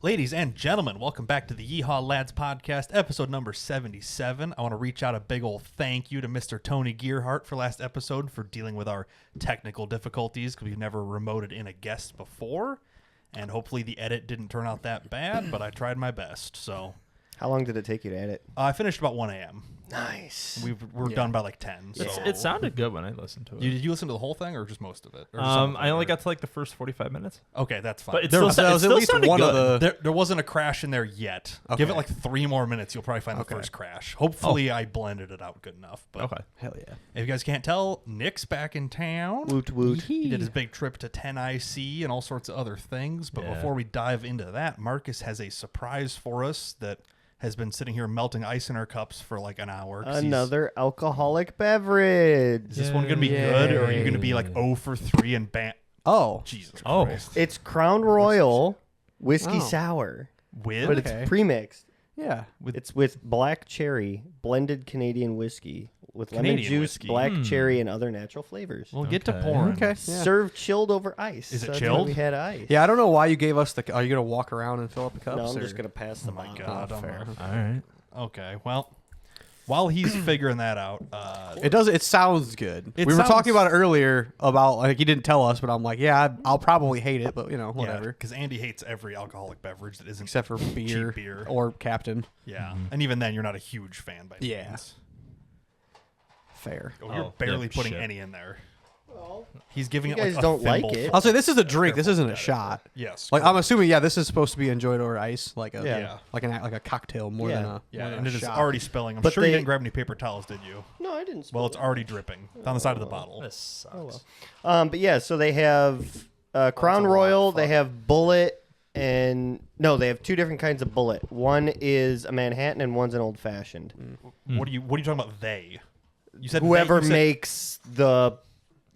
Ladies and gentlemen, welcome back to the Yeehaw Lads podcast, episode number 77. I want to reach out a big old thank you to Mr. Tony Gearhart for last episode for dealing with our technical difficulties because we've never remoted in a guest before. And hopefully the edit didn't turn out that bad, but I tried my best. So, how long did it take you to edit? I finished about 1 a.m. Nice. We're done by like 10. So. It sounded good when I listened to it. Did you listen to the whole thing or just most of it? Or I only got to like the first 45 minutes. Okay, that's fine. But it still sounded good. There wasn't a crash in there yet. Okay. Give it like 3 more minutes. You'll probably find the first crash. Hopefully I blended it out good enough. But okay. Hell yeah. If you guys can't tell, Nick's back in town. Woot woot. He did his big trip to 10IC and all sorts of other things. But before we dive into that, Marcus has a surprise for us that has been sitting here melting ice in our cups for like an hour. Another alcoholic beverage. Is this one going to be good, or are you going to be like 0 for 3 and ban? Oh. Jesus Christ. It's Crown Royal whiskey sour. With? But it's premixed. Yeah. It's with black cherry, blended Canadian whiskey, with lemon Canadian juice, whiskey. black cherry, and other natural flavors. We'll get to pouring. Okay. Yeah. Served chilled over ice. Is it So that's chilled? why we had ice. Yeah, I don't know why you gave us the. Are you gonna walk around and fill up the cups? No, I'm or? just going to pass them Oh my on. God. fair. All right. Okay, well, while he's figuring that out, It does. It sounds good. It We were talking sounds- about it earlier about like he didn't tell us, but I'm like, yeah, I'll probably hate it, but you know, whatever. because Andy hates every alcoholic beverage that isn't Except for beer, cheap beer. or Captain. Yeah, and even then, you're not a huge fan by any Yeah. means. Fair. Oh, you're Oh, barely yep, putting shit. any in there. He's giving You it like guys a don't like thimble it. full. I'll say this is a drink. This Careful isn't a with that. shot. Yes. Like I'm assuming, yeah, this is supposed to be enjoyed over ice, like a Yeah. like a cocktail more than a Yeah, more than and a it is shot. already spilling. I'm But sure you they- didn't grab any paper towels, did you? No, I didn't. Well, it's already dripping down the side of the bottle. This sucks. Oh, well. But yeah, so they have Crown a lot. Royal, Fuck. they have Bullet, and no, they have 2 different kinds of Bullet. One is a Manhattan and one's an old fashioned. What are you talking about? They? You said Whoever they, you said- makes the,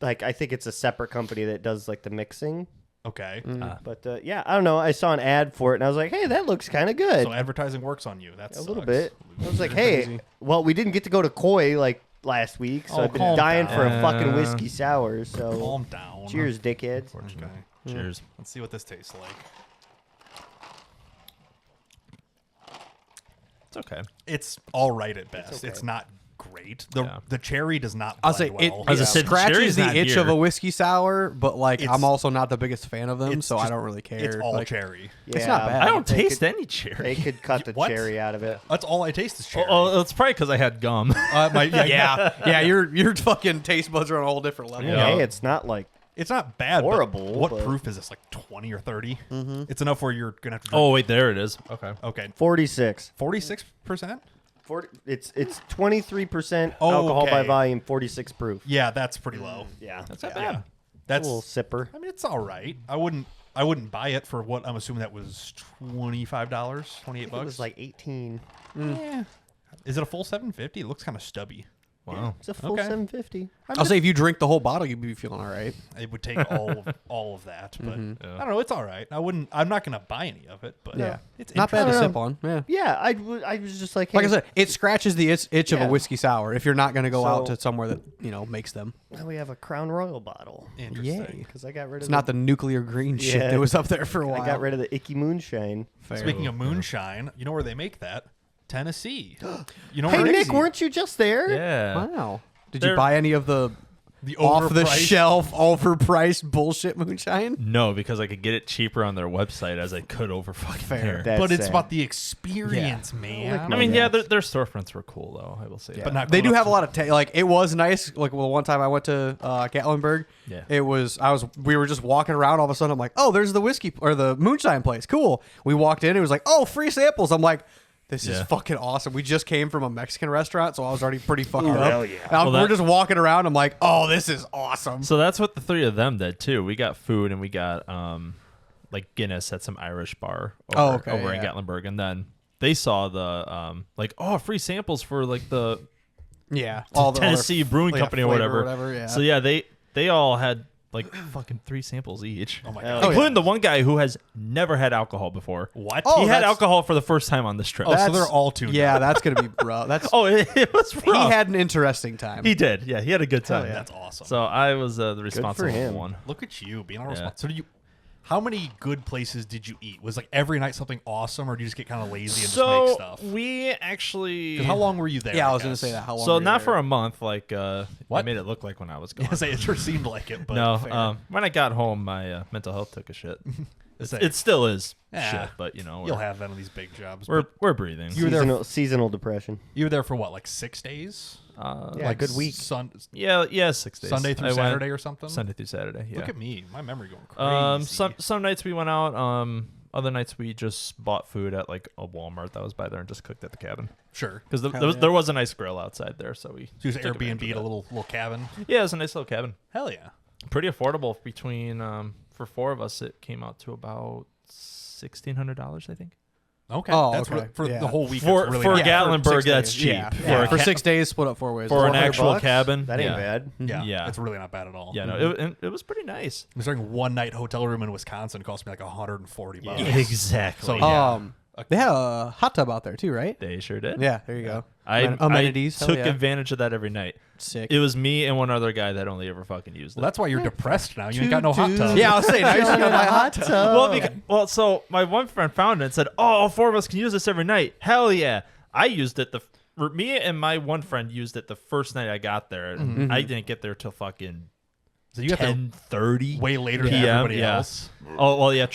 like, I think it's a separate company that does like the mixing. Okay. But yeah, I don't know. I saw an ad for it and I was like, hey, that looks kind of good. So advertising works on you. That's A little bit. I was like, hey, well, we didn't get to go to Koi like last week, so Oh, I've been calm dying for a down. fucking whiskey sour. So Calm down. cheers, dickheads. Okay. Cheers. Let's see what this tastes like. It's okay. It's all right at best. okay. It's not great. The Yeah. the cherry does not I'll blend say it, well. As I it said, scratches cherry's the not itch here. of a whiskey sour, but like It's- I'm also not the biggest fan of them, It's so I just- don't really care. It's all like, cherry. Yeah, It's not bad. I don't they taste could- any cherry. They could cut the What? cherry out of it. That's all I taste is cherry. Oh, it's probably because I had gum. yeah, your fucking taste buds are on a whole different level. Yeah. Hey, it's not like It's not bad. but Horrible, what but- proof is this? Like 20 or 30? It's enough where you're gonna have to. Oh wait, there it is. Okay. Okay. 46. 46%. 40, it's 23% Oh, alcohol by okay. volume, 46 proof. Yeah, that's pretty low. Yeah, That's not Yeah. bad. That's. a little sipper. I mean, it's all right. I wouldn't buy it for what I'm assuming that was $25, 28 It bucks. was like 18. Yeah. Is it a full 750? It looks kind of stubby. Wow. It's a full Okay. 750. I'll say if you drink the whole bottle, you'd be feeling all right. It would take all of that, but Yeah. I don't know. It's all right. I'm not gonna buy any of it, but it's Not bad to interesting. sip on. Yeah. Yeah, I was just like, hey, Like I said, it scratches the itch of Yeah. a whiskey sour if you're not going to go out So- to somewhere that makes them. now we have a Crown Royal bottle. Interesting. Because I got rid of It's not the nuclear green shit Yeah. that was up there for a while. I got rid of the icky moonshine. Fair. Speaking of moonshine, you know where they make that? Tennessee. You know Hey, where it Nick, is? weren't you just there? Yeah. Wow. Did They're- you buy any of the the off the overpriced- shelf, overpriced bullshit moonshine? No, because I could get it cheaper on their website as I could over fucking Fair. there. That's But it's sad. about the experience, man. I mean, yeah, their storefronts were cool though. I will say. But not They going do up have a lot of like it was nice. Like one time I went to Gatlinburg. Yeah. We were just walking around. All of a sudden I'm like, oh, there's the whiskey or the moonshine place. Cool. We walked in. It was like, oh, free samples. I'm like, this is Yeah. fucking awesome. We just came from a Mexican restaurant, so I was already pretty fucked up. hell yeah. And Well, we're just walking around. I'm like, oh, this is awesome. So that's what the 3 of them did too. We got food and we got like Guinness at some Irish bar over in yeah. Gatlinburg, and then they saw the free samples for like the Yeah, all the Tennessee other- Brewing yeah, Company or flavor whatever. Yeah. So yeah, they all had like fucking 3 samples each. Oh my Hell god. Including the one guy who has never had alcohol before. What? Oh, He had that's- alcohol for the first time on this trip. so they're all tuned Yeah, up. that's gonna be rough. That's Oh, it was he rough. had an interesting time. He did. Yeah, he had a good time. yeah. That's awesome. So I was the responsible him. one. Look at you being all Yeah. responsible. So How many good places did you eat? Was like every night something awesome, or do you just get kind of lazy and just So make stuff? we actually. 'Cause how long were you there? Yeah, I was going to say that. How long So were you not there? for a month, like I What? made it look like when I was gone. I say it sure seemed like it, but No, fair. when I got home, my mental health took a shit. Say, It still is Yeah. shit, but you know you'll have that on these big jobs. we're But we're breathing. You were there- Seasonal depression. you were there for what, like 6 days? Yeah, like good week. Yeah, 6 days. Sunday through I went Saturday or something. Sunday through Saturday. Yeah. Look at me, my memory going crazy. Some nights we went out. Other nights we just bought food at like a Walmart that was by there and just cooked at the cabin Sure. because Hell yeah. there was a nice grill outside there, so we So you just took advantage Airbnb of a that. little cabin. Yeah, it was a nice little cabin. Hell yeah. Pretty affordable between for 4 of us. It came out to about $1,600, I think. Okay. Oh, That's okay. for Yeah. the whole week. For that's really for not- Gatlinburg, 6 that's days. cheap. Yeah. For, Yeah. a For ca- 6 days, split up 4 ways. for an 400 actual bucks? cabin. That ain't yeah. bad. Yeah, Yeah. it's really not bad at all. Yeah, no, it was pretty nice. Considering one night hotel room in Wisconsin cost me like $140. Exactly. So, yeah. They had a hot tub out there too, right? They sure did. Yeah, there you go. I Amenities. I hell took yeah. advantage of that every night. Sick. It was me and one other guy that only ever fucking used it. Well, that's why you're depressed now. You ain't got no hot tub. Yeah, I was saying, now you just got my hot well, so my one friend found it and said, "Oh, all 4 of us can use this every night." Hell yeah! I used it. Me and my one friend used it the first night I got there. And I didn't get there till fucking So you got there 10:30 way later than PM, everybody yeah. else. Oh well, yeah.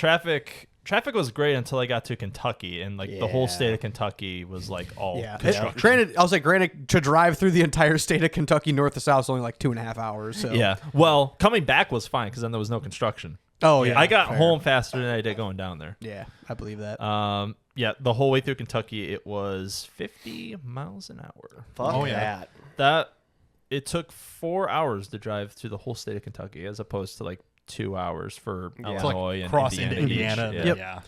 Traffic was great until I got to Kentucky, and like the whole Yeah. state of Kentucky was like all Yeah. construction. Granted, to drive through the entire state of Kentucky, north to south, is only like 2.5 hours. So. Yeah. Well, coming back was fine because then there was no construction. Oh yeah. I got fair. home faster than I did going down there. Yeah, I believe that. Yeah, the whole way through Kentucky, it was 50 miles an hour. Fuck Oh, yeah. that. That it took 4 hours to drive through the whole state of Kentucky, as opposed to like 2 hours for To like Illinois and cross Indiana. into Indiana. Beach. and- Yeah. Yeah.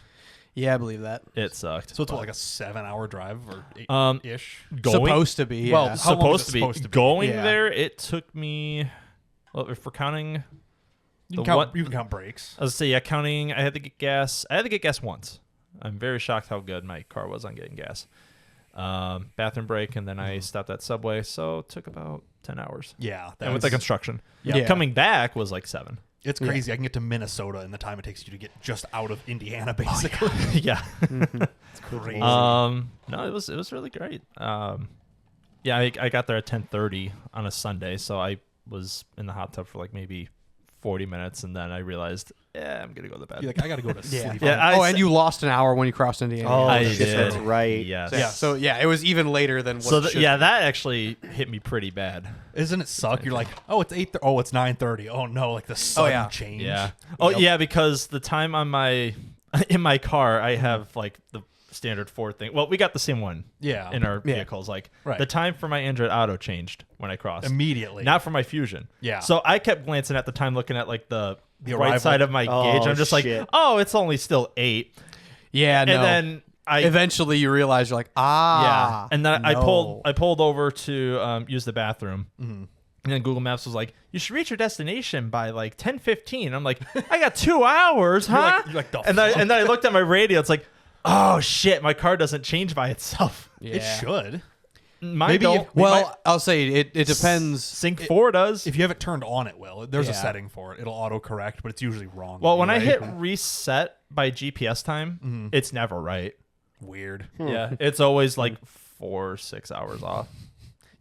Yeah, I believe that. It sucked. So it's but- what, like a 7-hour drive or 8 ish. going, Supposed to be. Yeah. Well, how long is supposed it to be. supposed to be? Going Yeah. there, it took me. Well, if we're counting, You the can, one- count, you can count breaks. I was say, yeah, counting. I had to get gas. I had to get gas once. I'm very shocked how good my car was on getting gas. Bathroom break, and then I stopped at Subway, so it took about 10 hours. Yeah. And with the construction, Yeah. coming back was like 7. It's crazy. I can get to Minnesota in the time it takes you to get just out of Indiana, basically. Yeah. It's crazy. No, it was really great. Yeah, I got there at 10:30 on a Sunday, so I was in the hot tub for like maybe 40 minutes, and then I realized, I'm gonna go to bed. You're like, I got to go to Yeah. sleep. Yeah, and you lost an hour when you crossed Indiana. Oh, I shit, did. that's right. Yes. Yeah. So yeah, it was even later than what. So it should yeah, be. that actually hit me pretty bad. Isn't it suck? You're like, oh, it's 8. Oh, it's 9:30. Oh no, like the sudden yeah. change. Yeah. Oh Yep. yeah, because the time on my in my car, I have like the standard Ford thing. Well, we got the same one. Yeah. In our Yeah. vehicles, like Right. the time for my Android Auto changed when I crossed. Immediately. Not for my Fusion. Yeah. So I kept glancing at the time, looking at like the The right arrival. side of my Oh, gauge. I'm just shit. like, oh, it's only still 8. Yeah, no. And then I eventually you realize you're like, yeah, and then I no. pulled over to use the bathroom. Mm-hmm. And then Google Maps was like, you should reach your destination by like 10:15. I'm like, I got 2 hours, huh? you're like, the and then I looked at my radio. It's like, oh shit, my car doesn't change by itself. Yeah. It should. Mine Maybe don't. if- Well, I'll say it depends. Sync 4 does. If you have it turned on, it will. There's a Yeah. setting for it. It'll autocorrect, but it's usually wrong. Well, when I anyway. hit reset by GPS time, it's never right. Weird. Yeah, it's always like 4-6 hours off.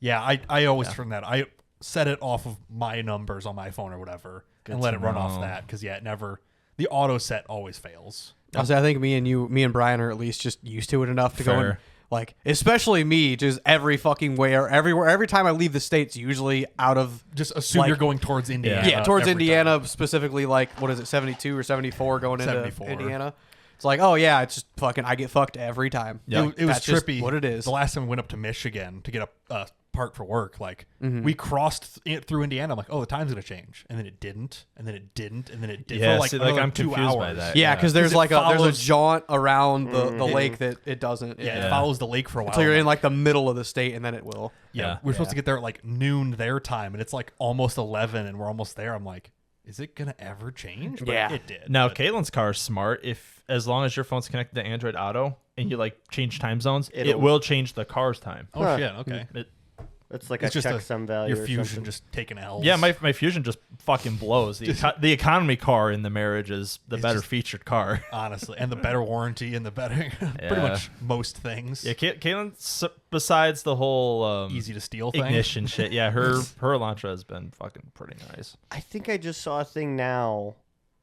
Yeah, I always turn that. I set it off of my numbers on my phone or whatever and Good let to it run off know. that because it never. The auto set always fails. I'll say I think me and Brian are at least just used to it enough to go and, Fair. like, especially me, just every fucking way or everywhere. Every time I leave the states, usually out of Just assume Like- you're going towards Indiana. yeah towards every Indiana, time. specifically like what is it 72 or 74 going into 74. Indiana. It's like, oh yeah, it's just fucking I get fucked every time. Yeah. It was That's just trippy. what it is. The last time we went up to Michigan to get a part for work, like Mm-hmm. we crossed it through Indiana. I'm like, oh, the time's gonna change, and then it didn't, and then it didn't, and then it did. Yeah, for like see, like, another I'm 2 confused by hours. that. Yeah, because there's 'Cause it like there's a follows- jaunt around the lake that it doesn't. Yeah, Yeah. it follows the lake for a while. Until you're in like the middle of the state, and then it will. yeah, Yeah. we're supposed to get there at like noon their time, and it's like almost 11, and we're almost there. I'm like, is it gonna ever change? But Yeah. it did. Now, but- Caitlin's car is smart. As long as your phone's connected to Android Auto and you like change time zones, it It'll- will change the car's time. oh Huh. shit, okay. It's like It's a just checksum value. your or Fusion something. just taking L's. Yeah, my Fusion just fucking blows. The economy car in the marriage is the It's better just- featured car. honestly, and the better warranty and the better, pretty Yeah. much most things. Yeah, Caitlin, besides the whole Easy to steal thing. ignition shit, yeah, her Elantra has been fucking pretty nice. I think I just saw a thing now.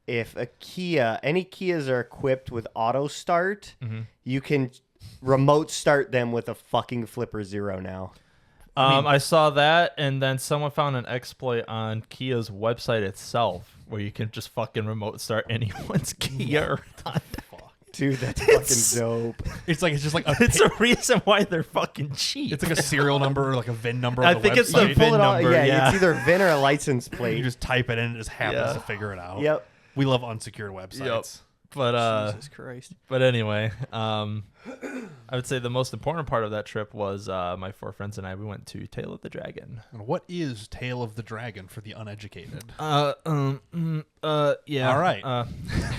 If any Kias are equipped with auto start, you can remote start them with a fucking Flipper Zero now. I saw that, and then someone found an exploit on Kia's website itself where you can just fucking remote start anyone's Kia or Honda. Dude, that's fucking dope. It's just like a It's a reason why they're fucking cheap. it's like a serial number or like a VIN number. I on think the it's the website. VIN Pull it out- number, yeah. it's either a VIN or a license You plate. just type it in, and it just happens Yeah. to figure it out. Yep. We love unsecured websites. But Jesus Christ. But anyway, I would say the most important part of that trip was my 4 friends and I. We went to Tail of the Dragon. And what is Tail of the Dragon for the uneducated? Yeah. All right.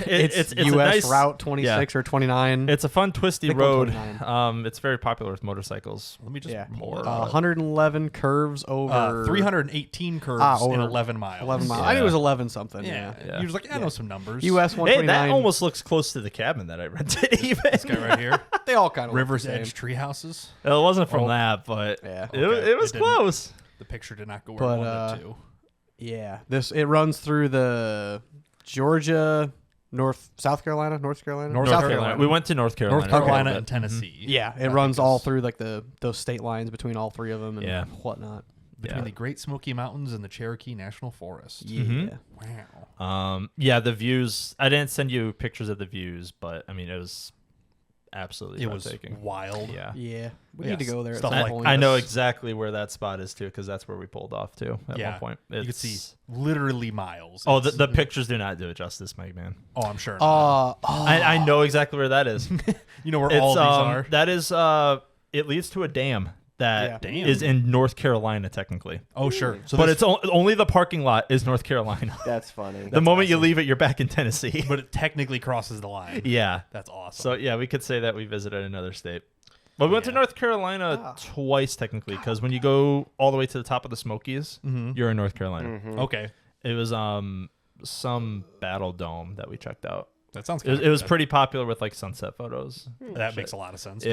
It's a US nice Route 26 or 29. It's a fun twisty Nickel road. 29. It's very popular with motorcycles. Let me just yeah. pull it 111 curves over 318 curves over in 11 miles. 11 miles. Yeah. I think it was 11 something. Yeah. Yeah. He was like, I know some numbers. US Hey, 129. that almost looks close to the cabin that I rented. Even This guy right here. They all kind of River's look the Edge tree houses. it wasn't from Oh. that, but Yeah. it Okay. was It didn't. close. The picture did not go where But, I wanted to. Yeah. It runs through the Georgia, South Carolina. North South Carolina. We went to North Carolina. North Carolina Okay. and Tennessee. Yeah, it I runs think all is through like those state lines between all three of them and Yeah. whatnot. between Yeah. the Great Smoky Mountains and the Cherokee National Forest. Yeah. Mhm. Wow. Yeah, the views. I didn't send you pictures of the views, but I mean, it was absolutely It was breathtaking. wild. Yeah. Yeah. We Yes, need to go there at stuff some like point. I know Yes. exactly where that spot is too, because that's where we pulled off to at Yeah. one point. You could It's- see literally miles. Oh, It's- the pictures do not do it justice, Mike. Man, oh, I'm sure. Not. I know exactly where that is. You know where It's all these are. that is it leads to a dam that Yeah. is in North Carolina technically, Oh, sure. So but this- it's only the parking lot is North Carolina. That's funny. The moment you leave it, you're back in Tennessee. but it technically crosses the line. yeah. That's awesome. So yeah, we could say that we visited another state. But we went to Yeah. North Carolina twice technically, because when you go all the way to the top of the Smokies, you're in North Carolina. Okay, It was some battle dome that we checked out. that sounds. It was pretty popular with like sunset photos. That makes a lot of sense.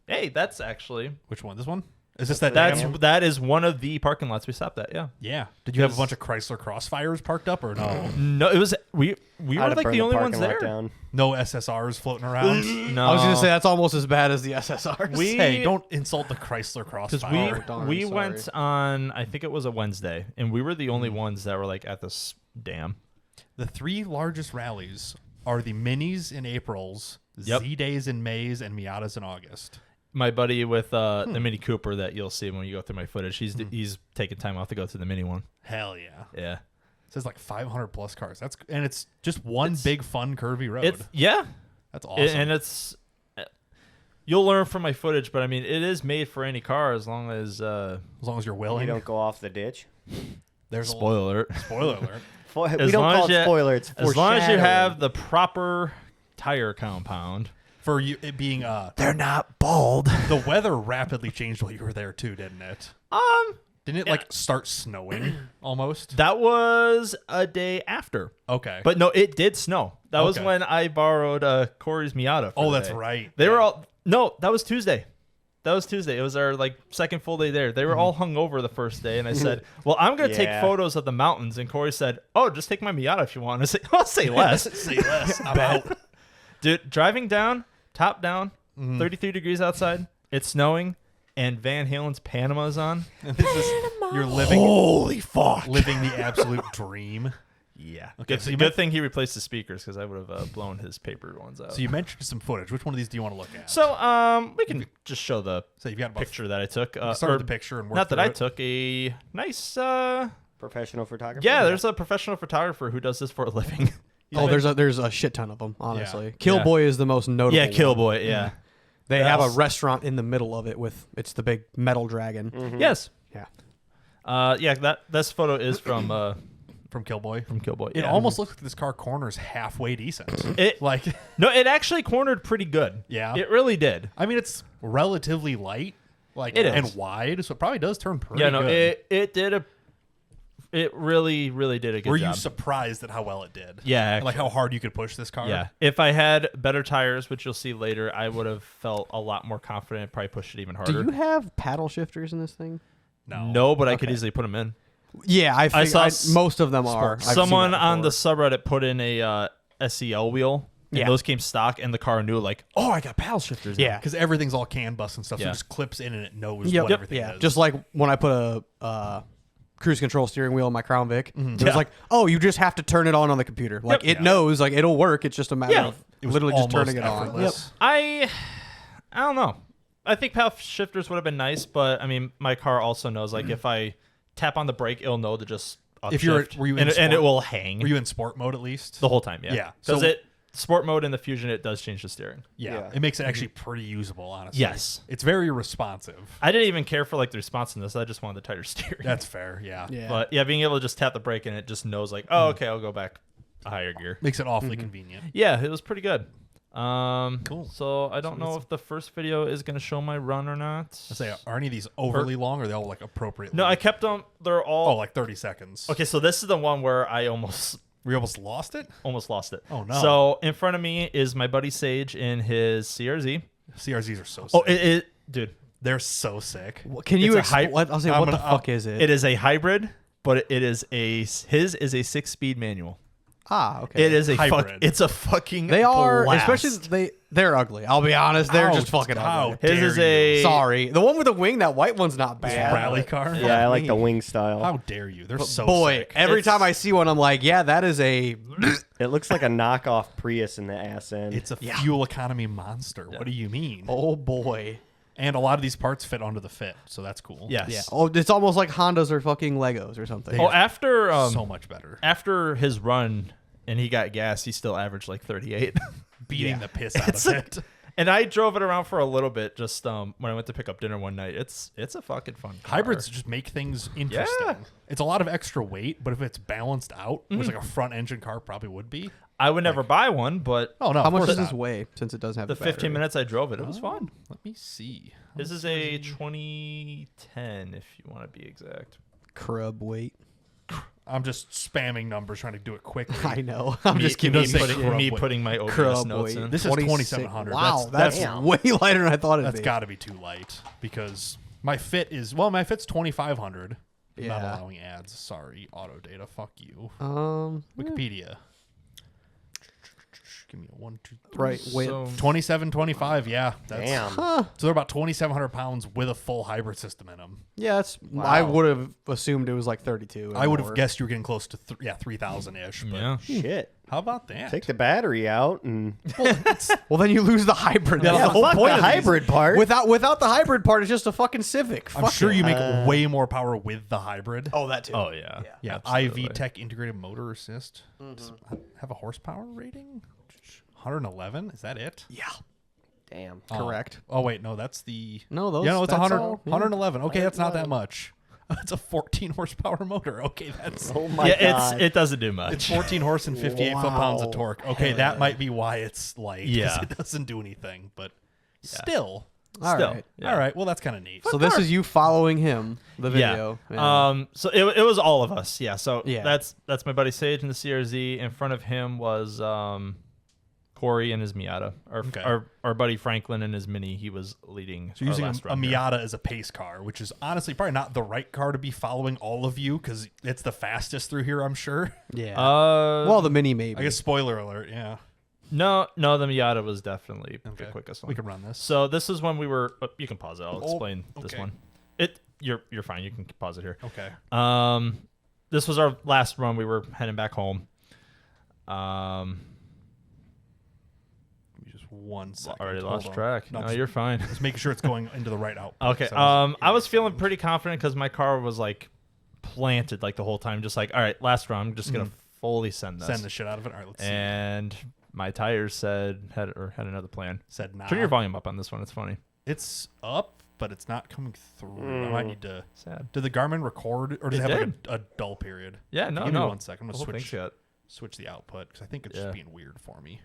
Hey, that's actually Which one? This one? Is this that? dam? that is one of the parking lots we stopped at. Yeah. Yeah. Did you have a Because- bunch of Chrysler Crossfires parked up or no? No, it was we I'd were have like burned the only parking ones lot there. down. No SSRs floating around. No, I was going to say that's almost as bad as the SSRs. We- Hey, don't insult the Chrysler because Crossfire. darn, we sorry. went on I think it was a Wednesday, and we were the only ones that were like at this dam. The three largest rallies are the Minis in April's, Yep. Z-Days in May's, and Miatas in August. My buddy with the Mini Cooper that you'll see when you go through my footage, he's taking time off to go to the Mini one. Hell yeah. Yeah, It says like 500 plus cars. And it's just one big fun curvy road. it's yeah, That's awesome. and it's you'll learn from my footage, but I mean it is made for any car as long as as long as you're You willing. don't go off the ditch. There's spoiler alert. spoiler alert. We As don't long call as it you- spoiler. It's As long as you foreshadowing. have the proper tire compound. For you, it being They're not bald. the weather rapidly changed while you were there too, didn't it? Didn't it like start snowing almost? That was a day after. Okay. But no, it did snow. That was Okay. when I borrowed Corey's Miata. For oh, the that's day. right. They Yeah. were all no. That was Tuesday. That was Tuesday. It was our like second full day there. They were all hung over the first day, and I said, "Well, I'm gonna take Yeah. photos of the mountains." And Corey said, "Oh, just take my Miata if you want." I said, "I'll say less." Say less. I'm out. Dude, driving down, top down, 33 degrees outside. It's snowing, and Van Halen's Panama's on. And this is you're living Holy fuck! living the absolute dream. Yeah. Okay, Good, so you good meant- thing he replaced the speakers because I would have blown his paper ones out. So you mentioned some footage. Which one of these do you want to look at? So we can just show the So you've got about picture that I took. start or with the picture and work not that through I it. took a nice. professional photographer. Yeah, there's a professional photographer who does this for a living. Oh, there's a shit ton of them, honestly. Yeah. Killboy is the most notable. yeah, one. Killboy. Yeah. They have a Yes. restaurant in the middle of it with it's the big metal dragon. Yes. Yeah. Yeah. This photo is from Killboy. Killboy. It yeah. almost looks like this car corners halfway decent. It like, no, it actually cornered pretty good. Yeah. It really did. I mean, it's relatively light. like It and is. wide, so it probably does turn pretty Yeah, no, good. it really did a good Were job. you surprised at how well it did? Yeah, And, like how hard you could push this car? Yeah, if I had better tires, which you'll see later, I would have felt a lot more confident. Probably pushed it even harder. Do you have paddle shifters in this thing? No, but I could easily put them in. Yeah, I saw most of them are. I've seen Someone that on the before. subreddit put in a SEL wheel. And Yeah. those came stock, and the car knew like, oh, I got paddle shifters. now. Yeah. because everything's all CAN bus and stuff, so Yeah. it just clips in and it knows Yep. what everything Yeah, is. just like when I put a cruise control steering wheel in my Crown Vic, it Yeah. was like, oh, you just have to turn it on the computer. Like it Yeah. knows, like it'll work. It's just a matter Yeah. of it was literally just almost turning it on. effortless. I don't know. I think paddle shifters would have been nice, but I mean, my car also knows like if I tap on the brake, it'll know to just upshift, If you're- were you in and sport? it will hang Were you in sport mode at least? the whole time. Yeah, Yeah. Because So- it sport mode in the Fusion, it does change the steering. Yeah. Yeah. It makes it actually pretty usable, honestly. Yes. It's very responsive. I didn't even care for like the responsiveness. I just wanted the tighter steering. That's fair. Yeah. Yeah. But yeah, being able to just tap the brake and it just knows like, oh, okay, I'll go back a higher gear. Makes it awfully convenient. Yeah, it was pretty good. Cool. So I don't know if the first video is gonna show my run or not. I say, are any of these overly long, or are they all like appropriately? No, I kept them. They're all Oh, like 30 seconds. okay. So this is the one where I almost We almost lost it. lost it. Oh, no. So in front of me is my buddy Sage in his CRZ. CRZs are so sick. Oh, dude, They're so sick. Can you It's a hype- explain? I'll say, I'm what the gonna- fuck is it? it is a hybrid, but his is a 6-speed manual. Okay. It is a Hybrid. It's a fucking. They are, blast. especially they're ugly. I'll be honest, they're just fucking ugly. His dare is you. a Sorry, the one with the wing, that white one's not bad. Rally car. Yeah, I like the wing style. How dare you? They're so Boy, sick. every It's- time I see one, I'm like, yeah, that is a. It looks like a knockoff Prius in the ass end. It's a fuel economy monster. What do you mean? Oh boy. And a lot of these parts fit onto the fit, so that's cool. Yes. Yeah. Oh, it's almost like Hondas are fucking Legos or something. Oh, after so much better. after his run and he got gas, he still averaged like 38. Beating the piss out It's of like- it. And I drove it around for a little bit just when I went to pick up dinner one night. It's a fucking fun car. Hybrids just make things interesting. Yeah. It's a lot of extra weight, but if it's balanced out, which like a front engine car probably would be. I would never buy one, but Oh no! How of much course does this not. weigh? Since it does have the battery? 15 minutes I drove it, it was fun. Let me see. This is a 2010, if you want to be exact. Crub weight. I'm just spamming numbers, trying to do it quickly. I know. I'm just kidding. does say crub weight. putting my OBS Crub notes weight. in. This is 26 2700. Wow, That's that's way lighter than I thought it'd that's be. got to be too light because my my fit's 2500. Not Yeah. allowing ads. Sorry, auto data. Fuck you. Wikipedia. Wikipedia. Give me a 1, 2, 3. Right. Wait. So, 2725. Yeah. That's, Damn. So they're about 2,700 pounds with a full hybrid system in them. Yeah, that's. I would have assumed it was like 32. and I would more. have guessed you were getting close to 3,000 ish. But yeah. Shit. how about that? Take the battery out and Well, then you lose the hybrid. Yeah, That's the whole fuck point the of these. hybrid part. Without the hybrid part, it's just a fucking Civic. I'm Fuck sure it. you make way more power with the hybrid. Oh, that too. Oh, yeah. Yeah, Absolutely. IV Tech integrated motor assist. Does it have a horsepower rating? 111. Is that it? Yeah. damn. Correct. Oh wait, no, that's the. No, those. Yeah, no, it's that's 100, all. Yeah. 111. Okay, that's not that much. It's a 14 horsepower motor. Okay, that's. Oh my Yeah, god. it doesn't do much. It's 14 horse and 58 foot-pounds of torque. Okay, that might be why it's light. 'cause Yeah. it doesn't do anything, but still. All Still, right. yeah. All right, well, that's kind of neat. So this is you following him, the video. Yeah. So it was all of us. Yeah. So Yeah. that's my buddy Sage in the CRZ. In front of him was Corey and his Miata. Our buddy Franklin and his Mini. He was leading. So using our a last run here. Miata as a pace car, which is honestly probably not the right car to be following all of you because it's the fastest through here, I'm sure. Yeah. Well, the Mini maybe. I guess spoiler alert, yeah. no, the Miata was definitely the quickest one. We can run this. So this is when we were. You can pause it. I'll explain this okay. one. You're fine. You can pause it here. Okay. This was our last run. We were heading back home. Just 1 second. Already Hold lost on. track. No, No, just- you're fine. Just making sure it's going into the right output. Okay. So I was feeling pretty confident because my car was like planted like the whole time. Just like, all right, last run. I'm just gonna fully send this. send the shit out of it. All right, let's see. And my tires had another plan. Said nah. Turn your volume up on this one. It's funny. It's up, but it's not coming through. I might need to. Sad. Did the Garmin record, or does it It have like did. a dull period? Yeah. No. Give me no. 1 second. I'm The gonna whole thing's shut. switch the output because I think it's Yeah. just being weird for me.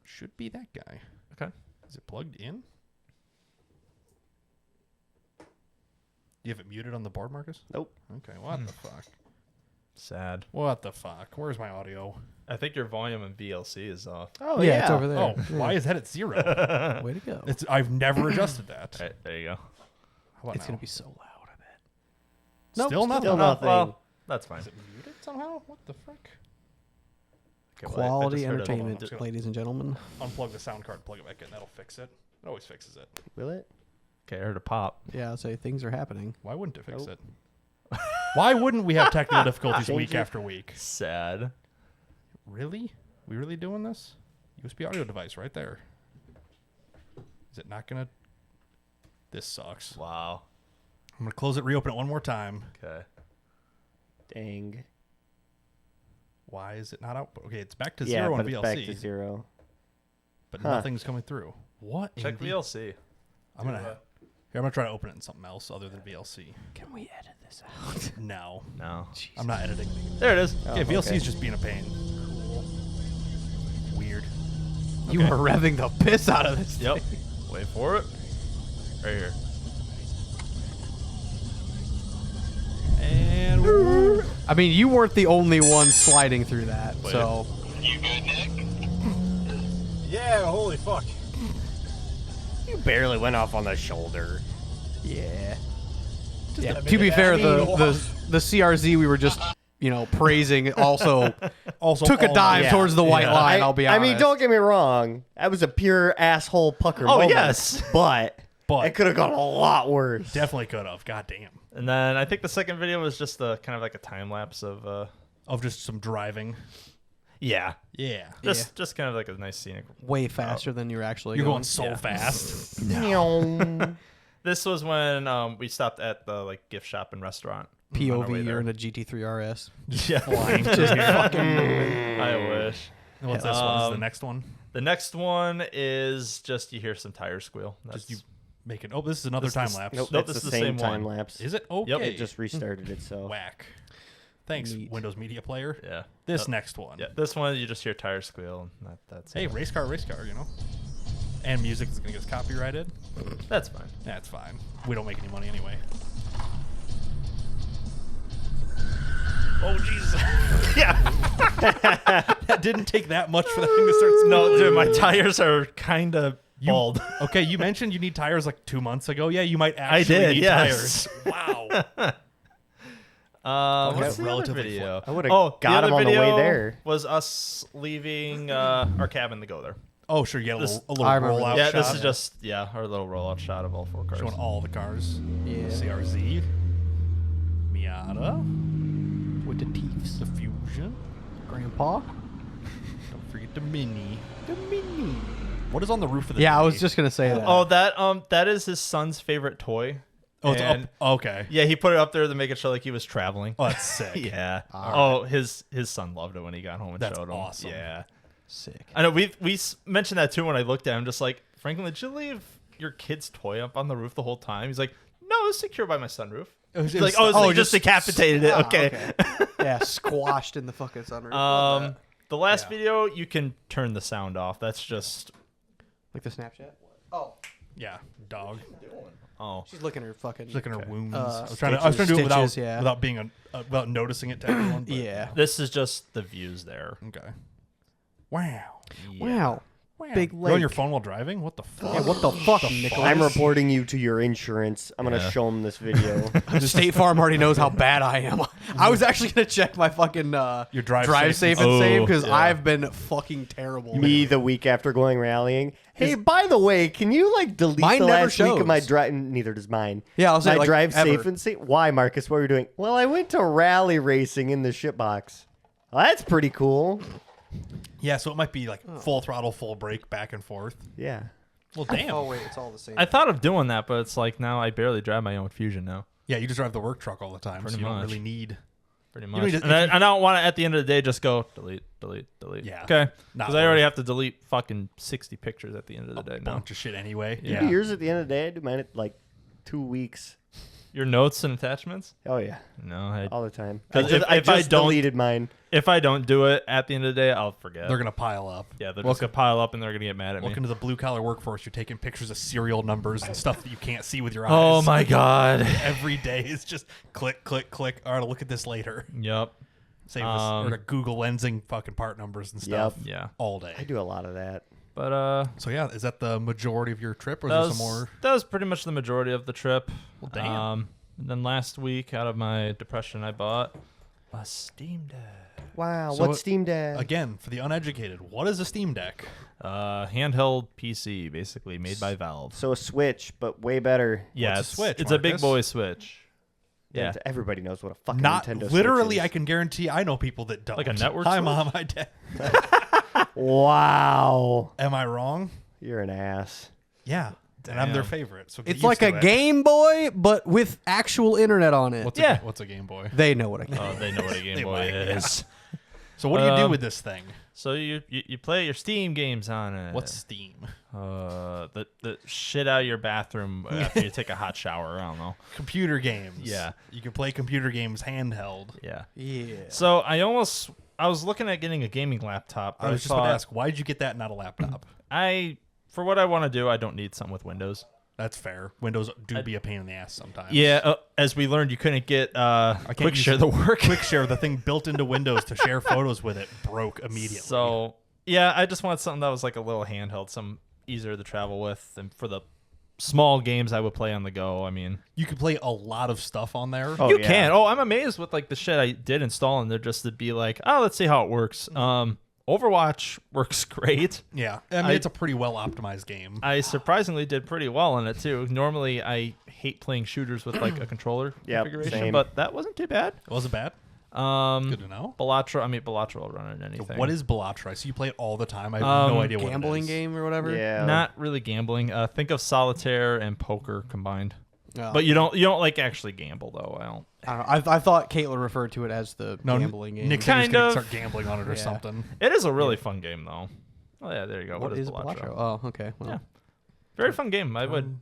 Should be that guy. Okay. Is it plugged in? Do you have it muted on the board, Marcus? Nope. Okay, what the fuck? Sad. What the fuck? Where's my audio? I think your volume in VLC is off. Oh yeah, it's over there. Oh, why is that at 0? Way to go. I've never adjusted that. All right, there you go. How about It's now? gonna be so loud, I bet. Still Nope, nothing. Still nothing. Well, that's fine. Is it muted somehow? What the frick? Okay, well, I Quality just heard it. entertainment, Hold on. ladies and gentlemen. Unplug the sound card, plug it back in. That'll fix it. It always fixes it. Will it? Okay, I heard a pop. Yeah, I'll say things are happening. Why wouldn't it fix Nope. it? Why wouldn't we have technical difficulties Change week it. after week? Sad. Really? We really doing this? USB audio device right there. Is it not gonna? This sucks. Wow. I'm gonna close it, reopen it one more time. Okay. Dang. Why is it not out? Okay, it's back to Yeah, 0 but on it's VLC, back to 0. but Huh. nothing's coming through. What? in Check the- VLC. I'm gonna try to open it in something else other than VLC. Can we edit this out? No, No. I'm not editing. There it is. Okay, VLC okay. is just being a pain. Cool. Weird. You Okay. are revving the piss out of this. Yep. Wait for it. Right here. And woo. I mean, you weren't the only one sliding through that, Wait. so. Yeah, holy fuck. You barely went off on the shoulder. Yeah. a Yeah. minute To be fair, and a the CRZ we were just, praising also Also took a all- dive yeah. towards the white Yeah. line. I'll be honest. I mean, don't get me wrong. That was a pure asshole pucker Oh, moment. yes. But But it could have gone a lot worse. definitely could have. God damn. And then I think the second video was just a kind of like a time lapse of Of just some driving. yeah. Yeah. Just kind of like a nice scenic. way faster than you're actually You're going. going so Yeah. fast. This was when we stopped at the like gift shop and restaurant. on our way POV, there. you're in a GT3 RS. Yeah. Flying to Just here. fucking I wish. And what's this one? This is the next one? The next one is just you hear some tires squeal. That's Just you make it. Oh, this is another This time is- lapse. Nope, Nope, it's this the is the same same time one. lapse. Is it? Okay. It just restarted itself. Whack. Thanks, Neat. Windows Media Player. yeah. This next one. Yeah, this one you just hear tires squeal. And that's Hey, race car, you know? And music is going to get us copyrighted. that's fine. That's fine. We don't make any money anyway. Oh, Jesus. Yeah. That didn't take that much for that thing to start. No, dude, my tires are kind of You- bald. Okay, you mentioned you need tires like 2 months ago. Yeah, you might actually did, need yes. tires. Wow. What's the other relatively video? I would've the got other him on the way video there. Was us leaving our cabin to go there. Oh, sure. You got This- a little I remember rollout yeah, shot. this is just our little rollout shot of all 4 cars. showing all the cars. Yeah. CRZ. Miata. with the teeths. The Fusion. Grandpa. Don't forget the Mini. The mini. What is on the roof of the Yeah, I Mini? was just gonna say that. Oh, that is his son's favorite toy. Oh, it's And- up. Okay. Yeah, he put it up there to make it show like he was traveling. Oh, that's sick. Yeah. Oh, his son loved it when he got home and That's showed him. awesome. Yeah. Sick. I know we mentioned that too when I looked at him. Just like, Franklin, did you leave your kid's toy up on the roof the whole time? He's like, no, it's secure by my sunroof. was- He's it like, was- oh, oh, you just just- decapitated it. Ah, Okay. Yeah, squashed in the fucking sunroof. Love that. The last Yeah. video, you can turn the sound off. That's just Like the Snapchat. Oh, Yeah, dog. she's licking her fucking. She's looking at her wounds. Uh, I was trying to do it without stitches, yeah. without being without noticing it to everyone. But, Yeah. this is just the views there. Okay. Wow. Wow. Wow. Big You're on your lake. phone while driving? What the fuck? Yeah, what the fuck, Nicholas? I'm reporting you to your insurance. I'm gonna Yeah. show him this video. State Farm already knows how bad I am. I was actually gonna check my fucking Your drive safe safe and and- save Oh, because yeah. I've been fucking terrible. Me the week after going rallying. Hey, by the way, can you like delete Mine the never last week of my shows. drive? Neither does mine. Yeah, I'll say, my like, drive ever. safe and safe. Why, Marcus? What were you doing? Well, I went to rally racing in the shitbox. Well, that's pretty cool. Yeah, so it might be like full throttle, full brake, back and forth. Yeah. Well, damn. Oh wait, it's all the same. I thought of doing that, but it's like now I barely drive my own Fusion now. Yeah, you just drive the work truck all the time, Pretty so you don't much. really need. Pretty You much. mean just- And I don't want to, at the end of the day, just go delete. Yeah. Okay. Not Because I already worth have to delete fucking 60 pictures at the end of the day now. Bunch of shit anyway. You Yeah. do yours at the end of the day. I do mine at like 2 weeks. Your notes and attachments? Oh yeah, No, all the time. 'Cause I if I just don't- deleted mine. if I don't do it at the end of the day, I'll forget. They're gonna pile up. Yeah, they're just gonna pile up and they're gonna get mad at me. Welcome to the blue collar workforce. You're taking pictures of serial numbers and stuff that you can't see with your eyes. Oh my god. Every day is just click, click, click. All right, I'll look at this later. Yep. Save this or to Google lensing fucking part numbers and stuff. Yep. Yeah. All day. I do a lot of that. But So yeah, is that the majority of your trip, or is that there was, some more? that was pretty much the majority of the trip. Well, damn. And then last week, out of my depression, I bought a Steam Deck. Wow, So what's Steam Deck? Again, for the uneducated, what is a Steam Deck? Handheld PC, basically made by Valve. So a Switch, but way better. Yeah, What's a it's, Switch, it's a big Marcus? boy Switch. Yeah. Everybody knows what a fucking Not Nintendo Switch literally. is. I can guarantee. I know people that don't. Like a network Hi, Switch? mom. Hi, dad. Wow, Am I wrong? you're an ass. Yeah, and I'm their Damn. favorite. So get It's used like to a it. Game Boy, but with actual internet on it. What's a Game Boy? They know what a Game Oh, they know what a Game They Boy might, yeah. is. So what do you do Um, with this thing? So you play your Steam games on it. What's Steam? The shit out of your bathroom after you take a hot shower? I don't know. Computer games. Yeah. You can play computer games handheld. Yeah. Yeah. So I was looking at getting a gaming laptop. But I was just about to ask, why did you get that, and not a laptop? For what I want to do, I don't need something with Windows. That's fair. Windows do be a pain in the ass sometimes. Yeah, as we learned, you couldn't get quick use share the work. Quick Share, the thing built into Windows to share photos with it, broke immediately. So yeah, I just wanted something that was like a little handheld, some easier to travel with, and for the small games I would play on the go. I mean, you can play a lot of stuff on there. Oh, you yeah. can. Oh, I'm amazed with like the shit I did install, and they're just to be like, oh, let's see how it works. Overwatch works great. Yeah. I mean, it's a pretty well optimized game. I surprisingly did pretty well in it too. Normally, I hate playing shooters with like a controller Yep, configuration, same. but that wasn't too bad. It wasn't bad. Good to know. Bellatra will run it anything. What is Bellatra? I see you play it all the time. I have no idea what it Gambling is. game or whatever. Yeah. Not really gambling. Think of solitaire and poker combined. Oh. But you don't like actually gamble though. I don't. I don't know. I thought Caitlin referred to it as the No, gambling game. Nick said he was Kind going of. to start gambling on it or Yeah. something. It is a really fun game though. Oh yeah, there you go. What is Bellatra? Bellatra? Oh, okay. Well, Yeah. Very fun game. I would.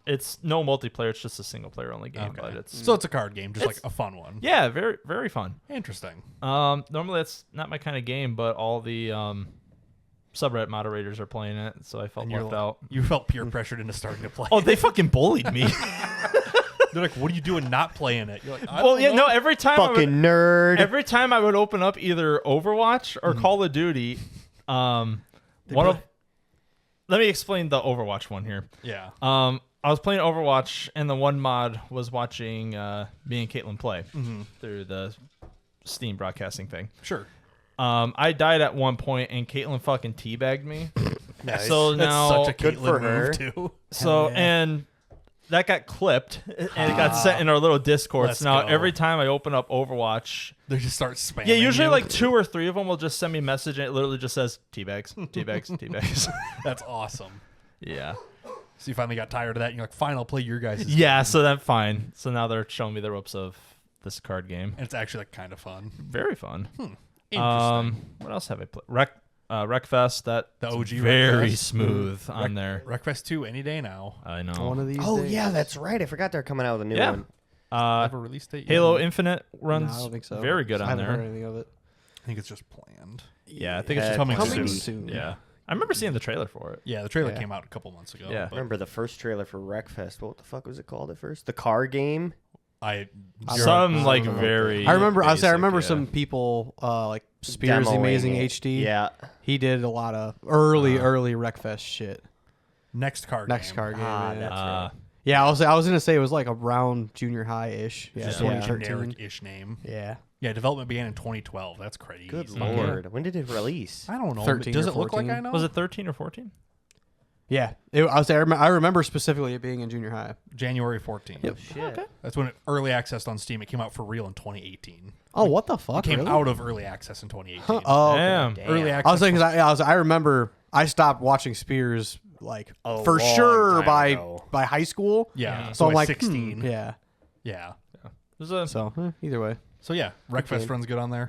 It's no multiplayer. It's just a single player only game. Okay. But it's So it's a card game, just like a fun one. yeah, very very fun. Interesting. Normally that's not my kind of game, but all the subreddit moderators are playing it, so I felt And you're left like- out. You felt peer pressured into starting to play. Oh, they fucking bullied me. They're like, "What are you doing not playing it?" You're like, I Well, don't yeah, know. no. Every time Fucking nerd. every time I would open up either Overwatch or Call of Duty, one of. Let me explain the Overwatch one here. Yeah. I was playing Overwatch, and the one mod was watching me and Caitlin play through the Steam broadcasting thing. Sure. I died at one point, and Caitlin fucking teabagged me. Nice. So That's now, such a Good Caitlyn for move her. too. so and that got clipped, and it got sent in our little Discord. Let's So now go. every time I open up Overwatch, They just start spamming. yeah, usually you. like 2 or 3 of them will just send me a message, and it literally just says teabags, teabags, teabags. That's awesome. Yeah. So you finally got tired of that, and you're like, "Fine, I'll play your guys." Yeah, so then fine. So now they're showing me the ropes of this card game. And it's actually like kind of fun. Very fun. Interesting. What else have I played? Wreckfest. That The OG very Wreckfest. smooth on there. Wreckfest 2 any day now. I know. one of these. Oh days. yeah, that's right. I forgot they're coming out with a new Yeah. one. Have a release date yet? Halo Infinite No, runs I don't think so. very good I on haven't heard there. anything of it. I think it's just planned. Yeah, I think it's Yeah, just coming Coming soon. soon. Yeah, I remember seeing the trailer for it. Yeah, the trailer Yeah. came out a couple months ago. Yeah. but Remember the first trailer for Wreckfest? What the fuck was it called at first? The car game. Some like I very. I remember. I basic, remember yeah. some people like Spears the Demoing Amazing it. HD. Yeah. He did a lot of early Wreckfest shit. Next card Next game. card game. Ah, yeah. that's right. Yeah, I was gonna say it was like around junior high ish. Yeah, Just Yeah. a 2013. generic-ish name. Yeah. Yeah, development began in 2012. That's crazy. Good Yeah. lord. When did it release? I don't know. 13 Does or it look like 14? I know? Was it 13 or 14? Yeah. I remember specifically it being in junior high. January 14th? Yep. Shit. That's when it early accessed on Steam. It came out for real in 2018. Oh, what the It fuck? came really? out of early access in 2018. Oh, okay. Damn. Early access. I was saying because I remember I stopped watching Spears like A for long sure time by ago. high school. yeah. So I'm by like 16. yeah. Yeah. There's a So either way. So yeah, Wreckfest runs good on there.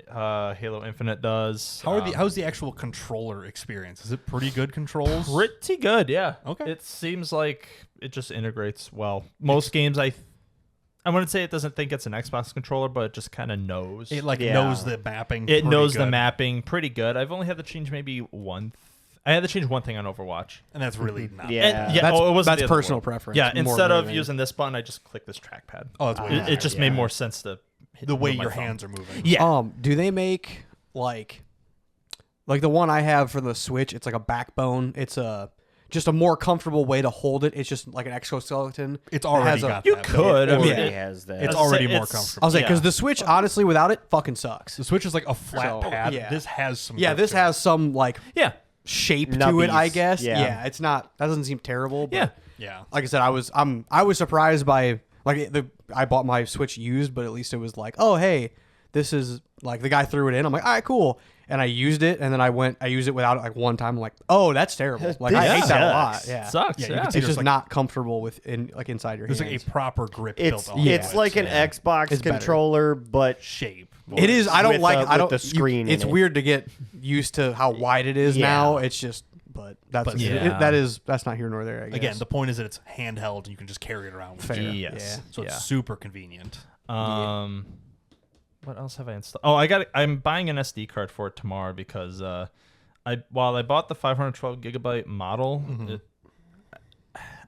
Halo Infinite does. How's the actual controller experience? Is it pretty good controls? Pretty good, yeah. Okay. It seems like it just integrates well. Most games I I wouldn't say it doesn't think it's an Xbox controller, but it just kind of knows. It like Yeah. knows the mapping. It pretty knows the good, mapping pretty good. I've only had to change maybe one. I had to change one thing on Overwatch. and that's really not. Yeah. And, That's, it wasn't that's the other personal one. preference. Yeah, more instead than of anything. using this button, I just click this trackpad. Oh, that's way It, better. it just yeah. made more sense to hit The way with my your thumb. hands are moving. Yeah. Do they make like the one I have for the Switch? It's like a backbone. It's just a more comfortable way to hold it. It's just like an exoskeleton. It's It already has a- got You that. could. I Already mean, has that. It's I'd say already more it's- comfortable. I was like, because Yeah. the Switch, honestly, without it, fucking sucks. The Switch is like a flat So, pad. yeah. This has some. Yeah, grip this to has some like Yeah. shape to it, I Nubbies. guess. Yeah. Yeah, it's not. That doesn't seem terrible. But Yeah. it. Yeah. like I said, I was surprised by like I bought my Switch used, but at least it was like, oh hey, this is like the guy threw it in. I'm like, all right, cool. And I used it, and then I used it without it like one time. I'm like, oh, that's terrible. Like I This hate that a lot. sucks. Yeah, Sucks. Yeah, you Yeah. can see it's there's just like- not comfortable inside your There's hands. like a proper grip It's built on it's it. like an Yeah. Xbox It's better. controller, but shape. It is. I don't with like. the- I don't. with the screen It's in it. weird to get used to how wide it is Yeah. now. It's just. But that's But yeah. that's not here nor there. I guess. Again, the point is that it's handheld and you can just carry it around with Fair. you. Yes. So Yeah. it's super convenient. What else have I installed? Oh, I'm buying an SD card for it tomorrow because while I bought the 512 gigabyte model,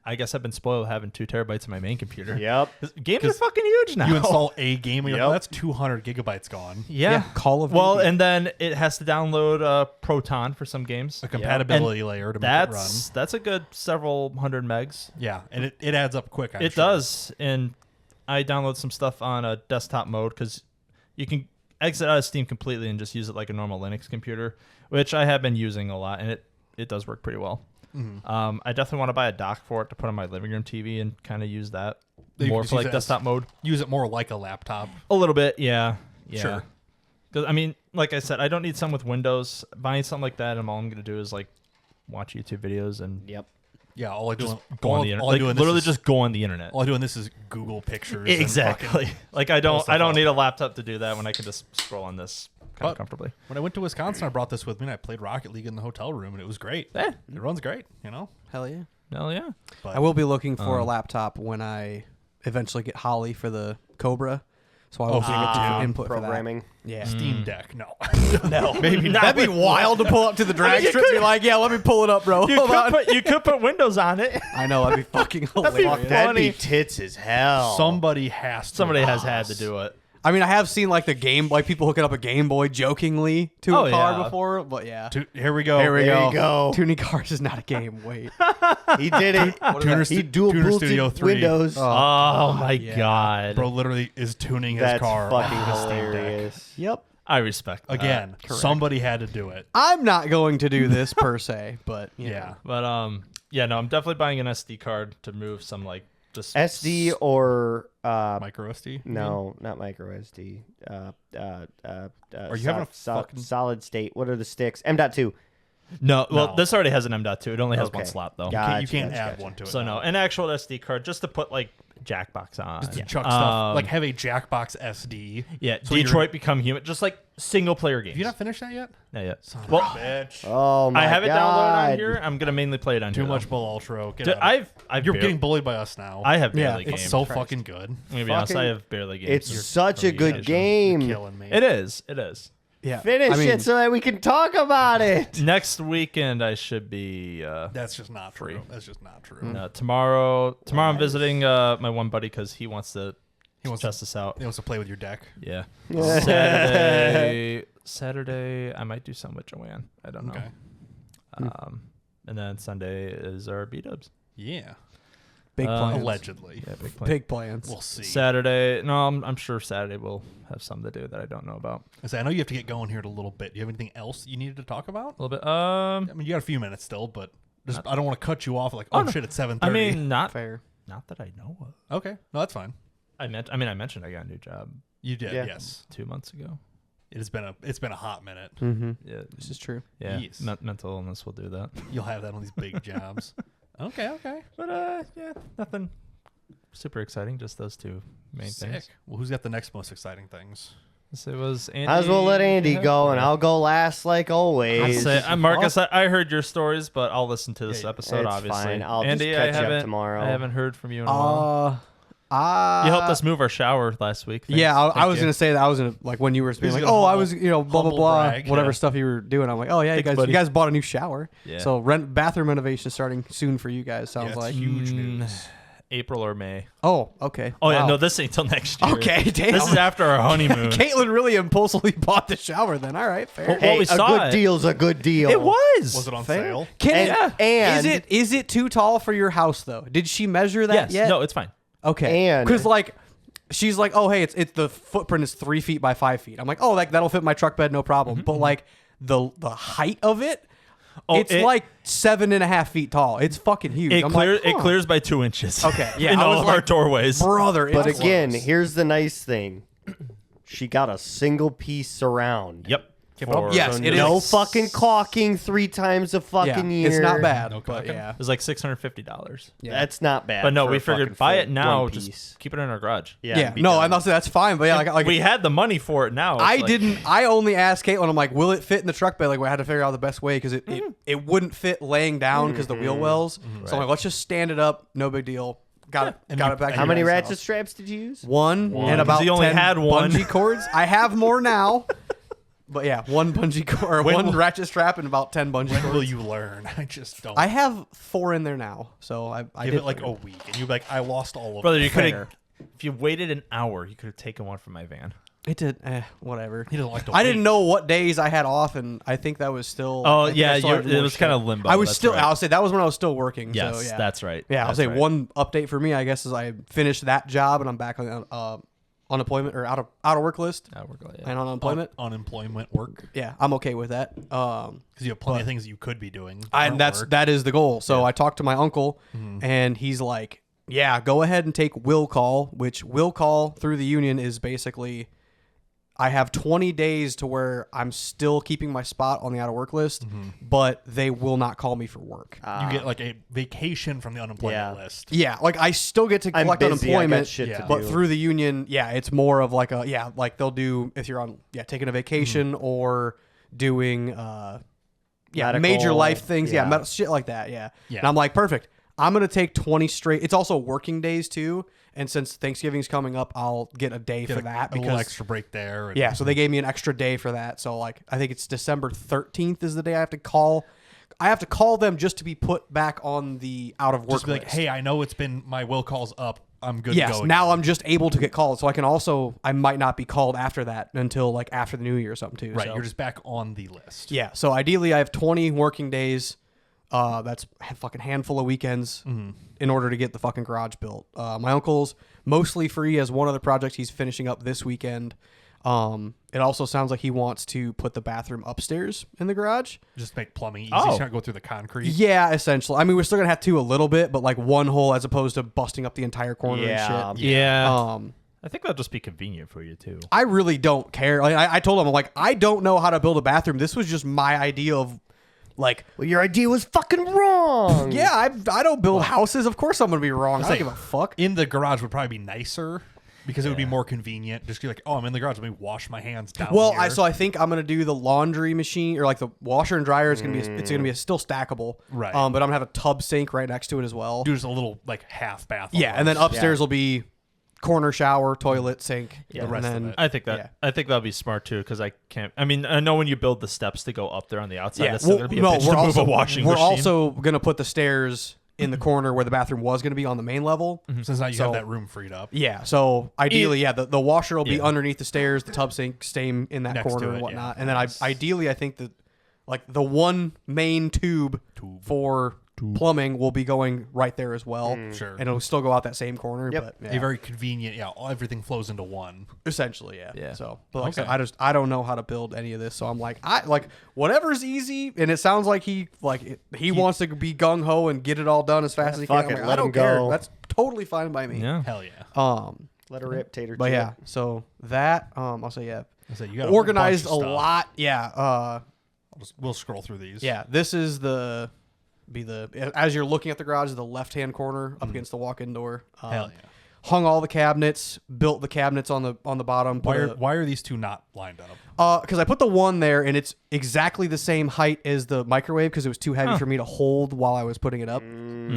I guess I've been spoiled having 2 terabytes in my main computer. yep. Games are fucking huge now. You install a game and you're Yep. like, that's 200 gigabytes gone. Yeah. Call of Well, Duty. and then it has to download Proton for some games. A compatibility layer to make it run. That's a good several hundred megs. Yeah, and it adds up quick. I'm It sure. does, and I download some stuff on a desktop mode because you can exit out of Steam completely and just use it like a normal Linux computer, which I have been using a lot, and it does work pretty well. I definitely want to buy a dock for it to put on my living room TV and kind of use that You more can for use like it as- desktop mode. Use it more like a laptop. A little bit, yeah. Sure. Because I mean, like I said, I don't need something with Windows. Buying something like that, and all I'm gonna do is like watch YouTube videos and Yep. Yeah, all I do just is go on the internet. all I Like, do in literally this is, just go on the internet. all I do in this is Google pictures. and Exactly. fucking- Like I don't stuff out. need a laptop to do that when I can just scroll on this kind But- of comfortably. When I went to Wisconsin, I brought this with me and I played Rocket League in the hotel room and it was great. Yeah. It runs great, you know. Hell yeah. Hell yeah. But I will be looking for a laptop when I eventually get Holly for the Cobra. So I will be able to input programming. for that. Yeah. Steam Deck, no. No, Maybe not. That'd be wild to pull up to the drag strip and be like, yeah, let me pull it up, bro. You Hold on. you could put Windows on it. I know, that'd be fucking be hilarious. fucking- That'd Funny. be tits as hell. Somebody has to. Somebody has had to do it. I mean, I have seen like the game, like people hooking up a Game Boy jokingly to Oh, a car yeah. before, but yeah. Here we go. There we There go. you go. Tuning cars is not a game. Wait. He did it. He dual Tuner booted Studio 3. Windows. Oh my yeah. god. Bro literally is tuning his That's car. fucking on his Steam Deck. hilarious. Yep. I respect that. Again, somebody had to do it. I'm not going to do this per se, but you Yeah. know. But yeah, no, I'm definitely buying an SD card to move some like just SD or Micro SD. no, not micro SD. Are you having a fucking- solid state? What are the sticks? M.2. No, well, No. this already has an M.2. It only has one Okay. slot though. Got- You can't Gotcha, add gotcha. one to it. So no, an actual SD card just to put like Jackbox on. Just to chuck stuff. Like have a Jackbox SD. yeah, So you're- Detroit Become Human, just like single player games. Have you not finished that yet? Not yet. Well, Bitch. Oh my I have it god. downloaded on here. I'm gonna mainly play it on too here. much Bull Ultra. Get Dude, out. I've You're barely- getting bullied by us now. I have Yeah, barely it's gamed. so Christ. fucking good. I'm gonna be honest, I fucking- have barely gamed. It's You're- such a from you good guys. You're game. killing me. It is. It is. Yeah. Finish I mean, it so that we can talk about it. Next weekend I should be. That's just not true. That's just not true. Tomorrow I'm visiting my one buddy because he wants to He wants test us out. He wants to play with your deck. Yeah. Saturday I might do something with Joanne. I don't know. Okay. And then Sunday is our B-dubs. Yeah. big plans. Allegedly. Yeah, big plan. Big plans. We'll see. Saturday, no, I'm sure Saturday we'll have something to do that I don't know about. I know you have to get going here in a little bit. Do you have anything else you needed to talk about? A little bit. I mean, you got a few minutes still, but just, I don't want to cut you off like, oh, no. shit, it's 7:30. I mean, not Fair. that I know of. okay. No, that's fine. I mentioned I got a new job You did, Yeah. yes. 2 months ago. It's been a hot minute. Mm-hmm. Yeah, This is true. yeah. Yes. Mental illness will do that. You'll have that on these big jobs. Okay. But yeah, nothing super exciting. Just those two main Sick. things. Well, who's got the next most exciting things? So it was Andy. Might as well let Andy Yeah. go, and I'll go last like I'll always. say, Marcus, I heard your stories, but I'll listen to this Yeah, episode. it's obviously, fine. I'll just Andy, catch I up haven't tomorrow. I haven't heard from you in a while. You helped us move our shower last week. Thanks. Yeah, I Thank was you. gonna say that. I was gonna like when you were being He's like, gonna "Oh, I was, blah blah humble blah, brag, whatever yeah. stuff you were doing." I'm like, "Oh yeah, Thanks, buddy. you guys bought a new shower." Yeah. So bathroom renovation starting soon for you guys. Sounds Yeah, like. it's huge news. April or May. Oh, okay. Oh yeah, Wow. no, this ain't till next year. Okay, damn. This is after our honeymoon. Caitlin really impulsively bought the shower. Then, all right, fair. Well, Hey, we a saw good it. deal's a good deal. It was. Was it on Fair. sale? Can And- is it too tall for your house though? Did she measure that Yes. yet? No, it's fine. Okay. And- because like she's like, oh hey, it's the footprint is 3 feet by 5 feet. I'm like, oh, like that'll fit my truck bed, no problem. But like the height of it, Oh, it's it- like 7.5 feet tall. It's fucking huge. It I'm clears. like, It clears by 2 inches. Okay, yeah, in I all was of our like, doorways. brother. But it's again, close. here's the nice thing. She got a single piece surround. Yep. but yes, So it no is. fucking caulking 3 times a fucking year. It's not bad. No but caulking? yeah. It was like $650. Yeah. That's not bad. But no, for we a figured fucking buy it full now. one Just piece. keep it in our garage. Yeah, be no, done. and also that's fine. But yeah, like we had the money for it now. It's I like- didn't. I only asked Caitlin. I'm like, will it fit in the truck bed? Like, we had to figure out the best way because it wouldn't fit laying down because the wheel wells. So I'm like, let's just stand it up. No big deal. Got it. And Got you- it back. and How to many your guys' ratchet house. straps did you use? One and about 'Cause he only 10 had one. bungee cords. I have more now. But yeah, one bungee cord, or When one will- ratchet strap, and about 10 bungee When will cords. you learn? I just don't. I have 4 in there now, so I give did it like a week, and you'd be like, I lost all of Brother, them. you could Fair. have. If you waited an hour, you could have taken one from my van. It did. Whatever. He doesn't like to I didn't wait. know what days I had off, and I think that was still. Oh, I think yeah, I still had it more was shit. kind of limbo, I was that's still. right. I'll say that was when I was still working. Yes, so, yeah. that's right. Yeah, I'll That's say right. one update for me, I guess, is I finished that job and I'm back on unemployment or out of work list We're glad, yeah. and on unemployment. Unemployment work Yeah, I'm okay with that. because you have plenty of things you could be doing. that And aren't work. that is the goal. So I talked to my uncle, and he's like, "Yeah, go ahead and take will call," which will call through the union is basically, I have 20 days to where I'm still keeping my spot on the out of work list, but they will not call me for work. You get like a vacation from the unemployment Yeah. list. Yeah, like I still get to I'm collect busy. I got unemployment, shit Yeah. to but do. through the union, yeah, it's more of like like they'll do if you're on taking a vacation or doing Medical, major life things, yeah. shit like that, yeah. Yeah. And I'm like, perfect. I'm gonna take 20 straight. It's also working days too, and since Thanksgiving's coming up, I'll get a day Get for that a little because extra break there. And yeah. So they gave me an extra day for that. So like, I think it's December 13th is the day I have to call. I have to call them just to be put back on the out of work just be like, list. hey, I know it's been my will calls up. I'm good Yes, to go. now again. I'm just able to get called, so I might not be called after that until like after the new year or something too. right. so. You're just back on the list. Yeah, so ideally I have 20 working days. That's a fucking handful of weekends in order to get the fucking garage built. My uncle's mostly free. He has one other project he's finishing up this weekend. It also sounds like he wants to put the bathroom upstairs in the garage. Just make plumbing easy. Oh. So you don't go through the concrete. Yeah, essentially. I mean, we're still gonna have to a little bit, but like one hole as opposed to busting up the entire corner Yeah. and shit. Yeah. I think that'll just be convenient for you too. I really don't care. Like I told him, I'm like, I don't know how to build a bathroom. This was just my idea of like, Well, your idea was fucking wrong. yeah, I don't build houses. Of course I'm gonna be wrong. I don't give a fuck. In the garage would probably be nicer because it would be more convenient. Just be like, oh, I'm in the garage. Let me wash my hands down. Well, here. I think I'm gonna do the laundry machine or like the washer and dryer. It's gonna be still stackable. Right. But I'm gonna have a tub sink right next to it as well. do just a little like half bath. Yeah, and then almost. upstairs will be corner shower, toilet, sink. The and rest of then it. I think that Yeah. I think that'll be smart too because I can't. I mean, I know when you build the steps to go up there on the outside, yeah, that's still gonna be a bitch to move a washing we're machine. also gonna put the stairs in the corner where the bathroom was gonna be on the main level. Since now you So- have that room freed up. Yeah, so ideally, the washer will be Yeah. underneath the stairs, the tub sink staying in that Next to corner it, and whatnot, yeah. and then ideally, I think that like the one main tube. for plumbing will be going right there as well, Sure. and it'll still go out that same corner. Yep. But A very convenient. Yeah, everything flows into one. essentially, yeah. Yeah. So, but like Okay. I said, I don't know how to build any of this, so I'm like, whatever's easy, and it sounds like he wants to be gung ho and get it all done as fast as he fuck can. I'm it, like, let I don't him care. go. That's totally fine by me. yeah. Hell yeah. Let her rip, tater. But chip. yeah, so that I'll say yeah, I said, you got organized a bunch of stuff. lot. Yeah. We'll scroll through these. Yeah, this is as you're looking at the garage, the left-hand corner up against the walk-in door. Hell yeah. Hung all the cabinets, built the cabinets on the bottom. Why are these two not lined up? Because I put the one there and it's exactly the same height as the microwave because it was too heavy for me to hold while I was putting it up.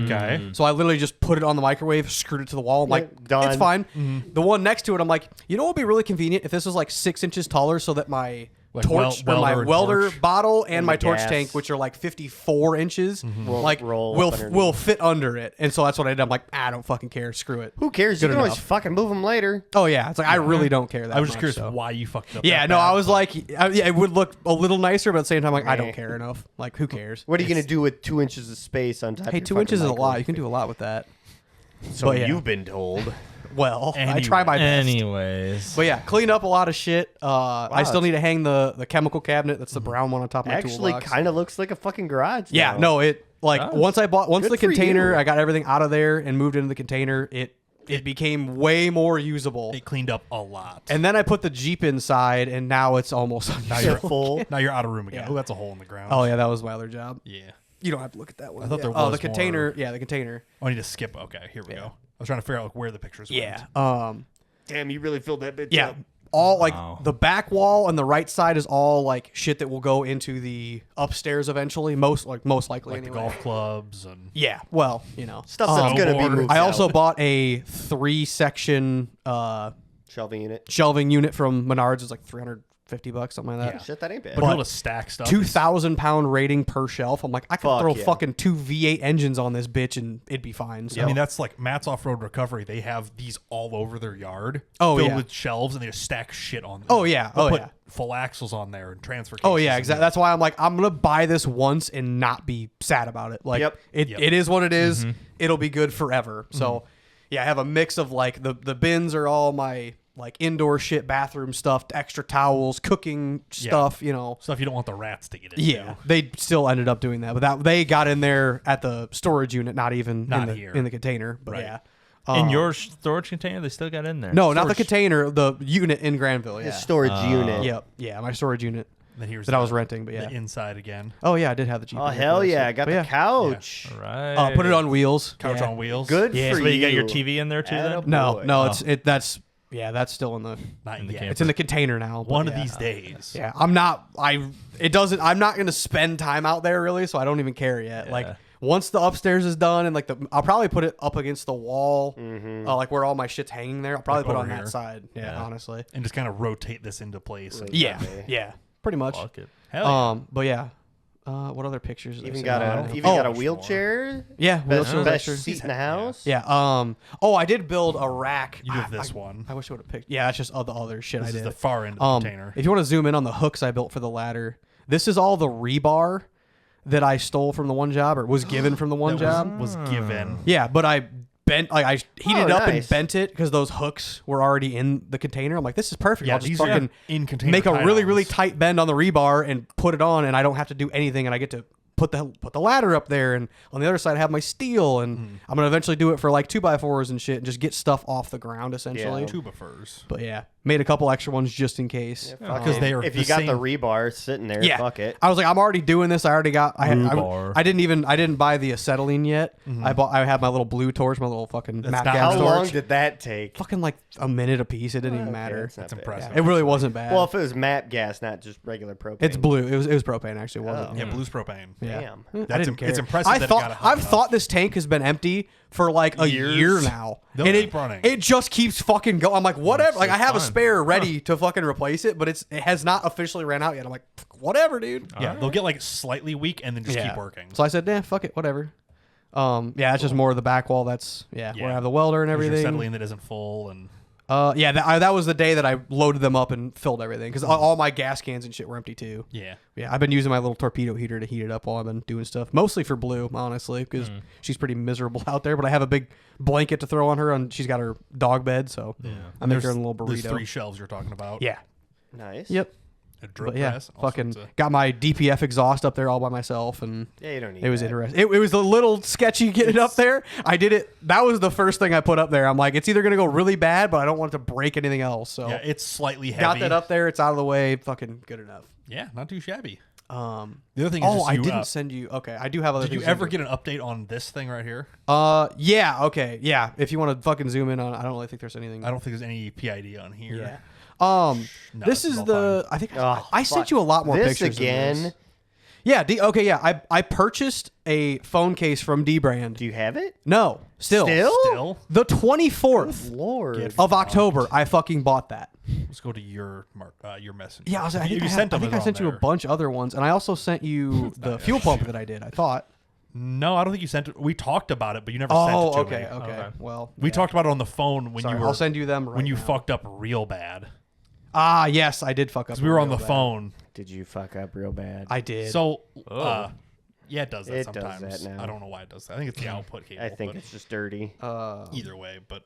Okay. So I literally just put it on the microwave, screwed it to the wall. I'm like, done. it's fine. The one next to it, I'm like, you know what would be really convenient if this was like 6 inches taller so that my Like torch welder or my and welder torch. bottle and my the torch gas. tank, which are like 54 inches, like roll will up underneath. will fit under it. And so that's what I did. I'm like, I don't fucking care. Screw it. Who cares? Good You can always enough. fucking move them later. Oh yeah, it's like I really don't care that I was just much, curious so. why you fucked up. Yeah, that no, bad. I was like, yeah, it would look a little nicer, but at the same time, like I Meh. don't care enough. Like, who cares? What are you gonna do with 2 inches of space on top? Hey, of 2 your inches is fucking a lot. microwave? You can do a lot with that. So but yeah. you've been told. Well, I try my best. Anyways. But yeah, clean up a lot of shit. I still it's- need to hang the chemical cabinet. That's the brown one on top of my Actually, toolbox. kind of looks like a fucking garage. Yeah, now. no, it like Does. once Good the for container, you. I got everything out of there and moved into the container. It became way more usable. It cleaned up a lot. And then I put the Jeep inside, and now it's almost now You're you're full. Now you're out of room again. Yeah. Oh, that's a hole in the ground. Oh yeah, that was my other job. Yeah. You don't have to look at that one. I thought Yeah. there Oh, was the container. more. Yeah, the container. Oh, I need to skip. Okay, here we go. I was trying to figure out like, where the pictures Yeah. went. Damn, you really filled that bitch Yeah. up. All like Wow. the back wall and the right side is all like shit that will go into the upstairs eventually. Most likely Like the anyway. golf clubs and Yeah. Well, you know. Stuff that's gonna be Snowboard. moved I also out. bought a 3-section Shelving unit. shelving unit from Menards. It's like $350, something like that. Yeah. Shit, that ain't bad. but, be able to stack stuff. 2,000-pound rating per shelf. I'm like, I could Fuck throw yeah. fucking 2 V8 engines on this bitch and it'd be fine. So. I mean, that's like Matt's Off-Road Recovery. They have these all over their yard. Oh, filled yeah. with shelves, and they just stack shit on them. Oh, yeah. They'll Oh, put yeah. full axles on there and transfer cases. Oh yeah, in exactly. there. That's why I'm like, I'm gonna buy this once and not be sad about it. Like, Yep. it is what it is. It'll be good forever. So, yeah, I have a mix of like the bins are all my like indoor shit, bathroom stuff, extra towels, cooking stuff. You know, Stuff you don't want the rats to get into. yeah. They still ended up doing that, but that they got in there at the storage unit, not even Not in here. the container. But Right. yeah. In your storage container, they still got in there. No, not the storage- container. The unit in Granville. Yeah. His storage unit. Yep. Yeah, my storage unit Then here's that I was renting. But the yeah. inside again. Oh yeah, I did have the Jeep. Oh in there hell for this, yeah! so- I got but the yeah. couch. All right. Put it on wheels. Couch Yeah. on wheels. Good Yeah, for so you. you got your TV in there too then? Attaboy. No, no, Oh. that's still in the Not In the yet. camper. it's in the container now. but One yeah. of these days. Yeah, I'm not gonna spend time out there really, so I don't even care yet. Like Yeah. once the upstairs is done and like I'll probably put it up against the wall, like where all my shit's hanging there. I'll probably Like put it on over that here. side. Yeah, honestly. And just kind of rotate this into place. And Yeah, Okay. yeah, pretty much. Fuck it. hell yeah. But yeah. What other pictures? did I Even send got out? a Oh, wheelchair. yeah, Best, wheelchairs best extra. seat in the house. Yeah. Oh, I did build a rack. You have I- this one. I wish I would have picked. Yeah, that's just all the other shit This I is did. the far end of the container. If you want to zoom in on the hooks I built for the ladder, this is all the rebar that I stole from the one job or was given from the one That job. was given. Yeah, but I bent, like I heated it up and nice. bent it because those hooks were already in the container. I'm like, this is perfect. Yeah, I'll just these fucking are in container. make a really, really tie-downs. tight bend on the rebar and put it on, and I don't have to do anything, and I get to put the ladder up there, and on the other side I have my steel, and I'm gonna eventually do it for like 2x4s and shit, and just get stuff off the ground essentially. Yeah. Tuba furs. But yeah, made a couple extra ones just in case. Because they are If the you got the same- rebar sitting there, Yeah, fuck it. I was like, I'm already doing this. I already got. Rhubarb. I didn't buy the acetylene yet. I had my little blue torch, my little fucking That's map not- gas How torch. long did that take? Fucking like a minute a piece. It didn't even Okay, matter. that's not That's bad. impressive. It really wasn't bad. Well, if it was map gas, not just regular propane. it's blue. It was propane actually. It wasn't. Oh. Yeah, blue's propane. Yeah. Damn. I That's didn't care. it's impressive that it got it hot I've enough. thought this tank has been empty for like a Years. year now, They'll and keep running. it just keeps fucking going. I'm like, whatever. Like I have a fine. spare ready to fucking replace it, but it has not officially ran out yet. I'm like, whatever, dude. Yeah, they'll get like slightly weak and then just keep working. So I said, yeah, fuck it, whatever. Yeah, it's just more of the back wall. That's where I have the welder and There's your everything. acetylene that isn't full, and Yeah, that was the day that I loaded them up and filled everything because all my gas cans and shit were empty too. yeah, Yeah, I've been using my little torpedo heater to heat it up while I've been doing stuff. Mostly for Blue, honestly, because she's pretty miserable out there. But I have a big blanket to throw on her, and she's got her dog bed, so I make her a little There's burrito. 3 shelves you're talking about. Yeah. Nice. Yep. A drill But yeah, press. all fucking sorts of- got my DPF exhaust up there all by myself, and Yeah, you don't need it was that. interesting. It was a little sketchy getting it up there. I did it. That was the first thing I put up there. I'm like, it's either gonna go really bad, but I don't want it to break anything else. So Yeah, it's slightly heavy. got that up there. It's out of the way. Fucking good enough. Yeah, not too shabby. The The other thing is, just I you, didn't send you. Okay, I do have other. Did you things to ever do. get an update on this thing right here? Yeah. Okay. Yeah. If you want to fucking zoom in on, I don't really think there's anything. I don't think there's any PID on here. Yeah. No, This it's is all the. I think Oh, I sent fuck. you a lot more this pictures again. Than this. Yeah. Okay. Yeah. I purchased a phone case from D Brand. Do you have it? No. Still. Still? The 24th Lord. of October, I fucking bought that. Let's go to your messenger. Yeah. I You think sent them. I sent you a bunch of other ones, and I also sent you the fuel pump that I did. I thought. No, I don't think you sent it. We talked about it, but you never sent it to okay. me. Okay. Well, We talked about it on the phone when Sorry, you were. I'll send you them right when you now. fucked up real bad. Ah, yes, I did fuck up. Because we were on real the bad. phone. Did you fuck up real bad? I did. So, Oh. yeah, it does that It does sometimes. that now. I don't know why it does that. I think it's the output cable. I think but it's just dirty. either way. But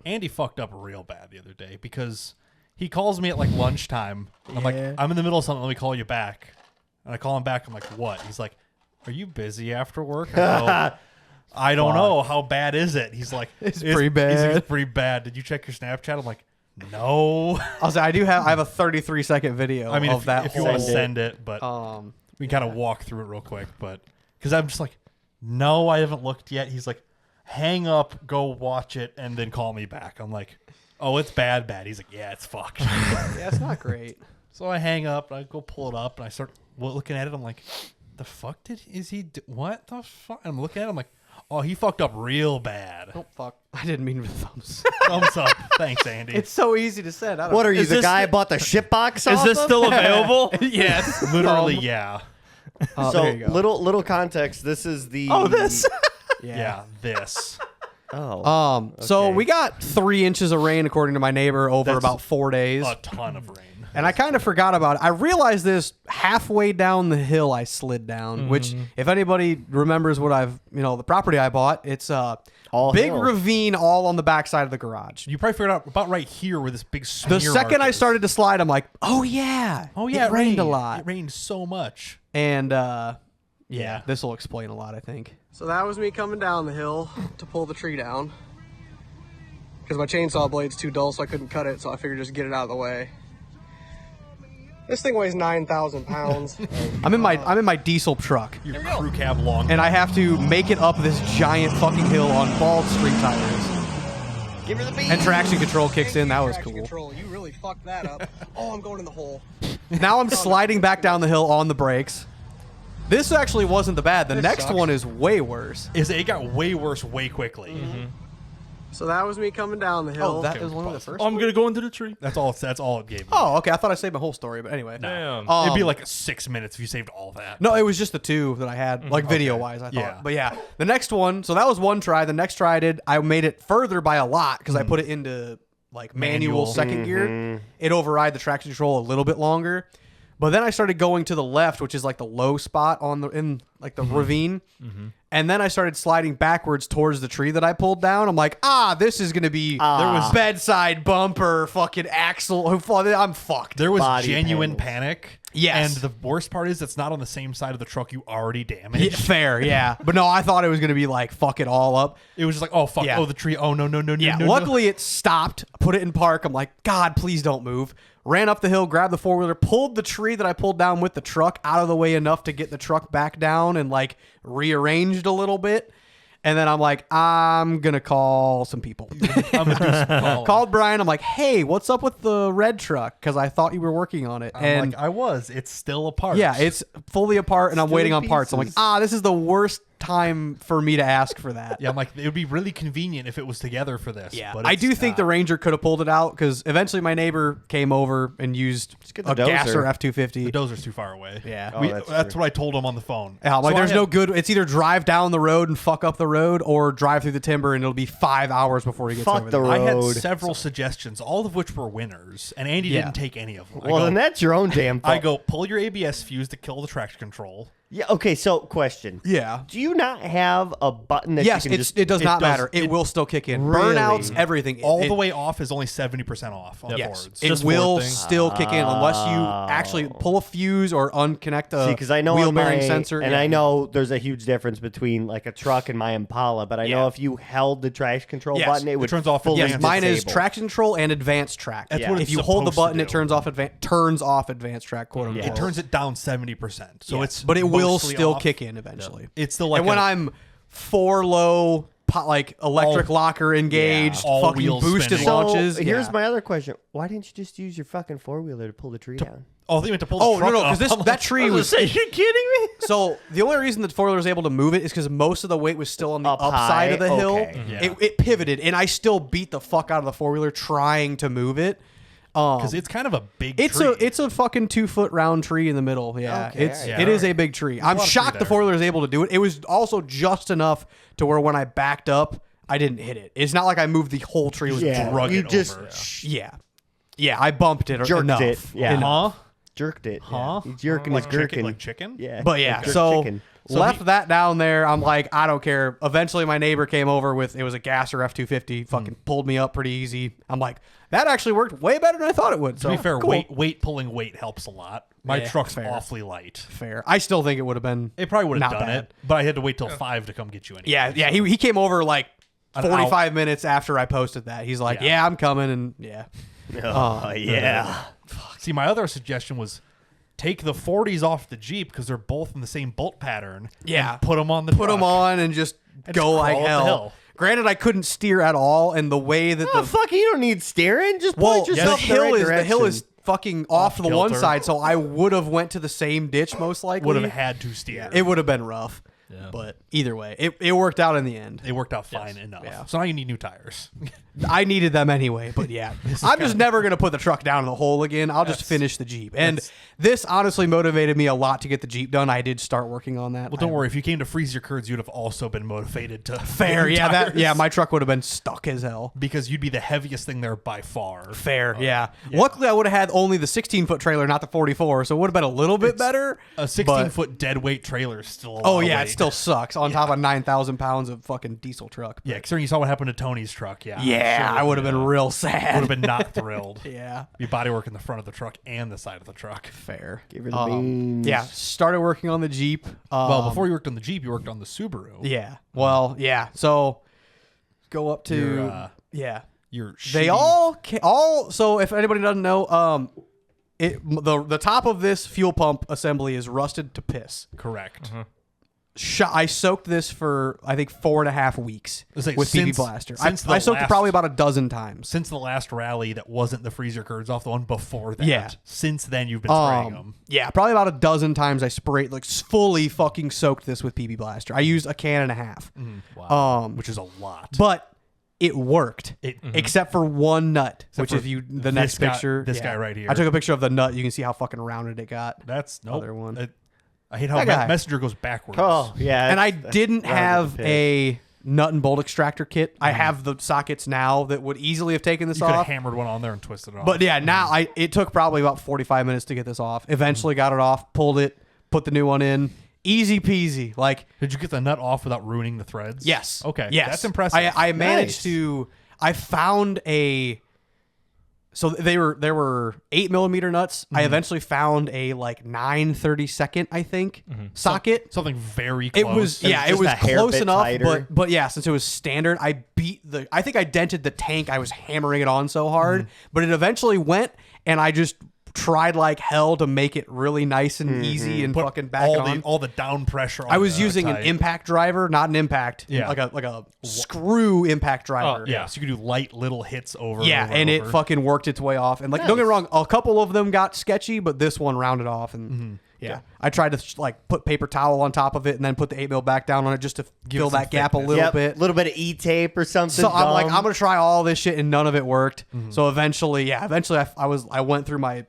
Andy fucked up real bad the other day because he calls me at like lunchtime. I'm like, I'm in the middle of something. Let me call you back. And I call him back. I'm like, what? He's like, are you busy after work? I go, I don't know. How bad is it? He's like, It's pretty bad. He's like, it's pretty bad. Did you check your Snapchat? I'm like, no. I'll say I have a 33-second video I mean, of that if you whole. want to send it, but Um, we can kind of walk through it real quick. But because I'm just like, no, I haven't looked yet. He's like, hang up, go watch it, and then call me back. I'm like, oh, it's bad. He's like, yeah, it's fucked. yeah, it's not great. So I hang up, and I go pull it up, and I start looking at it. I'm like, the fuck what the fuck? And I'm looking at it, I'm like, oh, he fucked up real bad. Oh fuck! I didn't mean with thumbs. Thumbs up. Thanks, Andy. It's so easy to send. I don't What are you, Is the this guy I the- bought the ship box Is off this of? still available? yes. literally, yeah. There So you go. little context. This is the. Oh, this. Yeah, this. Oh. So Okay. we got 3 inches of rain according to my neighbor over That's about 4 days. A ton of rain. And I kind of forgot about it. I realized this halfway down the hill I slid down, which if anybody remembers what the property I bought, it's a All big hill. ravine all on the backside of the garage. You probably figured out about right here where this big smear The second mark I is. started to slide, I'm like, oh yeah, it rained a lot. It rained so much. And Yeah. this will explain a lot, I think. So that was me coming down the hill to pull the tree down. Because my chainsaw blade's too dull, so I couldn't cut it, so I figured just get it out of the way. This thing weighs 9,000 pounds. I'm in my diesel truck, Your crew cab long. and I have to make it up this giant fucking hill on bald street tires. Give her the beat. And traction control kicks in. That was cool. Control. You really fucked that up. Oh, I'm going in the hole. Now I'm sliding back down the hill on the brakes. This actually wasn't the bad. The next sucks. one is way worse. It got way worse way quickly. So that was me coming down the hill. Oh, that Okay, was one of the pause. first. I'm gonna go into the tree. That's all it gave me. Oh, okay. I thought I saved my whole story, but anyway. Damn. It'd be like 6 minutes if you saved all that. No, it was just the 2 that I had, like video wise, I thought. Yeah. But yeah, the next one, so that was one try. The next try I made it further by a lot because I put it into like manual Manual. second gear. It override the traction control a little bit longer. But then I started going to the left, which is like the low spot in the ravine. And then I started sliding backwards towards the tree that I pulled down. I'm like, this is going to be there was bedside bumper, fucking axle. I'm fucked. There was Body genuine panels. panic. Yes. And the worst part is it's not on the same side of the truck you already damaged. Yeah, fair, yeah. But no, I thought it was going to be like, fuck it all up. It was just like, oh, fuck. Yeah. Oh, the tree. Oh, no. Yeah, no. luckily it stopped, put it in park. I'm like, God, please don't move. Ran up the hill, grabbed the 4-wheeler, pulled the tree that I pulled down with the truck out of the way enough to get the truck back down and like rearranged a little bit. And then I'm like, I'm going to call some people. I'm going to do some calling. Called Brian. I'm like, hey, what's up with the red truck? Because I thought you were working on it. I'm like, I was. It's still apart. yeah, it's fully apart and I'm Still waiting in on parts. I'm like, pieces. this is the worst time for me to ask for that. Yeah, I'm like, it would be really convenient if it was together for this. Yeah, but I it's do think not. the Ranger could have pulled it out because eventually my neighbor came over and used get the a gasser dozer. F-250. The dozer's too far away. Yeah. Oh, That's that's true. what I told him on the phone. Yeah, I'm like, So I there's had- no good. It's either drive down the road and fuck up the road, or drive through the timber and it'll be 5 hours before he gets Fuck over the there. I had road. several suggestions, all of which were winners, and Andy Yeah. didn't take any of them. Well, then that's your own damn fault. I go, pull your ABS fuse to kill the traction control. Yeah. Okay. So, question. Yeah. Do you not have a button that Yes, you can just? it does not does- matter. It it- will still kick in. Really? Burnouts, everything. All It- the way off is only 70% off on Yes, Fords. it Just will Ford thing. still kick in unless you actually pull a fuse or unconnect a See, because I know wheel on bearing my, sensor. and Yeah. I know there's a huge difference between like a truck and my Impala, but I know Yeah. if you held the traction control Yes. button, it It would turns off fully advanced Yes, mine is disable. traction control and advanced track. That's Yeah. what If it's you hold the supposed to button, it do. turns off advanced track, quote unquote. It turns it down 70%. So Yeah. it's but it will mostly still off. kick in eventually. It's still like and when I'm 4 low like electric locker engaged, all fucking wheels boosted spinning. launches. So here's Yeah. my other question: why didn't you just use your fucking 4-wheeler to pull the tree down? Oh, they meant to pull the Oh truck no, up. because that tree was. Are you kidding me? So the only reason the 4-wheeler was able to move it is because most of the weight was still on the Up upside high? of the hill. Okay. Yeah. It pivoted, and I still beat the fuck out of the 4-wheeler trying to move it. Because it's kind of a big It's tree. it's a fucking 2-foot round tree in the middle. Yeah, Okay, yeah. it is a big tree. I'm a lot of shocked tree the there. 4-wheeler was able to do it. It was also just enough to where when I backed up, I didn't hit it. It's not like I moved the whole tree. It was drug you it just over. yeah, I bumped it Jerked enough. it, yeah. Enough. Huh? jerked it. Huh? He's jerking Like his chicken? gherkin. Like chicken? Yeah. But yeah, like jerk so, chicken. left that down there. I'm like, I don't care. Eventually, my neighbor came over with it was a Gasser F250. Fucking pulled me up pretty easy. I'm like, that actually worked way better than I thought it would. So To be fair, cool. weight pulling weight helps a lot. My Yeah, truck's fair. awfully light. Fair. I still think it would have been. It probably would have not done bad. it, but I had to wait till 5 to come get you anyway. Yeah. He came over like An 45 minutes after I posted that. He's like, Yeah. yeah, I'm coming, and yeah. Oh, yeah. See, my other suggestion was take the 40s off the Jeep because they're both in the same bolt pattern. Yeah. And put them on the Put truck. them on and just And go just like crawl up the hell. hill. Granted, I couldn't steer at all, and the way that Oh, the fuck, you don't need steering. Just well, point yourself the in the right hill direction. is fucking off to the one kilter. side, so I would have went to the same ditch most likely. Would have had to steer. It would have been rough. Yeah. But either way, it worked out in the end. It worked out fine enough. Yeah. So now you need new tires. I needed them anyway, but yeah. I'm just never going to put the truck down in the hole again. I'll just finish the Jeep. And this honestly motivated me a lot to get the Jeep done. I did start working on that. Well, don't worry. If you came to freeze your curds, you'd have also been motivated to Fair, get new yeah, tires. my truck would have been stuck as hell. because you'd be the heaviest thing there by far. Fair, yeah. Luckily, I would have had only the 16-foot trailer, not the 44, so it would have been a little bit better. A 16-foot dead weight trailer is still a lot Oh, of yeah, weight. it still sucks on top of 9,000 pounds of fucking diesel truck. Yeah, considering you saw what happened to Tony's truck. Yeah. Yeah, I would have been real sad. Would have been not thrilled. Yeah. Be bodywork in the front of the truck and the side of the truck. Fair. Give her the beans. Yeah, started working on the Jeep. Well, before you worked on the Jeep, you worked on the Subaru. Yeah. Well, yeah. So go up to Your, yeah. Your They shitty- all so if anybody doesn't know, the top of this fuel pump assembly is rusted to piss. correct. I soaked this for I think 4.5 weeks Let's say with since- PB Blaster. since the I soaked it last- probably about a dozen times. Since the last rally that wasn't the freezer curds off the one before that. Yeah. Since then, you've been spraying them. Yeah, probably about a dozen times I sprayed like fully fucking soaked this with PB Blaster. I used a can and a half. Wow. Which is a lot. But it worked, It- except for one nut, which for is the this next guy- picture. this guy right here. I took a picture of the nut. You can see how fucking rounded it got. That's nope. Other one. I hate how That guy. Messenger goes backwards. Oh, yeah. And I that's didn't round have of the pit. a nut and bolt extractor kit. I have the sockets now that would easily have taken this You could have off. hammered one on there and twisted it off. But yeah, now it took probably about 45 minutes to get this off. Eventually got it off, pulled it, put the new one in. Easy peasy. Like, Did you get the nut off without ruining the threads? yes. Okay. Yes. That's impressive. I managed Nice. to. I found a. So there were 8mm nuts. I eventually found a like 9/32, I think, socket. Something very close. It was It was it just was a hair close bit enough, tighter. but yeah, since it was standard, I think I dented the tank. I was hammering it on so hard, but it eventually went, and I just tried like hell to make it really nice and easy and Put fucking back it on. all the down pressure on I was the using an type. impact driver, not an impact, Yeah. like a screw impact driver. Yeah, so you could do light little hits over. Yeah, over, and over. it fucking worked its way off. And like, don't get me wrong, a couple of them got sketchy, but this one rounded off. And yeah, I tried to like put paper towel on top of it and then put the 8mm back down on it just to fill it some that gap a thickness. little Yep, bit. little bit of E-tape or something. So I'm like, dumb. I'm gonna try all this shit, and none of it worked. So eventually I went through my.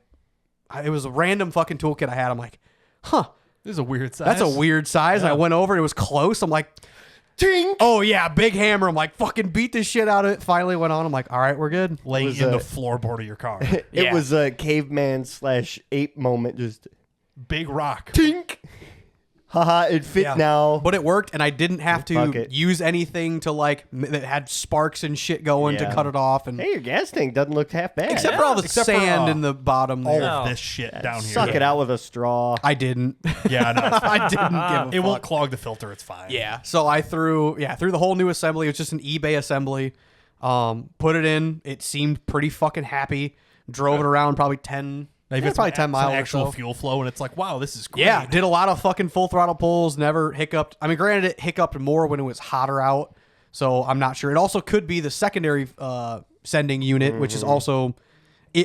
It was a random fucking toolkit I had. I'm like, huh, This is a weird size. that's a weird size. And I went over. It was close. I'm like, Tink! oh yeah, big hammer. I'm like, fucking beat this shit out of it. Finally went on. I'm like, all right, we're good. laying was in a- the floorboard of your car. It Yeah. was a caveman/ape moment. Just Big rock. tink. Haha, it fit Yeah. now. But it worked, and I didn't have Fuck to it. use anything to like that had sparks and shit going to Yeah. cut it off. And Hey, your gas tank doesn't look half bad. except for all the except for, sand in the bottom All there. of this shit down here. Suck it out with a straw. I didn't. Yeah, no, it's fine. I didn't give a It won't fuck. clog the filter. It's fine. Yeah. So I threw the whole new assembly. It was just an eBay assembly. Put it in. It seemed pretty fucking happy. Drove it around probably 10. Maybe yeah, it's probably some 10 miles. actual or so. fuel flow, and it's like, wow, this is great. Yeah, did a lot of fucking full throttle pulls. Never hiccuped. I mean, granted, it hiccuped more when it was hotter out. So I'm not sure. It also could be the secondary sending unit, which is also.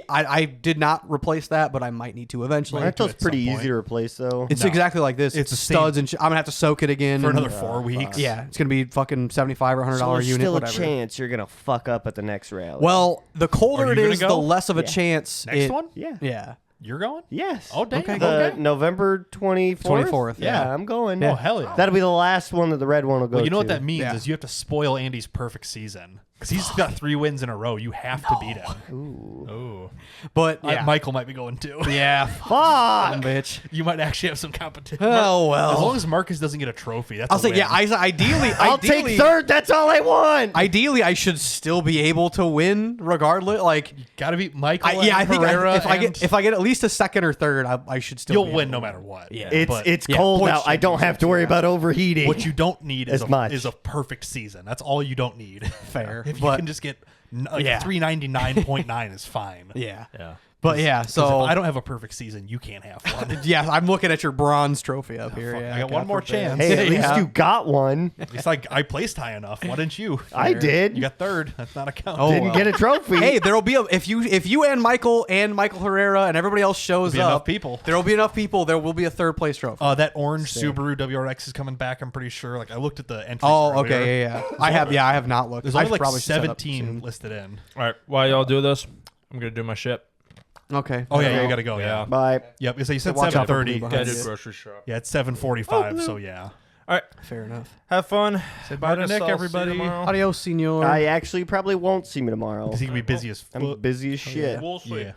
I did not replace that, but I might need to eventually. That feels at pretty some easy to replace, though. It's No. exactly like this. It's It's the studs same- and I'm gonna have to soak it again For and- another 4 weeks. Yeah, it's gonna be fucking $75 or $100 So there's unit. still Whatever. a chance you're gonna fuck up at the next rally. Well, the colder Are it you gonna is, go? the less of a Yeah. chance. Next one? yeah. Yeah. You're going? Yes. Oh, damn. Okay. The November 24th? 24th, Yeah, yeah. I'm going. Oh, hell yeah. That'll be the last one that the red one will go Well, you know what to. that means Yeah. is you have to spoil Andy's perfect season. Because he's got 3 wins in a row. You have to beat him. Ooh. Oh. But yeah. Michael might be going too. Yeah. Fuck! Bitch. You might actually have some competition. Oh, well. As long as Marcus doesn't get a trophy, that's I'll a say, win. yeah, ideally, I'll take third. That's all I want. Ideally, I should still be able to win regardless. Like, Gotta beat Michael yeah, I and think Herrera if I get at least a second or third, I should still. you'll be win able no to matter what. Yeah. It's yeah, cold points out. I don't changes, have to worry about overheating. What you don't need is As much. is a perfect season. That's all you don't need. Fair, If you but- can just get like Yeah. 399.9 is fine. Yeah. Yeah. But yeah, 'Cause so if I don't have a perfect season, you can't have one. yeah, I'm looking at your bronze trophy up here. fuck, Yeah, I got God one more forbid. chance. Hey, at least Yeah. you got one. At least I placed high enough. Why didn't you? I did. You got third. That's not a count. Oh, Didn't well. get a trophy. Hey, there'll be if you and Michael Herrera and everybody else shows There'll be enough up, people. there will be enough people. There will be a third place trophy. That orange Subaru WRX is coming back. I'm pretty sure. Like I looked at the entries. Oh, earlier. okay, yeah. I have not looked. There's I only like probably should set up 17 soon. listed in. All right. While y'all do this, I'm gonna do my shit. Okay. Oh yeah, you gotta go. Yeah. Bye. Yep. So you said watch out for 7:30. blue Gotta behind do you. grocery shop. Yeah, it's 7:45. So yeah. All right. Fair enough. Have fun. Say bye to Marcus, Nick, I'll see you everybody. tomorrow. Adios, senor. I actually probably won't see me tomorrow. Because he can be busy as I'm fuck. busy as shit. We'll see. Yeah.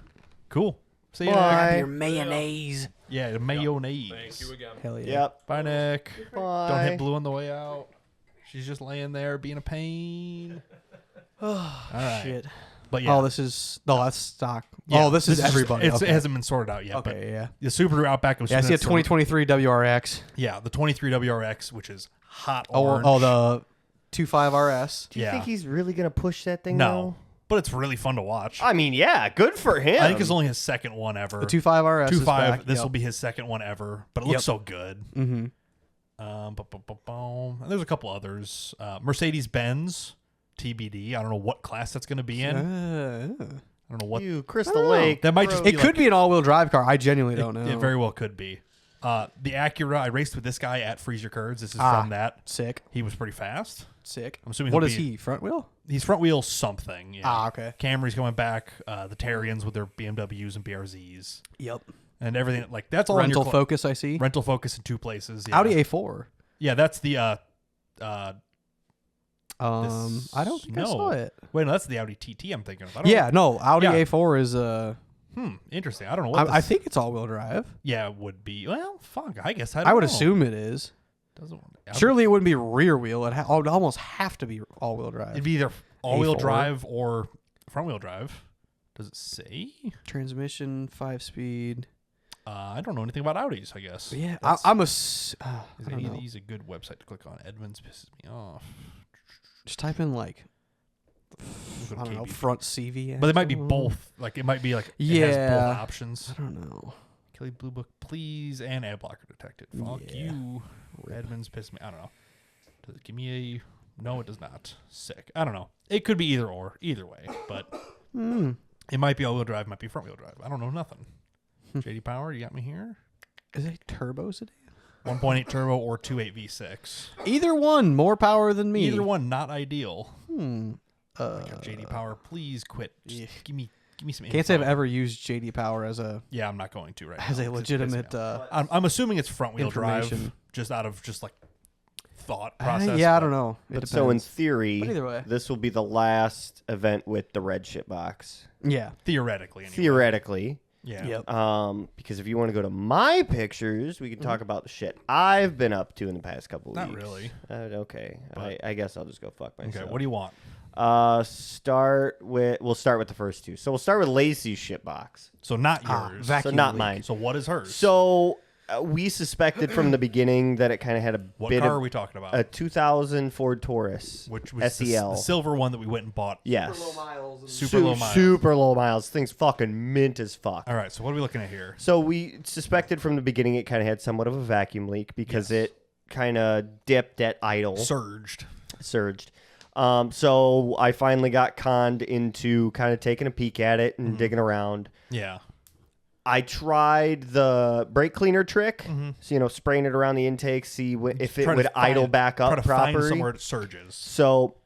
Cool. See you, Bye. Nick. mayonnaise. Yeah, the mayonnaise. Thank you again. Hell yeah. Yep. Bye, Nick. Bye. Don't hit Blue on the way out. She's just laying there being a pain. All right. Shit. But yeah. Oh, that's stock. Yeah, Oh, this is everybody. It Okay. hasn't been sorted out yet. Okay, yeah. But the Subaru Outback was. Yeah, I see a 2023 WRX. Yeah, the 23 WRX, which is hot Oh, orange. the 25 RS. Do you Yeah. think he's really gonna push that thing? No, but it's really fun to watch. I mean, yeah, good for him. I think it's only his second one ever. The 25 RS. 2.5. Is This back. will be his second one ever, but it looks so good. Mm-hmm. And there's a couple others. Mercedes Benz TBD. I don't know what class that's going to be in. I don't know what. you, Crystal Lake. That might just be It could be an all-wheel drive car. I genuinely don't know. It very well could be. The Acura. I raced with this guy at Freeze Your Curds. This is Ah. from that. Sick. He was pretty fast. Sick. I'm assuming What he'll is be- he? Front wheel? He's front wheel something. Yeah. Ah, okay. Camry's coming back. The Terrians with their BMWs and BRZs Yep. and everything like that's all Rental in your Focus, I see. rental focus in 2 places. Yeah. Audi A4. Yeah, that's the I don't think I no. saw it. Wait, no, that's the Audi TT I'm thinking of. I don't Yeah, no. Audi Yeah. A4 is Interesting. I don't know what I this- think it's all-wheel drive. Yeah, it would be. Well, fuck. I guess I don't I would know. assume it is. Doesn't Surely it wouldn't be rear wheel. It would almost have to be all-wheel drive. It'd be either all-wheel A4. drive or front-wheel drive. Does it say? Transmission, 5-speed. I don't know anything about Audis. I guess. Yeah, That's- I Is don't any of know. these a good website to click on? Edmunds pisses me off. Just type in like Go to I don't know, KB. front CV. But they might be axle. both. Like it might be like it has Yeah. both options. I don't know. Kelly Blue Book, please, and ad blocker detected. Fuck Yeah. you. Edmunds piss me. I don't know. Does it give me a? No, it does not. Sick. I don't know. It could be either or, either way. But it might be all-wheel drive, might be front-wheel drive. I don't know nothing. JD Power, you got me here. Is it turbo sedan? 1.8 turbo or 2.8 V6. Either one, more power than me. Either one, not ideal. Uh, JD Power, please quit. Just give me some. Can't say I've info. ever used JD Power as a Yeah, I'm not going to right as now. a 'cause it pisses me legitimate. off. I'm assuming it's front-wheel drive, information. just out of just like thought process. yeah, I but- don't know. It But so in depends. theory, But either way. this will be the last event with the red shit box. Yeah. Theoretically, anyway. Theoretically. Yeah. Yep. Because if you want to go to my pictures, we can talk about the shit I've been up to in the past couple Not weeks. really. Okay. But- I guess I'll just go fuck myself. Okay. What do you want? We'll start with the first two. So we'll start with Lacey's shit box. So not yours. So vacuum not leak. mine. So what is hers? So we suspected from the beginning that it kind of had a what bit car of are we talking about? a 2000 Ford Taurus, Which was the SEL. silver one that we went and bought. Yes. Super low miles. Super low miles. Thing's fucking mint as fuck. All right. So what are we looking at here? So we suspected from the beginning it kind of had somewhat of a vacuum leak because it kind of dipped at idle. Surged. Surged. So I finally got conned into kind of taking a peek at it and digging around. Yeah. I tried the brake cleaner trick, so spraying it around the intake, see if it Try to would idle find- back Try up to find properly. somewhere it surges. So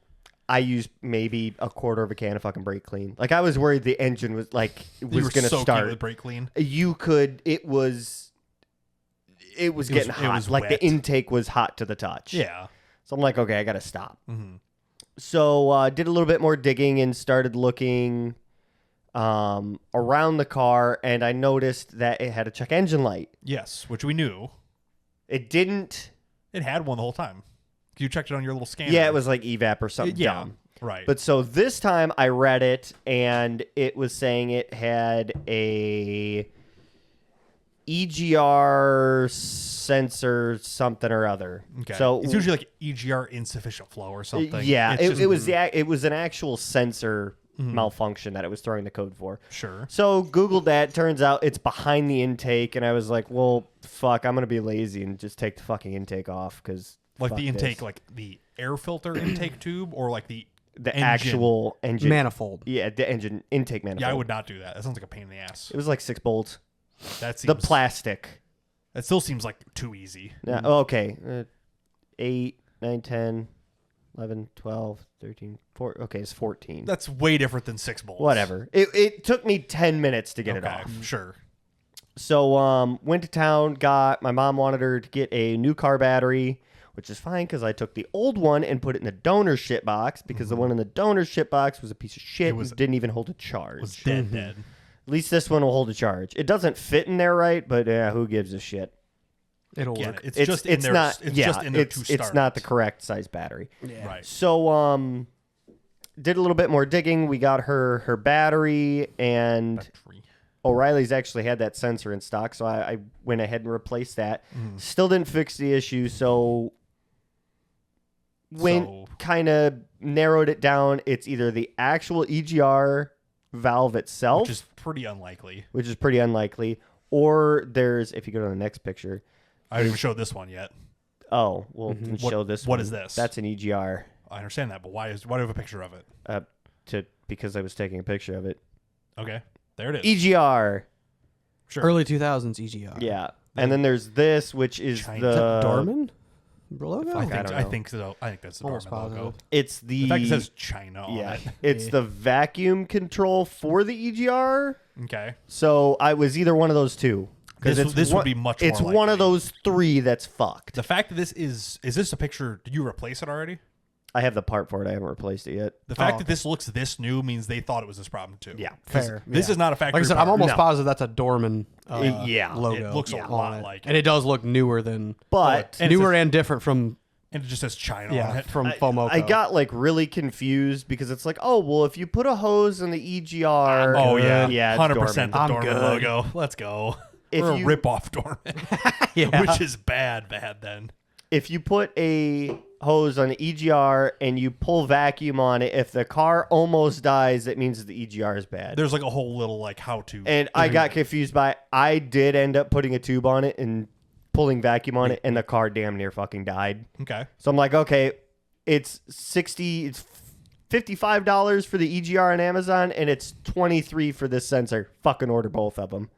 I used maybe a quarter of a can of fucking brake clean. Like I was worried the engine was You were going to soaking it start. with brake clean. You could. It was getting hot. was Like wet. the intake was hot to the touch. Yeah. So I'm like, okay, I got to stop. Mm-hmm. So did a little bit more digging and started looking around the car, and I noticed that it had a check engine light. Yes, which we knew. It didn't. It had one the whole time. You checked it on your little scanner. Yeah, it was like evap or something Yeah. dumb. Right. But so this time I read it, and it was saying it had a EGR sensor something or other. okay. So it's usually like EGR insufficient flow or something. yeah, It's just- it was an actual sensor malfunction that it was throwing the code for. Sure. So Googled that. Turns out it's behind the intake, and I was like, well, fuck, I'm gonna be lazy and just take the fucking intake off because Like the intake, like the air filter intake tube, or like the engine? actual engine Manifold. Yeah, the engine intake manifold. Yeah, I would not do that. That sounds like a pain in the ass. It was like 6 bolts. That seems The plastic. That still seems like too easy. Yeah, okay. 8, 9, 10, 11, 12, 13, 14. Okay, it's 14. That's way different than 6 bolts. Whatever. It took me 10 minutes to get it Okay, off. sure. So went to town, my mom wanted her to get a new car battery, which is fine because I took the old one and put it in the donor shit box because the one in the donor shit box was a piece of shit and didn't even hold a charge. It was dead. At least this one will hold a charge. It doesn't fit in there right, but who gives a shit? It'll Get work. it. It's just in there. not. It's yeah, just in there to start. it's not the correct size battery. Right. So did a little bit more digging. We got her battery, and Battery. O'Reilly's actually had that sensor in stock, so I went ahead and replaced that. Still didn't fix the issue, so kind of narrowed it down. It's either the actual EGR valve itself, Which is pretty unlikely. pretty unlikely, or there's, if you go to the next picture. I haven't even showed this one yet. Oh, well, then show this what one. is this? That's an EGR. I understand that, but why do you have a picture of it? Because I was taking a picture of it. Okay. There it is. EGR. Sure. Early 2000s EGR. Yeah. And then there's this, which is China. the Is that Dorman logo? I don't know. think so. I think that's the Almost Dorman logo. positive. It's The fact it says China on yeah, it. it's the vacuum control for the EGR. Okay. So I was either one of those two. This would be much more It's one of likely. those three that's fucked. The fact that this is this a picture? Did you replace it already? I have the part for it. I haven't replaced it yet. The fact Oh, that this looks this new means they thought it was this problem too. Yeah. 'Cause Fair. This Yeah. is not a factory. Like I said, part. I'm almost No. positive that's a Dorman Yeah. logo. It looks a on lot it. like And it. it does look newer than But And it newer says- and different from and it just says China on it. from Fomoco. I got like really confused because it's like, oh well, if you put a hose in the EGR, Oh yeah, yeah, it's 100% the I'm Dorman good. logo. Let's go. If We're you- a rip off Dorman, Yeah. which is bad. Then If you put a hose on the EGR and you pull vacuum on it, if the car almost dies, it means that the EGR is bad. there's like a whole little like how to. And I got confused by I did end up putting a tube on it and pulling vacuum on it, and the car damn near fucking died. Okay. So I'm like, okay, it's $55 for the EGR on Amazon, and it's $23 for this sensor. Fucking order both of them.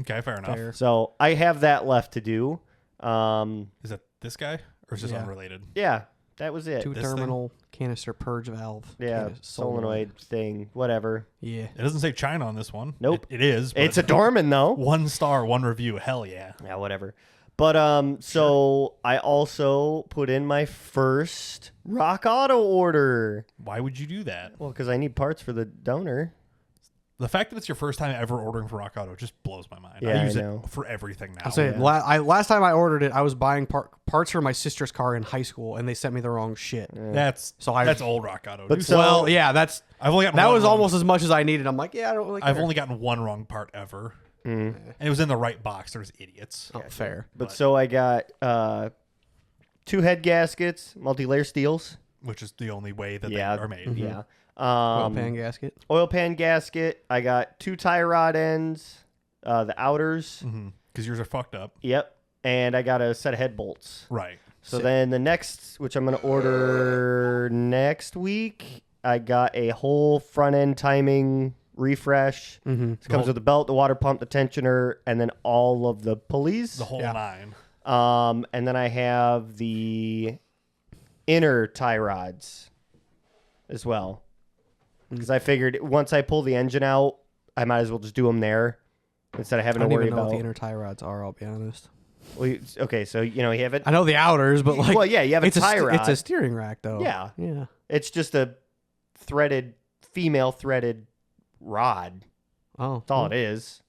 Okay. Fair enough. Fair. So I have that left to do. Is it this guy or is this Yeah. unrelated? Yeah, that was it. Two This terminal canister purge valve. Yeah, solenoid thing, whatever. Yeah. It doesn't say China on this one. Nope. It is. But It's a Dorman though. 1 star, 1 review. Hell yeah. Yeah, whatever. But so I also put in my first Rock Auto order. Why would you do that? Well, because I need parts for the donor. The fact that it's your first time ever ordering from Rock Auto just blows my mind. Yeah, I use I know. it for everything now. I'm saying, last time I ordered it, I was buying parts for my sister's car in high school, and they sent me the wrong shit. That's So that's old Rock Auto. But dude. so- Well, yeah, that's I've only gotten that one was wrong- almost as much as I needed. I'm like, yeah, I don't really. I've care. only gotten one wrong part ever, Mm. and it was in the right box. There's idiots. Oh, fair. But so I got 2 head gaskets, multi-layer steels. Which is the only way that Yeah, they are made. Yeah. Oil pan gasket. Oil pan gasket. I got 2 tie rod ends, the outers. Because yours are fucked up. Yep. And I got a set of head bolts. Right. So then the next, which I'm going to order next week, I got a whole front end timing refresh. Mm-hmm. It comes with the belt, the water pump, the tensioner, and then all of the pulleys. The whole 9. And then I have the inner tie rods as well. Because I figured once I pull the engine out, I might as well just do them there instead of having I to don't worry even know about. what the inner tie rods are. I'll be honest. Well, okay, so you have it. I know the outers, but like, Well, yeah, you have a it's tie rod. It's a steering rack, though. Yeah. Yeah. It's just a female threaded rod. Oh, That's all it is.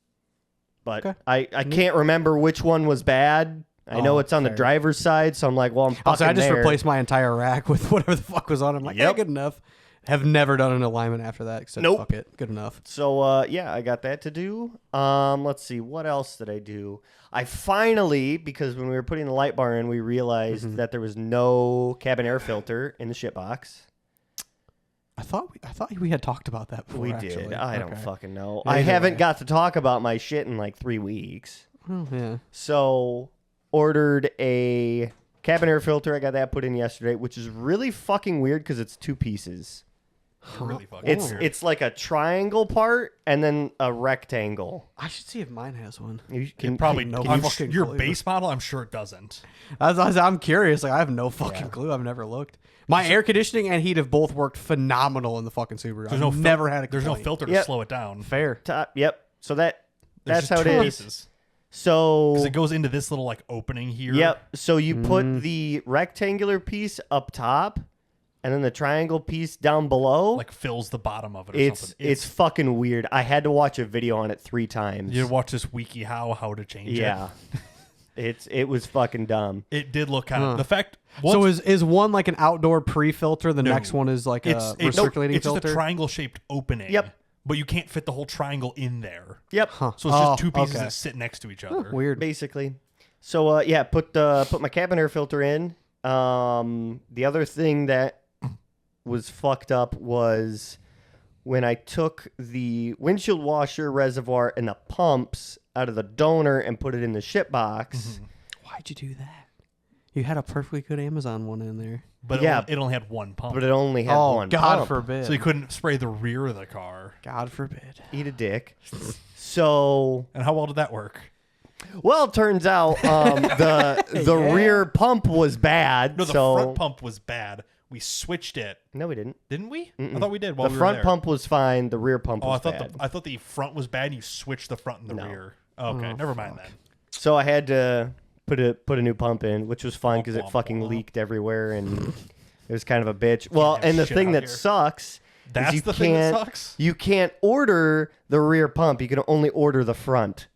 But Okay. I can't remember which one was bad. I know it's on the fair. driver's side, so I'm like, well, I'm fucking Also, I just there. replaced my entire rack with whatever the fuck was on it. I'm like, yeah, Yep. good enough. Have never done an alignment after that. Except Nope. fuck it, good enough. So yeah, I got that to do. Let's see, what else did I do? I finally, because when we were putting the light bar in, we realized that there was no cabin air filter in the shit box. I thought we had talked about that before. We actually. did. I don't Okay. fucking know. Either I haven't way. got to talk about my shit in like 3 weeks. Oh, yeah. So ordered a cabin air filter. I got that put in yesterday, which is really fucking weird because it's 2 pieces. Really fucking It's weird. it's like a triangle part and then a rectangle. I should see if mine has one. You can Probably no I'm fucking your clue. base model. I'm sure it doesn't. I'm curious. Like, I have no fucking Yeah. clue. I've never looked. My air conditioning and heat have both worked phenomenal in the fucking Subaru. There's I've no never had a There's no complaint. filter to Yep. slow it down. Fair. top. Yep. So There's that's just how it 2 is. pieces. So Because it goes into this little like opening here. yep. So you Mm. put the rectangular piece up top, and then the triangle piece down below. Like fills the bottom of it or it's something. it's fucking weird. I had to watch a video on it 3 times. You watch this wiki how to change Yeah. It was fucking dumb. it. It did look kind of Huh. the fact. So once- is one like an outdoor pre-filter? The No. next one is like a it's recirculating it's filter? just a triangle shaped opening. Yep. But you can't fit the whole triangle in there. Yep. Huh. So it's just 2 pieces okay. that sit next to each other. Weird. Basically. So yeah, put my cabin air filter in. The other thing that was fucked up was when I took the windshield washer reservoir and the pumps out of the donor and put it in the shit box. Why'd you do that? You had a perfectly good Amazon one in there. But Yeah. it only had one pump. But it only had Oh, one God pump. forbid. so you couldn't spray the rear of the car. God forbid. Eat a dick. So And how well did that work? well, it turns out the Yeah. rear pump was bad. No, the so front pump was bad. We switched it, no, we didn't. didn't we? I thought we did. While The we front were there. pump was fine. The rear pump Oh, was I thought bad. I thought the front was bad. And you switched the front and the No. rear. Okay, never mind then. So I had to put a new pump in, which was fun because it Womp, fucking womp. leaked everywhere and it was kind of a bitch. Well, have and the shit thing out that here. sucks That's is you the thing that can't sucks? you can't order the rear pump. You can only order the front.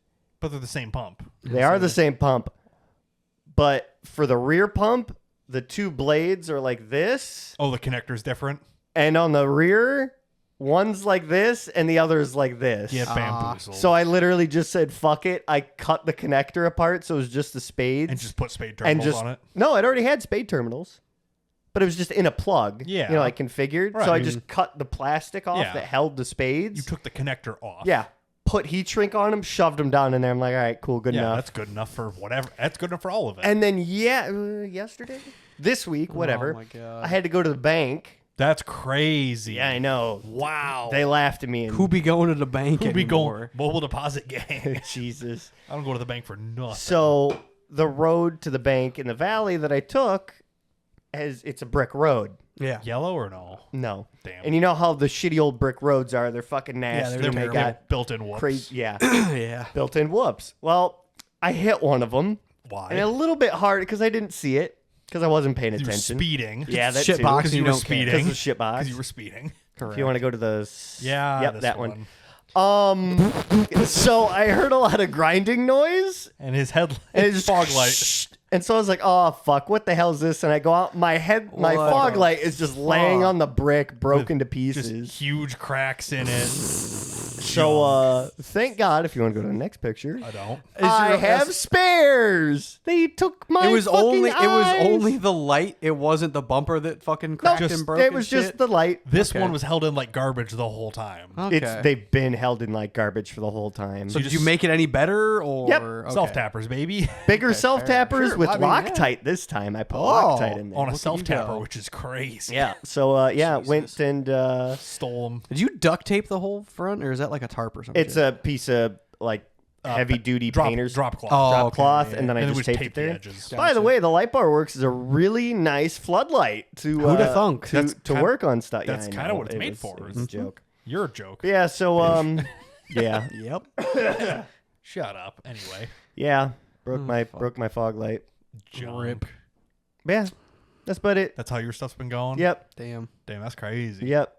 But they're the same pump. They are the same pump, but for the rear pump, the 2 blades are like this, Oh, the connector's different. and on the rear, one's like this and the other's like this. Yeah, bamboozled. So I literally just said fuck it. I cut the connector apart so it was just the spades and just put spade and terminals just on it. no, it already had spade terminals, but it was just in a plug. Yeah. like configured. Right. So I just cut the plastic off Yeah. that held the spades. You took the connector off. yeah, put heat shrink on them, shoved them down in there. I'm like, all right, cool, good Yeah, enough. that's good enough for whatever. That's good enough for all of it. And then yesterday, this week, whatever, Oh my God. I had to go to the bank. that's crazy. Yeah, I know. Wow. They laughed at me. And, Who be going to the bank Who be anymore? going mobile deposit gang? Jesus. I don't go to the bank for nothing. So the road to the bank in the valley that I took, it's a brick road. Yeah. Yellow or no? No. Damn. And you know how the shitty old brick roads are? They're fucking nasty. They're and they terrible. got Built-in whoops. crazy, yeah, Yeah. built-in whoops. Well, I hit one of them, Why? and a little bit hard because I didn't see it because I wasn't paying you were attention. speeding. Yeah, that Shit too. box Because and you you were don't care. speeding. Because of shit box. Because you were speeding. If you want to go to the Yeah. yep, this that one. So I heard a lot of grinding noise, And his headlight. and it His just fog light. And so I was like, "Oh fuck, what the hell is this?" And I go out, my What fog the light is just laying on the brick, broken to Just pieces. huge cracks in it. So, thank God, if you want to go to the next picture, I don't. I have spares. They took my It was fucking eyes. only the light. It wasn't the bumper that fucking cracked just- and broke. It and was shit. just the light. This Okay. one was held in like garbage the whole time. Okay. They've been held in like garbage for the whole time. So did you make it any better or Yep. okay. Self tappers, baby. Bigger self tappers Sure, with well, I mean, Loctite this time. I put Oh. Loctite in there. On a Look at self you tapper, go. which is crazy. Yeah. So yeah, Jesus. went and Stole them. Did you duct tape the whole front, or is that like a tarp or something? it's a piece of like heavy duty painters drop cloth. Oh, drop okay, cloth, yeah. and then I And then just we taped taped it the there. edges. By the way, the light bar works is a really nice floodlight to Who'da thunk? to, That's to kind- work on stuff. that's yeah, I kinda know. what it's It made was- for. It was a joke. You're a joke. But yeah. So yeah, Yep. Shut up. Anyway. yeah. Broke fuck. broke my fog light. Junk. But yeah, that's about it. That's how your stuff's been going? Yep. Damn. Damn, that's crazy. Yep.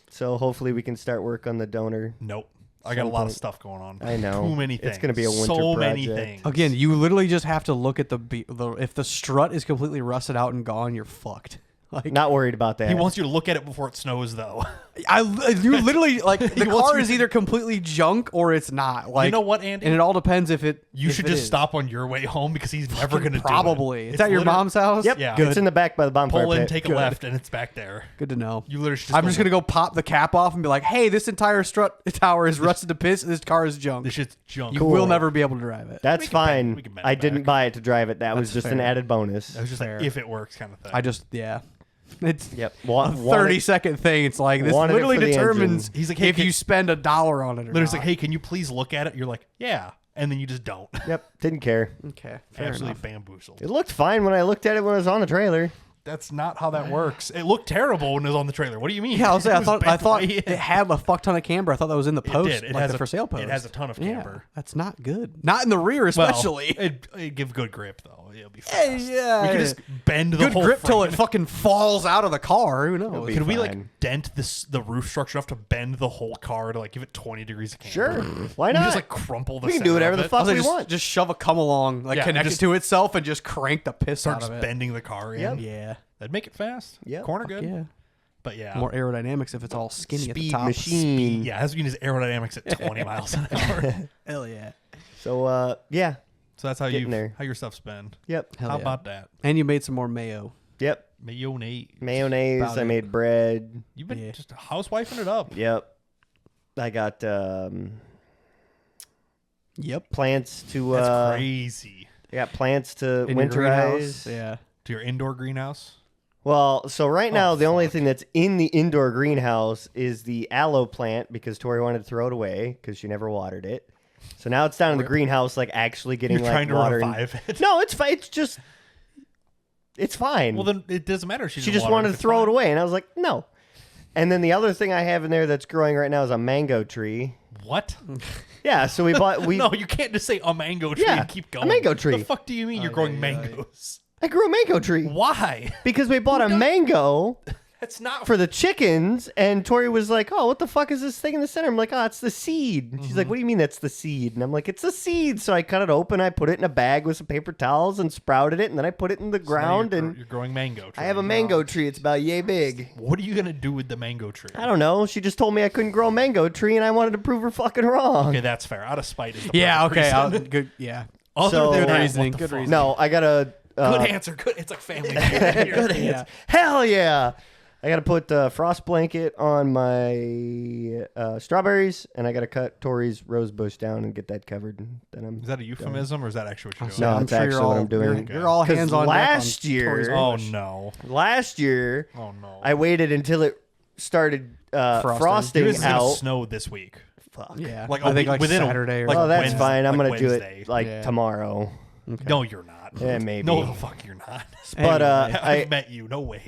So hopefully we can start work on the donor. Nope. I got a Some lot of point. stuff going on. I know. Too many things. It's gonna be a winter so many project. things. Again, you literally just have to look at the if the strut is completely rusted out and gone, you're fucked. Like Not worried about that. He wants you to look at it before it snows, though. you literally like the wants car you is to- either completely junk or it's not. Like You know what, Andy? And it all depends if it. You if should it just is. stop on your way home because he's never going to do it. Probably. Is It's that your literally- mom's house? Yep. Yeah. It's in the back by the bonfire Pull in, pit. take a Good. left, and it's back there. Good to know. You literally should just I'm just gonna go pop the cap off and be like, "Hey, this entire strut tower is rusted to piss. This car is junk. This shit's junk. You Cool. will never be able to drive it." That's We can bend- fine. we can bend I it didn't back. buy it to drive it. That was That's just an fair. added bonus. That was just Fair. like if it works kind of thing. I just it's Yep. a 30-second thing. It's like this wanted it literally for the determines engine. He's like, hey, if can- you spend $1 on it or Literally, it's not. like, hey, can you please look at it? You're like, yeah, and then you just don't. Yep. Didn't care. Okay, fair Absolutely enough. bamboozled. It looked fine when I looked at it when I was on the trailer. That's not how that works. It looked terrible when it was on the trailer. What do you mean? Yeah, I was saying, It was I bent thought right it in. had a fuck ton of camber. I thought that was in the post, It did. It like has the a for sale post. It has a ton of Yeah, camber. that's not good. Not in the rear, Well, especially. it give good grip though. It'll be Hey, fast. yeah, we could yeah. just bend the Good whole grip till frame. it fucking falls out of the car. Who knows? be Could we like fine. dent the roof structure enough to bend the whole car to like give it 20 degrees of Sure. camber? Why We not? just like crumple the We can center do whatever of the it. fuck Also, we just, want. just shove a come along, like Yeah, connect just- it to itself, and just crank the piss Start out just of it. bending the car in. Yep. Yeah, That'd make it fast. Yep. Corner Fuck good. yeah. But yeah. More aerodynamics if it's all skinny at the Speed top. machine. Yeah, it has to be his aerodynamics at 20 miles an hour. Hell yeah. So yeah. So that's how Getting there. how your stuff's been. Yep. Hell How yeah. about that? And you made some more mayo. Yep. Mayonnaise. Mayonnaise. About I it. made bread. You've been Yeah. just housewifing it up. Yep. I got Yep. plants to That's crazy. I got plants to In your greenhouse. winterize. Yeah. To your indoor greenhouse. Well, so right now Oh, the only fuck. thing that's in the indoor greenhouse is the aloe plant because Tori wanted to throw it away because she never watered it. So now it's down in the greenhouse, like actually getting You're like trying to water. revive it. No, it's fine. It's fine. Well, then it doesn't matter. She she just wanted to throw it away, and I was like, no. And then the other thing I have in there that's growing right now is a mango tree. What? Yeah, so we bought No, you can't just say a mango tree Yeah, and keep a going. mango tree. The fuck do you mean you're growing mangoes? I grew a mango tree Why? because we bought a mango That's not for the chickens, and Tori was like, "Oh, what the fuck is this thing in the center?" I'm like, "Oh, it's the seed." And she's like, "What do you mean that's the seed?" And I'm like, "It's a seed." So I cut it open, I put it in a bag with some paper towels, and sprouted it, and then I put it in the ground, and you're growing mango tree. I have a mango tree. It's about yay big. What are you gonna do with the mango tree? I don't know. She just told me I couldn't grow a mango tree, and I wanted to prove her fucking wrong. Okay, that's fair. Out of spite is the Yeah. perfect Okay. reason. Good. Yeah. Other So- than Good that, reasoning, what the good fuck? reasoning. No, I got a Good answer. Good. It's like family. Good Yeah. Hell yeah! I got to put a frost blanket on my strawberries, and I got to cut Tori's rose bush down and get that covered. And then I'm Is that a euphemism or is that actually what you're doing? No, I'm it's sure actually you're all, what I'm doing. You're all 'Cause hands on last deck on year- Tori's Oh bush. no. last year. Oh no. I waited until it started frosting This is gonna out. snow this week. Fuck. Yeah. Like I a think week- like within a- Saturday or like Oh, that's Wednesday- fine. I'm like gonna do Wednesday. it like Yeah. tomorrow. No, you're not. Yeah, maybe. No, the fuck you're not. But Anyway. I've met you. No way.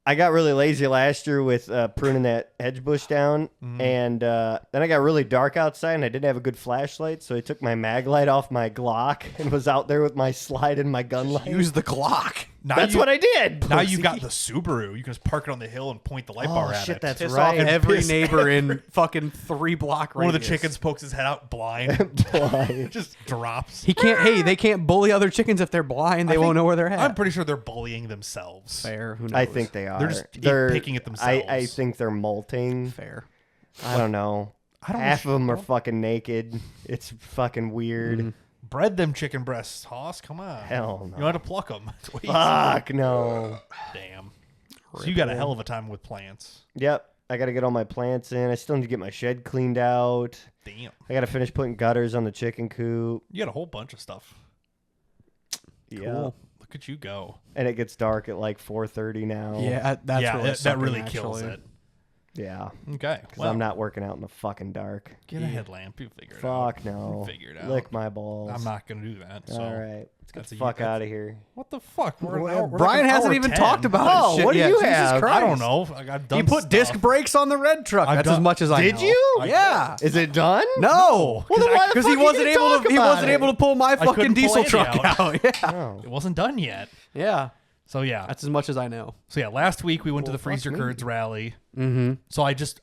I got really lazy last year with pruning that hedge bush down, Mm-hmm. and then I got really dark outside, and I didn't have a good flashlight, so I took my mag light off my Glock and was out there with my slide and my gun light. Use the Glock. Now That's you- what I did. Now you got the Subaru. You can just park it on the hill and point the light bar at shit, it. that's Piss right. off every piss- neighbor in fucking 3 block One of the radius. chickens pokes his head out blind. Blind. Just drops. He can't. Hey, they can't bully other chickens if they're blind. They I won't think- know where they're at. I'm pretty sure they're bullying themselves. Fair. Who knows? I think they are. They're just picking at I themselves. think they're molting. fair. I don't know. I don't Half of them are don't- fucking naked. It's fucking weird. Bread them chicken breasts, Hoss. Come on. Hell no. You want to pluck them. Fuck no. Damn. So you got a hell of a time with plants. Yep. I got to get all my plants in. I still need to get my shed cleaned out. Damn. I got to finish putting gutters on the chicken coop. You got a whole bunch of stuff. Yeah. Cool. Look at you go. And it gets dark at like 4:30 now. Yeah, that's yeah, really that sucking, really kills actually. it. Yeah. Okay. Because I'm not working out in the fucking dark. Get a headlamp. You figure it out. Fuck no. Figure it out. Lick my balls. I'm not going to do that. So. All right. Let's get That's the a- fuck that's- out of here. What the fuck? We're Well, like Brian an hasn't hour even 10. talked about Oh, his shit what do yet. you Jesus have? Christ. I don't know. I've done You put stuff. disc brakes on the red truck. I've That's done- as much as I Did know. you? Yeah. Is it done? No. Well, then why the Because he fuck are you wasn't gonna able talk to. He about wasn't it? able to pull my fucking couldn't pull diesel Andy truck out. out. Yeah. Oh. It wasn't done yet. Yeah. So yeah. That's as much as I know. So yeah, last week we went to the fuck Freezer me. Curds rally. Mm-hmm. So I just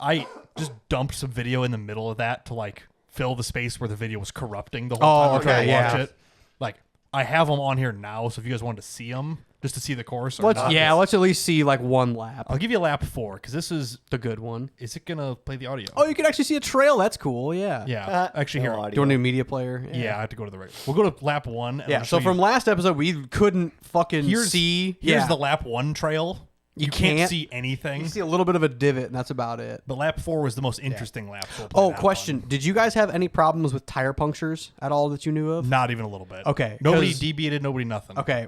dumped some video in the middle of that to like fill the space where the video was corrupting the whole Oh, time. I tried okay, to watch yeah. it. Like I have them on here now, so if you guys wanted to see them, just to see the course. Or Let's not, let's at least see like one lap. I'll give you a lap 4 because this is. The good one. Is it gonna play the audio? Oh, you can actually see a trail. That's cool. Yeah. yeah. Actually, here. No Do audio. you want a new media player? Yeah, I have to go to the right. We'll go to lap 1. And Yeah. I'll So show from you. last episode, we couldn't fucking Here's see. Here's yeah. the lap 1 trail. You can't can't- see anything. You see a little bit of a divot, and that's about it. But lap 4 was the most interesting lap. So we'll play Oh, that question. one. Did you guys have any problems with tire punctures at all that you knew of? Not even a little bit. Okay, Nobody 'cause- deviated. Nobody nothing. Okay.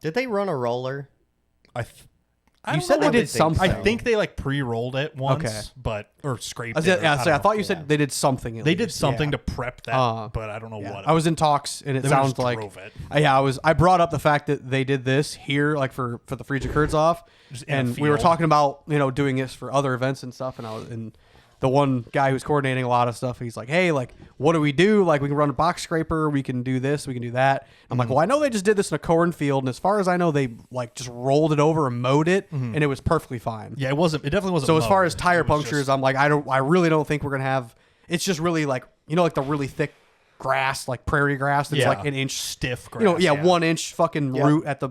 Did they run a roller? I You don't said know they what did think something. I think they like pre-rolled it once, Okay. but or scraped I it. said, or- yeah, I so I don't thought know. you said they did something. At They least. did something Yeah. to prep that, but I don't know Yeah. what. I was in talks, and it They would've sounds just like drove it. I brought up the fact that they did this here, like for the Freezer Curds off, Just in a and we were field. talking about doing this for other events and stuff, and the one guy who's coordinating a lot of stuff, he's like, hey, like, what do we do? Like, we can run a box scraper, we can do this, we can do that. I'm like, well, I know they just did this in a cornfield, and as far as I know, they like just rolled it over and mowed it, and it was perfectly fine. Yeah, it wasn't. It definitely wasn't. So as far mowed. as tire It was punctures, just- I'm like, I really don't think we're gonna have. It's just really like like the really thick grass, like prairie grass that's Yeah. like an inch stiff grass. 1 inch fucking root at the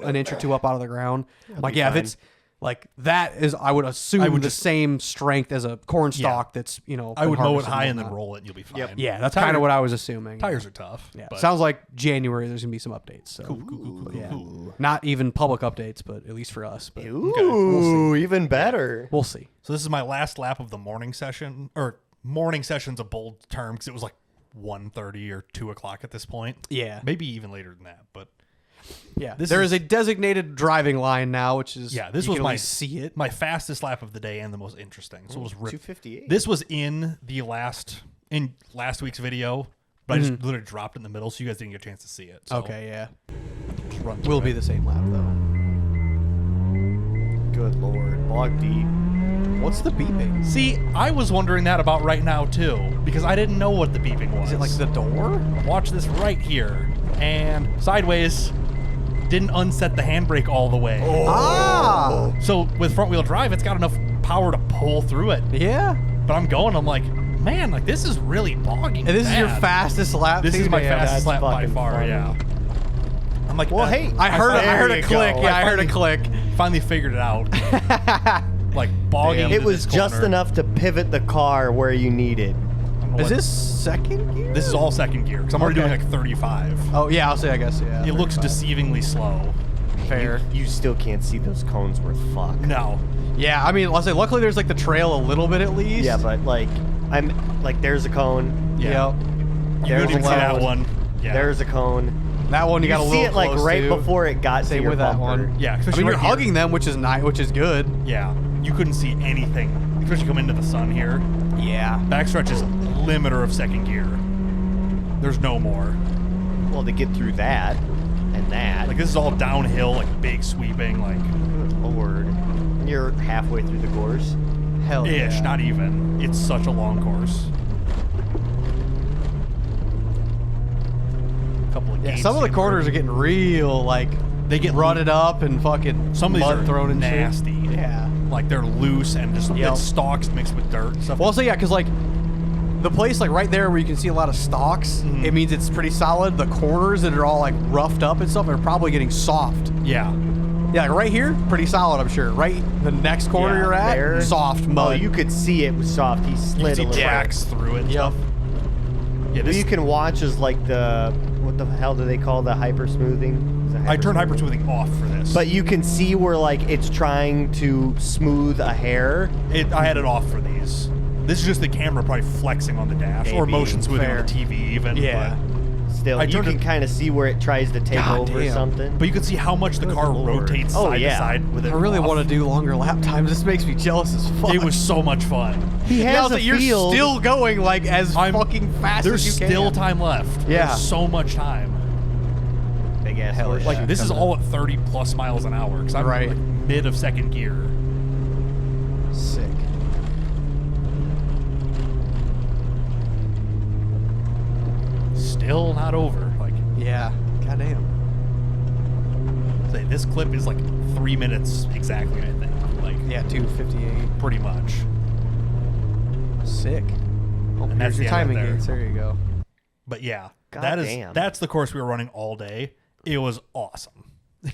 an inch or two up out of the ground. Like be if fine. it's like that is, I would assume I would the just- same strength as a corn stalk that's I been would mow it harvested high and and then whatnot. roll it, and you'll be fine. Yeah, that's Tire- kind of what I was assuming. Tires are tough. Yeah, but sounds like January. There's gonna be some updates. So cool. yeah, not even public updates, but at least for us. But Ooh, even better. we'll see. So this is my last lap of the morning session, or morning session's a bold term because it was like 1:30 or 2 o'clock at this point. Yeah, Maybe even later than that, but yeah. This There is- is a designated driving line now, which is yeah, this you was can my always see it. my fastest lap of the day and the most interesting. So it was 258. This was in last week's video, but I just literally dropped it in the middle, so you guys didn't get a chance to see it. So Okay, yeah. just run through Will it. be the same lap though. Good lord. Bog deep. What's the beeping? See, I was wondering that about right now too, because I didn't know what the beeping was. Is it like the door? Watch this right here, and sideways. Didn't unset the handbrake all the way. Ah, So with front wheel drive, it's got enough power to pull through it. yeah. But I'm going. I'm like, man, like this is really bogging. And this is your bad. fastest lap. This too? is my Yeah, fastest that's lap by fucking far. funny. Yeah. I'm like, Well, hey, I heard There a you click. go. Yeah, I heard a finally- click. Finally figured it out. Like bogging. It into was this just corner. enough to pivot the car where you needed. I'm Is like, this second gear? This is all second gear because I'm already Okay. doing like 35. Oh yeah, I'll say. I guess yeah. It looks 35. deceivingly slow. fair. You still can't see those cones worth fuck. No. Yeah, I mean, I'll say. Luckily, there's like the trail a little bit at least. Yeah, but like, I'm like, there's a cone. Yeah. Yep. You There's couldn't even a see that level. one. Yeah. There's a cone. That one you got a You little see it like close right to. before it got Same to your with that bumper. one. Yeah. I Especially mean, you're right here. hugging them, which is nice, which is good. Yeah. You couldn't see anything, especially come into the sun here. Yeah. Backstretch is limiter of second gear. There's no more. Well, to get through that and that. Like this is all downhill, like big sweeping, like Good lord. You're halfway through the course. Hell ish, yeah. not even. It's such a long course. Couple of Yeah, gates some of the here. corners are getting real, like They get rutted up and fucking Some of these mud are thrown and shit. nasty. Yeah. Like they're loose and just Yep. it's stalks mixed with dirt and stuff. Well, also, yeah, because like the place like right there where you can see a lot of stalks, Mhm. it means it's pretty solid. The corners that are all like roughed up and stuff are probably getting soft. Yeah. Yeah, like right here, pretty solid, I'm sure. Right, the next corner Yeah, you're at, there. soft Oh, mud. you could see it was soft. He You can slid see a little. tracks through it and Yep. stuff. Yeah, What this, you can watch is like what the hell do they call the hyper smoothing? I turned hyper smoothing off for this. But you can see where like it's trying to smooth a hair. I had it off for these. This is just the camera probably flexing on the dash or Maybe. motion smoothing on the Fair. TV even. Yeah. Still, I you turned can it- kind of see where it tries to take God over damn. something. But you can see how much the Good car Lord. rotates Oh, side yeah. to side with it. I really off. want to do longer lap times. This makes me jealous as fuck. It was so much fun. He Yeah, has also, a you're field. still going like as fucking fast There's as you still can. time left. Yeah. There's so much time. Big ass Hell horse. yeah. Like this is all at 30 plus miles an hour because I'm Right. like mid of second gear. Sick. Still not over. Like Yeah. Goddamn. say this clip is like 3 minutes exactly. I think. Like Yeah, 258. pretty much. Sick. Oh, And that's here's your the end timing right there. gates. There you go. But yeah, God that is damn. that's the course we were running all day. It was awesome.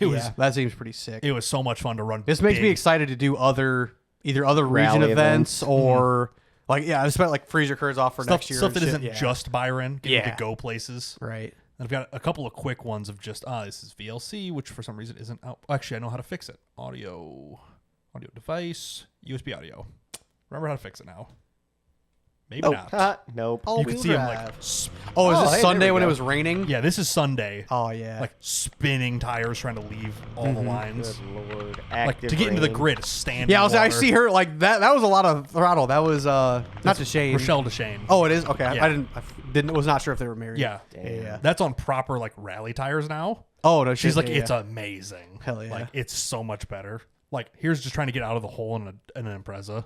It was That seems pretty sick. it was so much fun to run. This makes me big. excited to do either other region Rally events events. or like I just like freezer curds off for stuff, next year. stuff and that shit. isn't Yeah. just Byron. Get me Yeah. to go places. right. And I've got a couple of quick ones of just this is VLC, which for some reason isn't out. Actually, I know how to fix it. Audio device, USB audio. Remember how to fix it now. Maybe not. Nope. Oh, You can see him like drive. Oh, is Oh, this hey, there Sunday we when it go. was raining? yeah. This is Sunday. Oh yeah. Like spinning tires trying to leave all the lines. Good Lord. Like Active to get into the rain. grid, stand. yeah, in I water. see her like that. That was a lot of throttle. That was not to Shane. Rochelle DeShane. Oh, it is. Okay, Yeah. I was not sure if they were married. yeah. Yeah. That's on proper like rally tires now. Oh no, She's shit, like, yeah, it's yeah. amazing. Hell yeah. Like it's so much better. Like here's just trying to get out of the hole in an Impreza.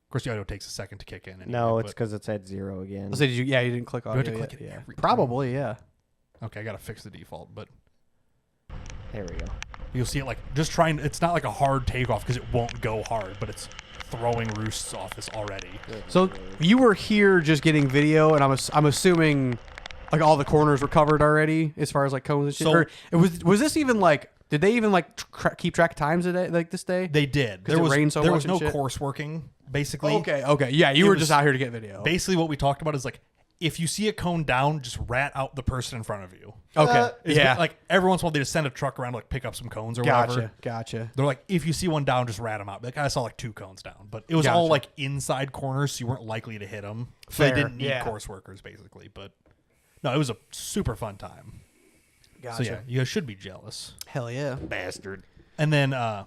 Of course, the audio takes a second to kick in. Anyway, No, it's but- because it's at 0 again. So did you? Yeah, you didn't click on have it. to yet, click it yeah. every time? Probably, yeah. okay. I gotta fix the default, but There we go. you'll see it like just trying. It's not like a hard takeoff because it won't go hard, but it's throwing roosts off this already. So you were here just getting video, and I'm assuming like all the corners were covered already as far as like cones and shit. So- Or was this even like? Did they even like keep track of times today? Like this day? They did. 'Cause There it was rained so there much was and no shit? course working basically. Okay. Yeah, you It were was- just out here to get video. Basically, what we talked about is like if you see a cone down, just rat out the person in front of you. Okay. It's yeah. like every once in a while they just send a truck around to like pick up some cones or whatever. Gotcha. They're like, if you see one down, just rat them out. Like I saw like 2 cones down, but it was all Gotcha. like inside corners, so you weren't likely to hit them. So they Fair, didn't need yeah. course workers basically. But no, it was a super fun time. Gotcha. So yeah, you guys should be jealous. Hell yeah. Bastard. And then, so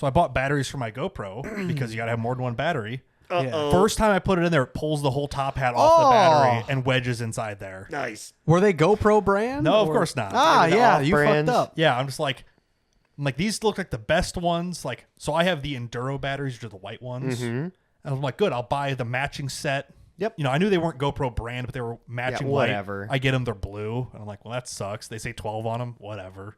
I bought batteries for my GoPro because you got to have more than one battery. Yeah. First time I put it in there, it pulls the whole top hat off the battery and wedges inside there. Nice. Were they GoPro brand? No, of or- course not. Ah, Maybe the yeah, you off-brands. fucked up. Yeah, I'm like these look like the best ones. Like, so I have the Enduro batteries, which are the white ones. And I'm like, good, I'll buy the matching set. Yep. You know, I knew they weren't GoPro brand, but they were matching white. whatever. I get them, they're blue. And I'm like, well, that sucks. They say 12 on them. Whatever.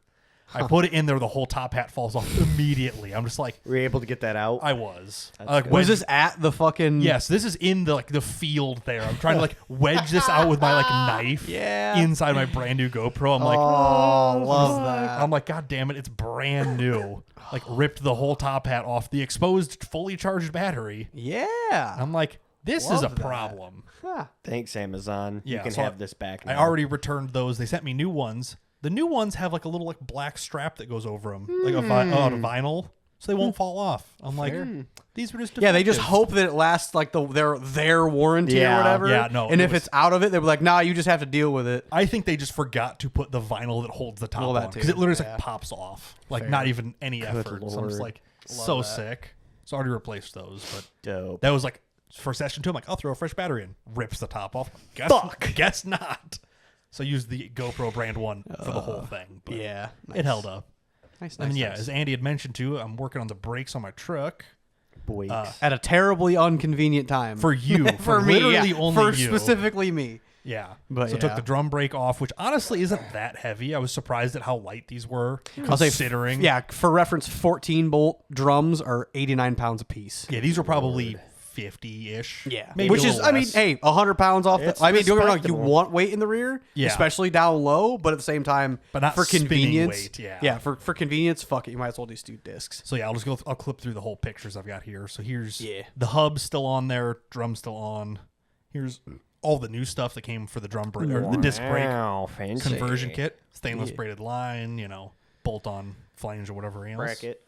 I put it in there, the whole top hat falls off immediately. I'm just like, Were you able to get that out? I was. That's I like good. Was wedged- this at the fucking? Yes, this is in the the field there. I'm trying to like wedge this out with my like knife Yeah. inside my brand new GoPro. I'm like, Oh, love that. I'm like, God damn it, it's brand new. Like ripped the whole top hat off the exposed, fully charged battery. Yeah. I'm like, this is a Love that. problem. Huh. Thanks, Amazon. Yeah, you can so have this back I now. already returned those. They sent me new ones. The new ones have like a little like black strap that goes over them, like a vinyl, so they won't fall off. I'm like, these were just Yeah, they just defective. hope that it lasts like their warranty Yeah. or whatever. Yeah, no, And it if was- it's out of it, they were like, nah, you just have to deal with it. I think they just forgot to put the vinyl that holds the top Well, that on because too, it literally just yeah. like pops off, like Fair. not even any effort. So I'm Lord. just like so sick. So I already replaced those, but Dope. that was like for session 2. I'm like, I'll throw a fresh battery in. Rips the top off. Guess not. So I used the GoPro brand one for the whole thing. But Yeah. it held up. Nice, And nice, yeah, nice. as Andy had mentioned too, I'm working on the brakes on my truck Boy. At a terribly inconvenient time. for you, for me, literally yeah. only for you. specifically me. Yeah, But so I took yeah. the drum brake off, which honestly isn't that heavy. I was surprised at how light these were, I'll say, considering. yeah, for reference, 14 bolt drums are 89 pounds a piece. Yeah, these were probably 50-ish. Yeah, maybe which a is, little I mean, less. hey, 100 pounds off. It's I mean, don't get me wrong, you respectable. want weight in the rear, Yeah. especially down low, but at the same time, But not for spinning convenience. weight, yeah. yeah, for convenience, fuck it, you might as well just do discs. So yeah, I'll clip through the whole pictures I've got here. So here's Yeah. the hub's still on there, drum's still on. Here's all the new stuff that came for the drum brake or the disc brake Wow, fancy. conversion kit. Stainless braided line, bolt on flange or whatever else. Bracket.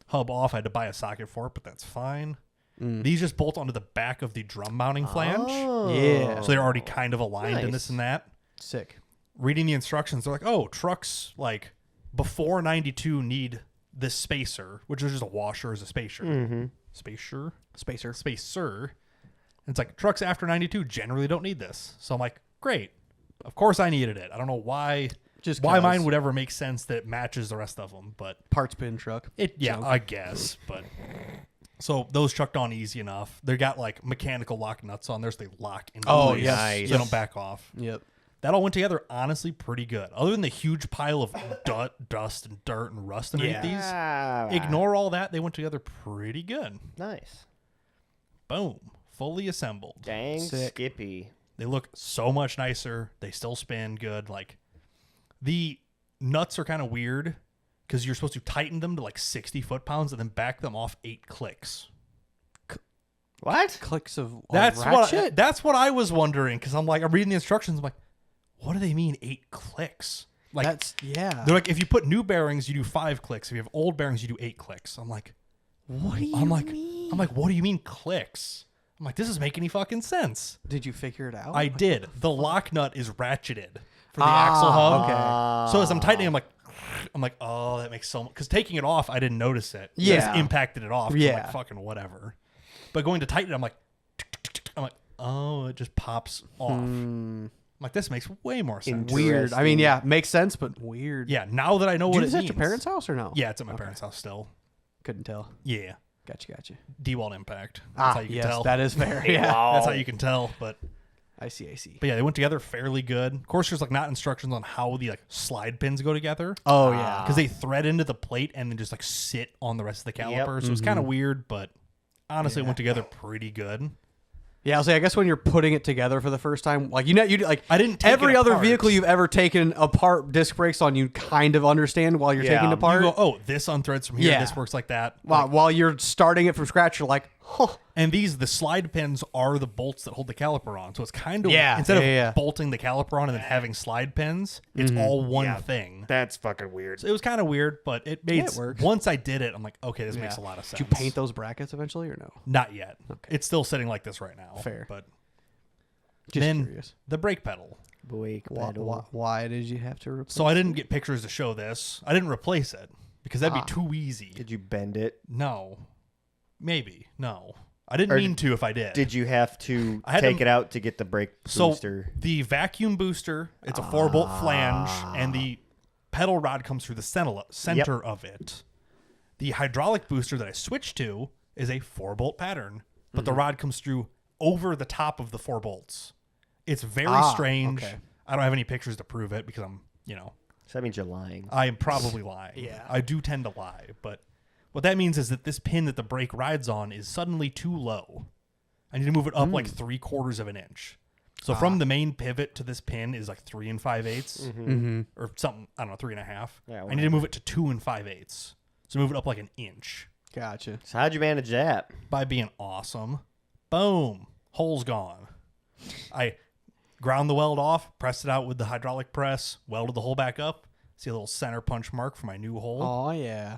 Hub off. I had to buy a socket for it, but that's fine. These just bolt onto the back of the drum mounting flange. Oh. Yeah. So they're already kind of aligned in this Nice. and that. Sick. Reading the instructions, they're like, oh, trucks like before 92 need this spacer, which is just a washer as a spacer. Mm-hmm. Spacer? Spacer. And it's like trucks after 92 generally don't need this. So I'm like, great. Of course I needed it. I don't know why Just why 'cause. mine would ever make sense that it matches the rest of them, but Parts bin truck. I guess, but so those chucked on easy enough. They got like mechanical lock nuts on there, so they lock into Oh, place, yes. so they don't back off. Yep. That all went together honestly pretty good. Other than the huge pile of dust and dirt and rust underneath Ah, these, ignore all that. They went together pretty good. Nice. Boom, fully assembled. Dang Sick. Skippy. They look so much nicer. They still spin good. Like the nuts are kind of weird because you're supposed to tighten them to like 60 foot-pounds and then back them off 8 clicks. What? Clicks of That's ratchet. that's what I was wondering because I'm reading the instructions. I'm like, what do they mean 8 clicks? Like yeah. they're like, if you put new bearings, you do 5 clicks. If you have old bearings, you do 8 clicks. I'm like, What do you I'm like, mean? what do you mean clicks? I'm like, this doesn't make any fucking sense. Did you figure it out? I did. The lock nut is ratcheted for the axle hub. Okay. So as I'm tightening, I'm like, oh, that makes so much. Because taking it off, I didn't notice it. Yeah. It just impacted it off. So I'm Yeah. like, fucking whatever. But going to tighten it, I'm like, oh, it just pops off. I'm like, this makes way more sense. Weird. I mean, yeah, makes sense, but weird. Yeah, now that I know Did you what do it this means. at your parents' house or no? Yeah, it's at my parents' house still. Couldn't tell. Yeah. Gotcha. D-wall impact. That's how you can yes, tell. that is fair. Yeah. That's how you can tell. But I see. yeah, they went together fairly good. Of course, there's like not instructions on how the like slide pins go together. Oh, yeah. Because they thread into the plate and then just like sit on the rest of the caliper. So it's kind of weird, but honestly, it went together pretty good. Yeah, I'll say, I guess when you're putting it together for the first time, like, you like, I didn't take every it other apart. vehicle you've ever taken apart disc brakes on, you kind of understand while you're taking it apart. You go, oh, this unthreads from here. Yeah. This works like that. While you're starting it from scratch, you're like, huh. And the slide pins are the bolts that hold the caliper on. So it's kind of, Yeah, instead yeah. of bolting the caliper on and then having slide pins, it's all one thing. That's fucking weird. So it was kind of weird, but it made it works. Once I did it, I'm like, okay, this makes a lot of sense. Did you paint those brackets eventually or no? Not yet. It's still sitting like this right now. Fair. But Just then curious. the brake pedal. Why did you have to replace So I didn't get pictures to show this. I didn't replace it because that'd be too easy. Did you bend it? No. Maybe. No. I didn't mean to if I did. Did you have to I had take to- it out to get the brake So booster? the vacuum booster, it's a 4-bolt flange, and the pedal rod comes through the center of it. The hydraulic booster that I switched to is a 4-bolt pattern, but the rod comes through over the top of the 4 bolts. It's very strange. okay. I don't have any pictures to prove it because I'm, So that means you're lying. I am probably lying. Yeah. I do tend to lie, but what that means is that this pin that the brake rides on is suddenly too low. I need to move it up like 3/4 of an inch. So from the main pivot to this pin is like 3 5/8 or something. I don't know, 3 1/2. Yeah, I need to move it to 2 5/8. So move it up like an inch Gotcha. So how'd you manage that? by being awesome. Boom, hole's gone. I ground the weld off, pressed it out with the hydraulic press, welded the hole back up. See a little center punch mark for my new hole. Oh, yeah.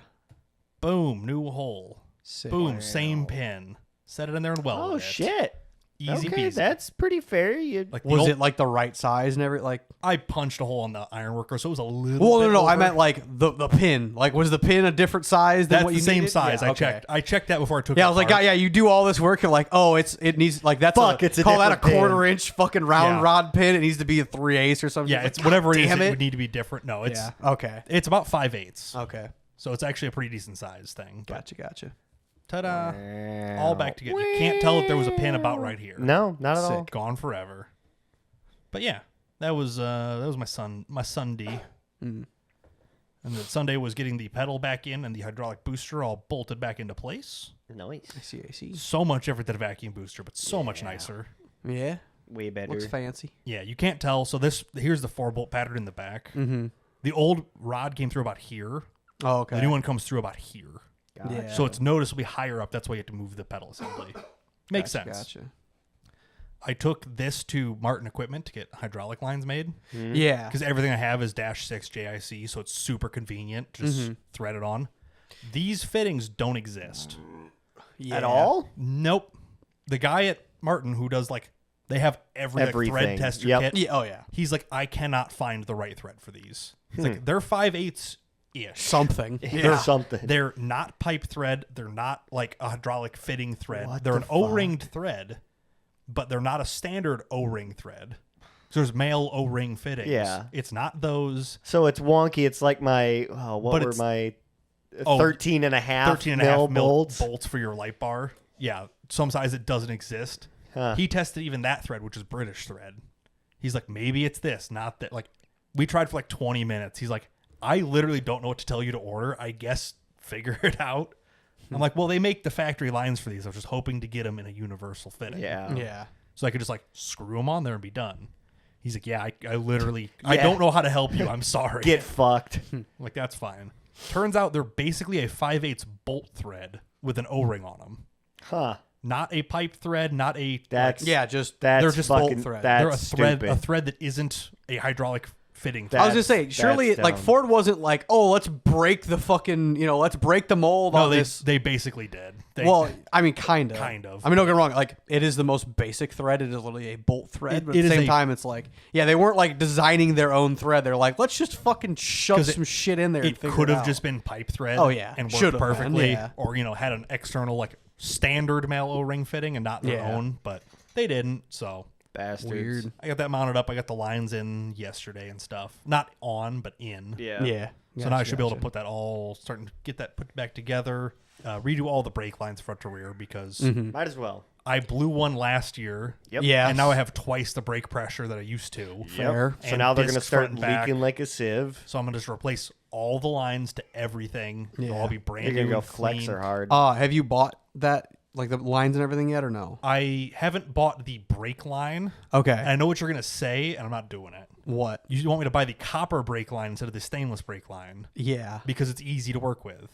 Boom, new hole. Sick. Boom, same pin. Set it in there and welded Oh it. shit! Easy Okay, peasy. that's pretty fair. You Like the Was old- it like the right size and everything? Like, I punched a hole on the iron worker, so it was a little. well, bit no, I over. meant like the pin. Like, was the pin a different size than That's what you the same needed? size. Yeah, I okay. checked. I checked that before I took. Yeah, it I was like, apart. yeah, you do all this work. You're like, oh, it needs like that's Fuck, it's a call that a different pin. 1/4 inch fucking round Yeah. rod pin. It needs to be a 3/8 or something. Yeah, Like, it's whatever it is. damn It it. would need to be different. No, it's Yeah. Okay. it's about 5/8. Okay. So it's actually a pretty decent size thing. But Gotcha. ta-da! All back together. You can't tell that there was a pin about right here. No, not at all. Sick. Gone forever. But yeah, that was my son D. And then Sunday was getting the pedal back in and the hydraulic booster all bolted back into place. Nice. I see. So much different than a vacuum booster, but so much nicer. Yeah. Way better. Looks fancy. Yeah, you can't tell. So here's the 4-bolt pattern in the back. Mm-hmm. The old rod came through about here. Oh, okay. The new one comes through about here. Gotcha. Yeah. So it's noticeably higher up. That's why you have to move the pedal assembly. Makes Gotcha, sense. Gotcha. I took this to Martin Equipment to get hydraulic lines made. Yeah. Because everything I have is -6 JIC, so it's super convenient. Just thread it on. These fittings don't exist. Yeah. At all? Nope. The guy at Martin who does they have every thread Everything. tester Yep. kit. Yeah. Oh yeah. He's like, I cannot find the right thread for these. It's like they're 5/8 ish. Something. Or something. They're not pipe thread. They're not like a hydraulic fitting thread. What they're the an O-ringed thread, but they're not a standard O-ring thread. So there's male O-ring fittings. Yeah. It's not those. So it's wonky. It's like my, But were it's- my Oh, 13 and a half 13 and a half mil bolts? bolts for your light bar. Yeah. Some size it doesn't exist. Huh. He tested even that thread, which is British thread. He's like, maybe it's this, not that. Like, we tried for 20 minutes. He's like, I literally don't know what to tell you to order. I guess figure it out. I'm like, well, they make the factory lines for these. I was just hoping to get them in a universal fitting. Yeah. Yeah. So I could just screw them on there and be done. He's like, yeah, I literally, I Yeah. don't know how to help you. I'm sorry. Get fucked. I'm like, that's fine. Turns out they're basically a 5/8 bolt thread with an O-ring on them. Huh. Not a pipe thread, not a. That's Yeah. Just that's they're just fucking, bolt thread. That's they're a thread, stupid. a thread that isn't a hydraulic fitting. That- I was gonna say, That's surely dumb. Ford wasn't like, oh, let's break the fucking, let's break the mold No, on this. they basically did. They, Well, I mean, kind of. Kind of. I mean, don't get me wrong. It is the most basic thread. It is literally a bolt thread. But It at the is same a- time, it's they weren't designing their own thread. They're like, let's just fucking shove 'Cause some shit in there. and it figure could it have out. just been pipe thread. Oh, yeah. and Should worked have been, perfectly, yeah. or had an external standard male O-ring fitting and not their Yeah. own, but they didn't. So Bastards. Weird. I got that mounted up. I got the lines in yesterday and stuff. Not on, but in. Yeah. Yeah. So now I should be able to put that starting to get that put back together, redo all the brake lines front to rear because Might as well. I blew one last year. Yep. Yeah. And now I have twice the brake pressure that I used to. Fair. So And now they're going to discs start front and back. leaking like a sieve. So I'm going to just replace all the lines to everything. They'll all be brand You're new. going to go and flex clean. or hard. Have you bought that, the lines and everything yet, or no? I haven't bought the brake line. Okay. And I know what you're going to say, and I'm not doing it. What? You want me to buy the copper brake line instead of the stainless brake line Yeah. because it's easy to work with.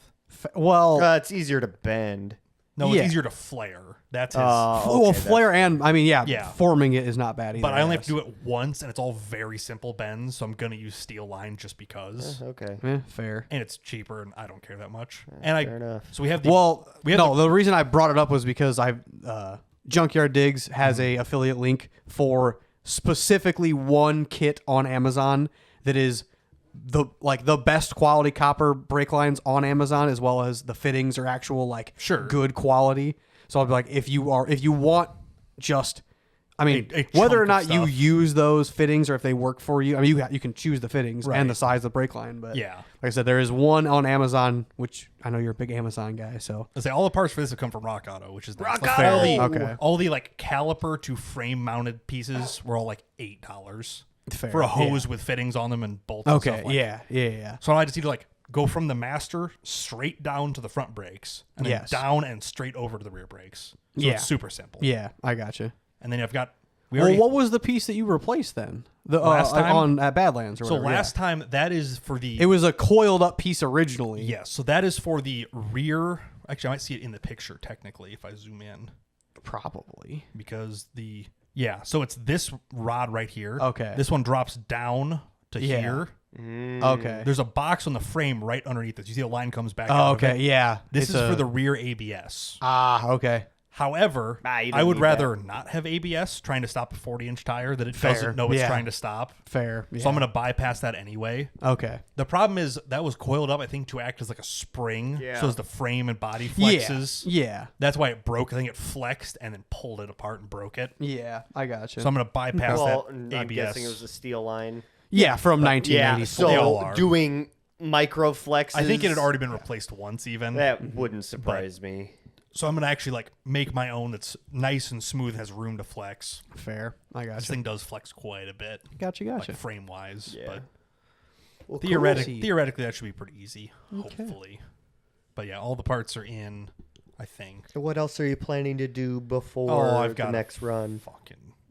Well, It's easier to bend. No, Yeah. it's easier to flare. That's his. Okay, flare and Yeah. forming it is not bad either. but I only have guess. to do it once, and it's all very simple bends, so I'm going to use steel line just because. Okay. Fair. And it's cheaper, and I don't care that much. Fair enough. So we have the. Well, we have no, the reason I brought it up was because Junkyard Digs has a affiliate link for specifically one kit on Amazon that is the best quality copper brake lines on Amazon, as well as the fittings are actual Sure. good quality. So I'll be like, if you want just, I mean, A whether or chunk of not you stuff. use those fittings or if they work for you, I mean, you can choose the fittings Right. and the size of the brake line. But Yeah. like I said, there is one on Amazon, which I know you're a big Amazon guy, so. I say all the parts for this have come from Rock Auto, which is nice. Rock All Auto! the, Okay. all the caliper to frame mounted pieces were all $8 Fair, for a hose yeah. with fittings on them and bolts. And Okay, stuff yeah. So I just need to go from the master straight down to the front brakes, and then Yes. down and straight over to the rear brakes. So Yeah. it's super simple. Yeah, I gotcha. And then I've got. Well, what was the piece that you replaced then? The Last time? at Badlands or So whatever. last time that is for the. it was a coiled up piece originally. Yes, so that is for the rear. Actually, I might see it in the picture technically if I zoom in, Probably. because the so it's this rod right here. Okay. This one drops down to Yeah. here. Okay. There's a box on the frame right underneath it. You see the line comes back. Oh, out of okay. it. Yeah. This It's is for the rear ABS. Okay. However, you don't I would need rather not have ABS trying to stop a 40-inch tire that it Fair, doesn't know it's yeah. trying to stop. Fair. So I'm going to bypass that anyway. Okay. The problem is that was coiled up, I think, to act as a spring. Yeah. So as the frame and body Yeah. flexes. Yeah. That's why it broke. I think it flexed and then pulled it apart and broke it. Yeah. I gotcha. So I'm going to bypass Well, that I'm ABS. guessing it was a steel line. yeah, from Yeah, 1994. They all so are. doing micro flexes. I think it had already been replaced once even. That wouldn't surprise me. So I'm going to actually make my own that's nice and smooth, has room to flex. Fair. I This gotcha. thing does flex quite a bit. Gotcha. Like frame wise. Yeah. Well, Theoretically, that should be pretty easy. Hopefully, but yeah, all the parts are in. I think. So what else are you planning to do before I've got the next run?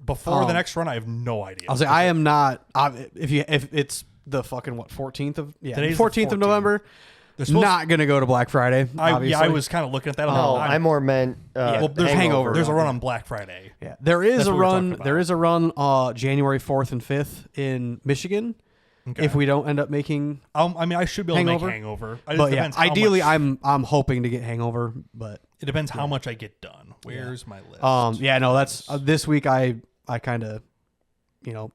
Before the next run, I have no idea. I'll say I am not. If it's the fucking 14th of Today's 14th the of November. They're supposed Not gonna go to Black Friday. Obviously. I was kind of looking at that. No, I I more meant well, there's Hangover. There's a run on Black Friday. Yeah, there is That's a what we're run. talking There about. is a run January 4th and 5th in Michigan. Okay. If we don't end up making, I mean, I should be able Hangover? to make Hangover. It just but yeah, depends how ideally, much, I'm hoping to get Hangover, but it depends how much I get done. Where's my list? yeah, no, that's this week. I kind of,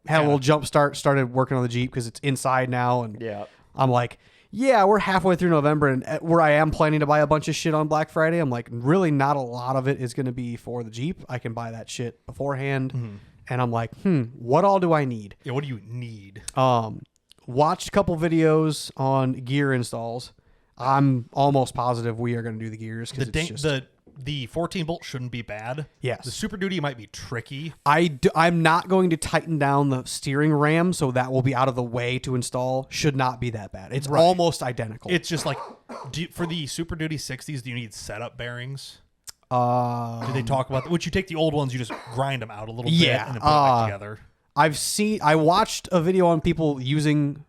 had a little jump start. Started working on the Jeep because it's inside now, and Yeah. I'm like, yeah, we're halfway through November, and where I am planning to buy a bunch of shit on Black Friday, I'm like, really not a lot of it is going to be for the Jeep. I can buy that shit beforehand, and I'm like, what all do I need? Yeah, what do you need? Watched a couple videos on gear installs. I'm almost positive we are going to do the gears because The 14 bolt shouldn't be bad. Yes. The Super Duty might be tricky. I'm not going to tighten down the steering ram, so that will be out of the way to install. Should not be that bad. It's almost identical. It's just like, for the Super Duty 60s, do you need setup bearings? Do they talk about that? Which you take the old ones, you just grind them out a little bit and then put it back together. I watched a video on people using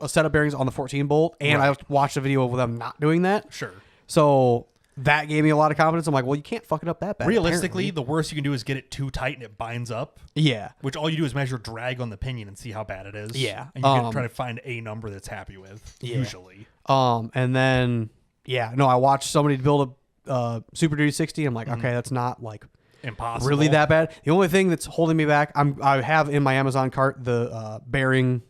setup bearings on the 14 bolt, and I watched a video of them not doing that. Sure. So that gave me a lot of confidence. I'm like, well, you can't fuck it up that bad. Realistically, apparently. the worst you can do is get it too tight and it binds up. Yeah. Which all you do is measure drag on the pinion and see how bad it is. Yeah. And you can try to find a number that's happy with, usually. And then, I watched somebody build a Super Duty 60. I'm like, okay, that's not like Impossible. really that bad. The only thing that's holding me back, I have in my Amazon cart the bearing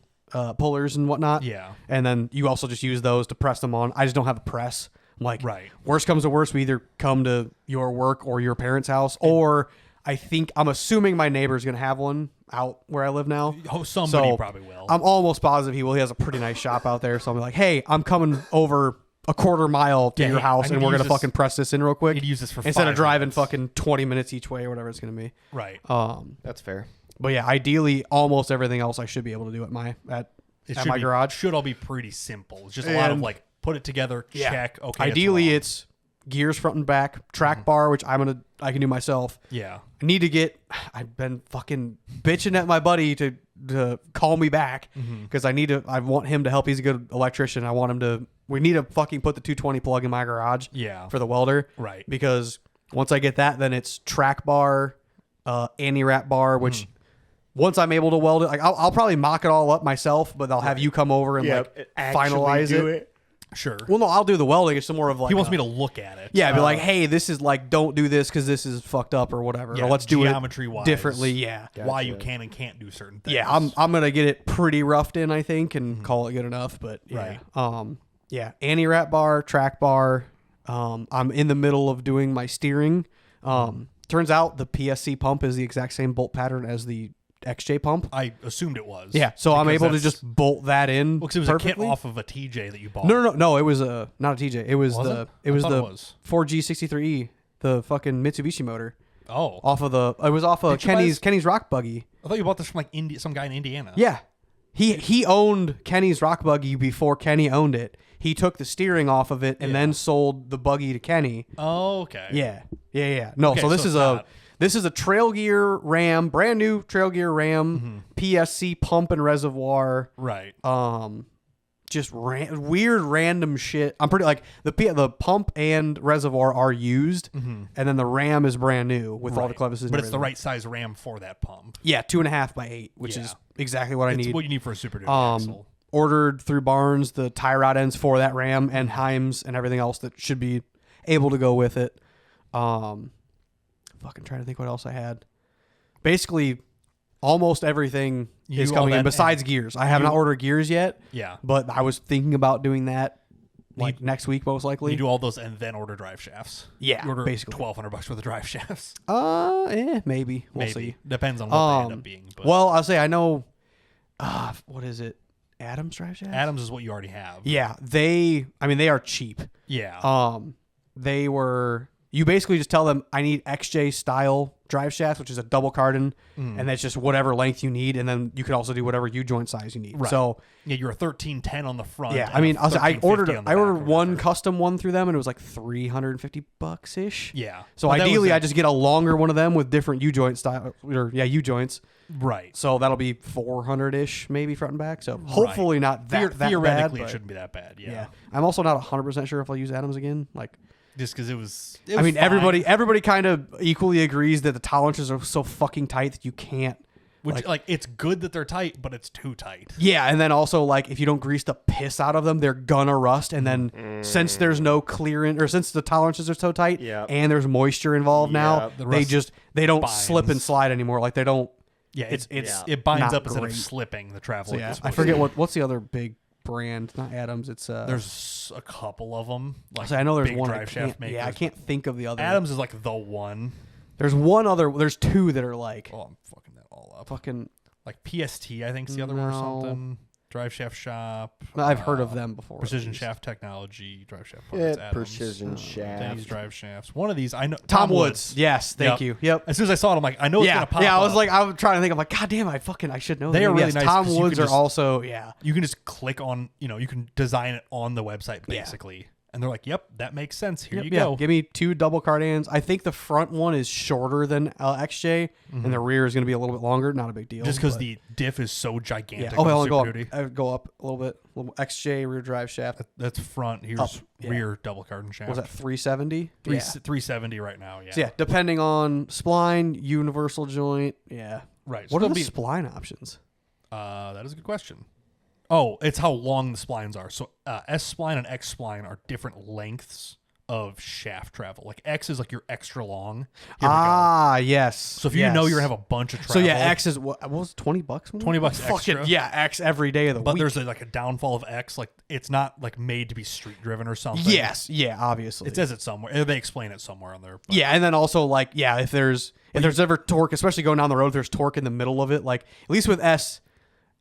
pullers and whatnot. Yeah. And then you also just use those to press them on. I just don't have a press. I'm like, Right. worst comes to worst, we either come to your work or your parents' house, or I'm assuming my neighbor's going to have one out where I live now. Oh, somebody So, probably will. I'm almost positive he will. He has a pretty nice shop out there. So I'm like, hey, I'm coming over a quarter mile to your house, I and need we're to going to use fucking press this in real quick. You'd use this for instead 5 of driving minutes. fucking 20 minutes each way or whatever it's going to be. Right. That's fair. But yeah, ideally, almost everything else I should be able to do at my garage. Should all be pretty simple. It's just a lot of like, put it together, check. Okay. Ideally, it's it's gears front and back, track bar, which I can do myself. yeah. I need to get. I've been fucking bitching at my buddy to call me back because I want him to help. He's a good electrician. I want him to. We need to fucking put the 220 plug in my garage. Yeah. For the welder. Right. Because once I get that, then it's track bar, anti-wrap bar, which once I'm able to weld it, like I'll probably mock it all up myself, but I'll have you come over and finalize it. Sure. Well, no, I'll do the welding. It's more of like He wants me to look at it. Yeah, be like, hey, this is like, don't do this because this is fucked up or whatever. Yeah, or let's do it geometry-wise. differently. Yeah, Why you can and can't do certain things. yeah. I'm gonna get it pretty roughed in, I think, and call it good enough. But yeah, Right. anti-wrap bar, track bar. I'm in the middle of doing my steering. Turns out the PSC pump is the exact same bolt pattern as the XJ pump. I assumed it was. Yeah, so I'm Because able to that's- just bolt that in. Well, 'cause it was perfectly. a kit off of a TJ that you bought. No. It was not a TJ. It was Was the it? it I was thought the it was. 4G63E, the fucking Mitsubishi motor. Oh. Off of it was off of Did you buy this- Kenny's rock buggy. I thought you bought this from like some guy in Indiana. Yeah. He owned Kenny's rock buggy before Kenny owned it. He took the steering off of it and then sold the buggy to Kenny. Oh, okay. Yeah. No, Okay, so this so is it's not- this is a Trail Gear Ram, brand new Trail Gear Ram, PSC pump and reservoir. Right. Just weird random shit. I'm pretty like the pump and reservoir are used, and then the Ram is brand new with all the Right. clevises. and But it's the everything. right size ram for that pump. Yeah, 2.5 by 8, which Yeah. is exactly what I It's need. what you need for a Super Duty axle. Ordered through Barnes the tie rod ends for that Ram and Heims and everything else that should be able to go with it. Fucking trying to think what else I had. Basically, almost everything is all coming in that- besides gears. I have not ordered gears yet. Yeah. But I was thinking about doing that like next week, most likely. You do all those and then order drive shafts. Yeah, You order basically. $1,200 worth of drive shafts. Maybe we'll Maybe. see. Depends on what they end up being. But Well, I'll say I know. What is it? Adams drive shafts. Adams is what you already have. Yeah, they are cheap. Yeah. They were. You basically just tell them I need XJ style drive shaft, which is a double cardan, and that's just whatever length you need, and then you could also do whatever U-joint size you need. Right. So yeah, you're a 1310 on the front. yeah, and I mean, a I 1350 ordered on the back or one whatever. custom one through them, and it was like $350 ish. Yeah. So But that was ideally, a- I just get a longer one of them with different U-joint style, or U-joints. right. So that'll be 400 ish, maybe front and back. So hopefully not that Theoretically, bad, it but shouldn't be that bad. Yeah. yeah. I'm also not 100% sure if I'll use Adams again. Like, Just because it was. I mean, fine. everybody kind of equally agrees that the tolerances are so fucking tight that you can't. Which like it's good that they're tight, but it's too tight. Yeah, and then also like if you don't grease the piss out of them, they're gonna rust. And then since there's no clearance, or since the tolerances are so tight, Yep. and there's moisture involved now, Yep. The they rust don't binds. slip and slide anymore. Like they don't. Yeah, It's it binds not up instead great. of slipping the travel. So yeah, I forget what's the other big brand? Not Adams. It's There's a couple of them. Like so I know there's big one. I drive shaft can't, makers. yeah, I can't think of the other. Adams is like the one. There's one other. There's two that are like Oh, I'm fucking that all up. fucking. Like PST, I think is the other one or No. something. Drive Shaft Shop. I've heard of them before. Precision at least. Shaft Technology. Drive Shaft Yeah, parts. Adams. Precision Denny's shaft. Drive Shafts. One of these I know. Tom Woods. Yes, thank Yep. you. Yep. As soon as I saw it, I'm like, I know it's Yeah, gonna pop. yeah. I was up. like, I was trying to think. I'm like, God damn, I should know. They the are name. really Yes, nice Tom 'cause you Woods can are just- also yeah. you can just click on. You can design it on the website Yeah. basically, and they're like, "Yep, that makes sense. Here Yep, you yeah. go." Give me 2 double cardans. I think the front one is shorter than XJ, and the rear is going to be a little bit longer. Not a big deal. Just because but- the diff is so gigantic. yeah. Oh, on I'll the go Super up. Duty. I would go up a little bit. XJ rear drive shaft. That's front. Here's Up, yeah. rear double carbon shaft. Was that 370? Three, Yeah. 370 right now? Yeah. So yeah, depending on spline, universal joint. Yeah. Right. What are Still the be- spline options? That is a good question. Oh, it's how long the splines are. So S spline and X spline are different lengths of shaft travel. Like X is like your extra long. Here we go. Yes. So if you know you're gonna have a bunch of travel. So yeah, X is what was $20 more? $20 Fucking extra. yeah, X every day of the But week. there's like a downfall of X. Like it's not like made to be street driven or something. Yes, yeah, obviously. It says it somewhere. They explain it somewhere on there. But Yeah, and then also like yeah, if there's ever torque, especially going down the road, if there's torque in the middle of it, like at least with S,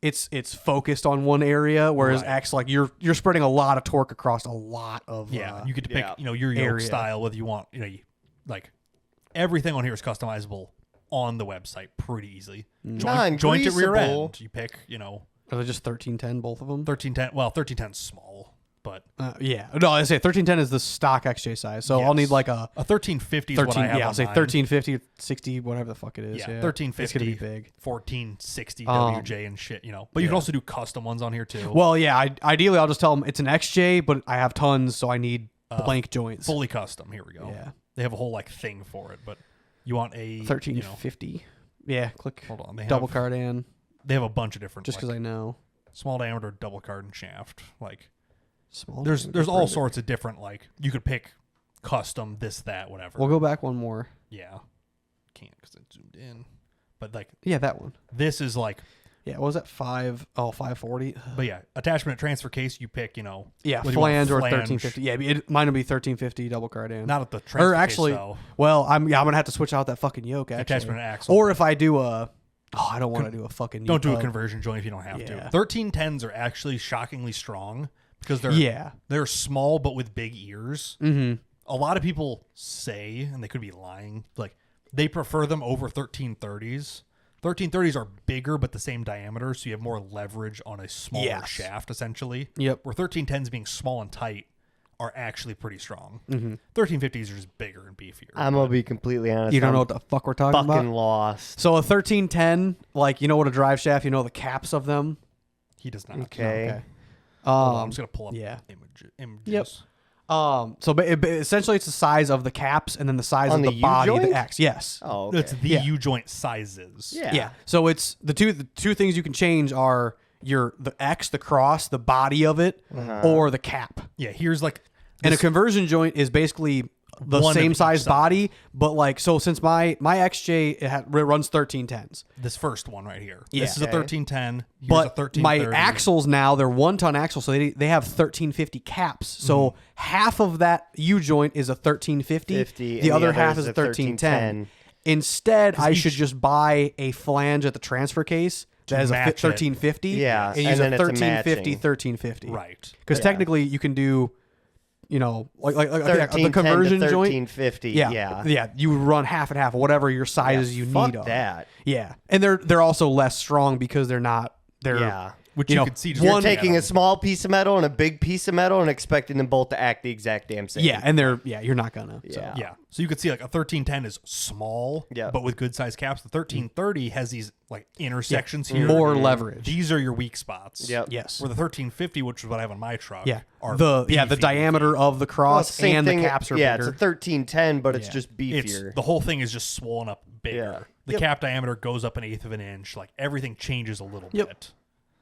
it's focused on one area, whereas Right. X, like you're spreading a lot of torque across a lot of Yeah, you get to pick, yeah. your yoke area. style, whether you want, like everything on here is customizable on the website pretty easily. Joint at rear Non-greasable. end, you pick, Are they just 1310 both of them? 1310. Well, 1310 is small, but Yeah, no, I say 1310 is the stock XJ size, so I'll Yes. need like a 1350 is 13. what I have. Yeah, I'll on say mine. 1350, 60, whatever the fuck it is. Yeah, Yeah, 1350. It's gonna be big. 1460 Um, WJ and shit, But you can also do custom ones on here too. Well, yeah, ideally I'll just tell them it's an XJ, but I have tons, so I need blank joints. fully custom. Here we go. Yeah. They have a whole thing for it, but you want a 1350. Yeah, click. Hold on, they double have, cardan, They have a bunch of different. just because I know. small diameter double cardan shaft. Like Small. there's diameter all further. sorts of different. Like you could pick custom this that whatever. We'll go back one more. Yeah, can't because it zoomed in. But like Yeah, that one. this is like, Yeah, what was that? 540. but yeah, attachment transfer case. You pick, Yeah, whether you want flange or flange. 1350. Yeah, mine would be 1350 double cardan. Not at the transfer or actually, case, though. well, I'm gonna have to switch out that fucking yoke. Actually. Attachment and axle. Or if I do I don't want to do a fucking. Don't do a U-hub. conversion joint if you don't have to. Yeah. 1310s are actually shockingly strong because they're Yeah. they're small but with big ears. Mm-hmm. A lot of people say, and they could be lying, like they prefer them over 1330s. 1330s are bigger but the same diameter, so you have more leverage on a smaller Yes. shaft, essentially. Yep. Where 1310s being small and tight are actually pretty strong. Mm-hmm. 1350s are just bigger and beefier. I'm gonna be completely honest. You don't I'm know what the fuck we're talking fucking about. lost. So a 1310, like you know what a drive shaft, you know the caps of them. He does not. Okay. Hold on, I'm just gonna pull up yeah. images. Yep. So essentially it's the size of the caps and then the size On of the the body of U-joint? the X. Yes. Oh, okay. That's the Yeah. U-joint sizes. Yeah. Yeah. So it's the two things you can change are the X, the cross, the body of it, or the cap. Yeah, here's like And a this- conversion joint is basically the One of same each size side. body, but like so since my XJ it runs 1310s. this first one right here. Yeah. This is a Okay. 1310. Here's a But 1330. my axles now they're 1-ton axles, so they have 1350 caps. So Mm-hmm. half of that U joint is a 1350. 50, the and other half is a 1310. Instead, I should just buy a flange at the transfer case that has a match it. 1350. Yeah, and and use a then it's a 1350, matching. 1350. Right. Because Yeah. technically you can do you know, like the 1310 conversion to joint. 1350. Yeah. You would run half and half, whatever your sizes you fuck need. On that. Yeah, and they're also less strong because they're Yeah. Which you you know, could see just You're looking at taking them. a small piece of metal and a big piece of metal and expecting them both to act the exact damn same. yeah, and you're not gonna. Yeah. Yeah. So you could see like a 1310 is small, Yeah. but with good sized caps. The 1330 has these like intersections here. More leverage. These are your weak spots. Yep. Yes. Where the 1350, which is what I have on my truck, Yeah. are The beefy. diameter of the Well, cross it's the same and the thing. caps are yeah, bigger. it's a 1310, but it's Yeah. just beefier. The whole thing is just swollen up bigger. Yeah. The Yep. cap diameter goes up 1/8 of an inch. Like everything changes a little Yep. bit.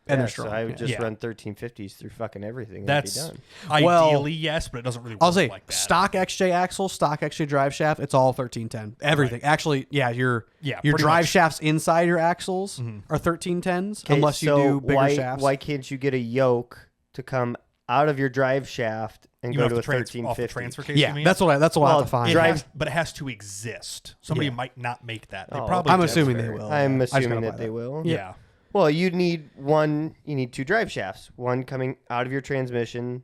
and they're so strong. I would yeah. just Yeah. run 1350s through fucking everything. That's That'd be done. ideally yes, but it doesn't really work I'll say like that. stock XJ axle, stock XJ drive shaft. It's all 1310. Everything. Actually, yeah, your pretty drive much. shafts inside your axles are 1310s, Okay, unless you so do bigger why, shafts. Why can't you get a yoke to come out of your drive shaft and You go have to the a off the 1350? transfer case. Yeah, you mean? that's what I have Well, to find. It drive- has, but it has to exist. Somebody Yeah. might not make that. They Oh, probably I'm do. assuming they will. I'm I just gotta assuming buy that they will. Yeah. Well, you need two drive shafts. One coming out of your transmission.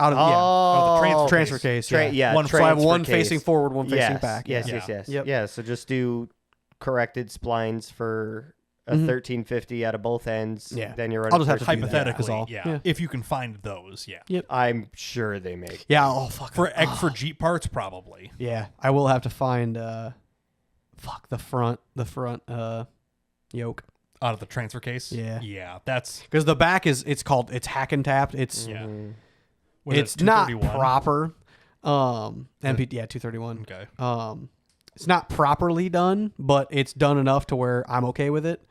Out of Oh, the transfer case. Tra- yeah, One- So I have transfer one case. facing forward, one facing yes, back. Yes, Yeah. yes, yes. Yep. Yeah, so just do corrected splines for a 1350 out of both ends. Yeah. Then you're running I'll just have to do that. Hypothetically, is all. yeah. If you can find those, yeah. I'm sure they make. Yeah. Oh fuck. For Jeep parts, probably. Yeah, I will have to find. The front yoke, Out of the transfer case. Yeah. Yeah. That's because the back it's hack and tapped. It's yeah. Mm-hmm. Was it it's not 231? proper. MP 231. Okay. It's not properly done, but it's done enough to where I'm okay with it.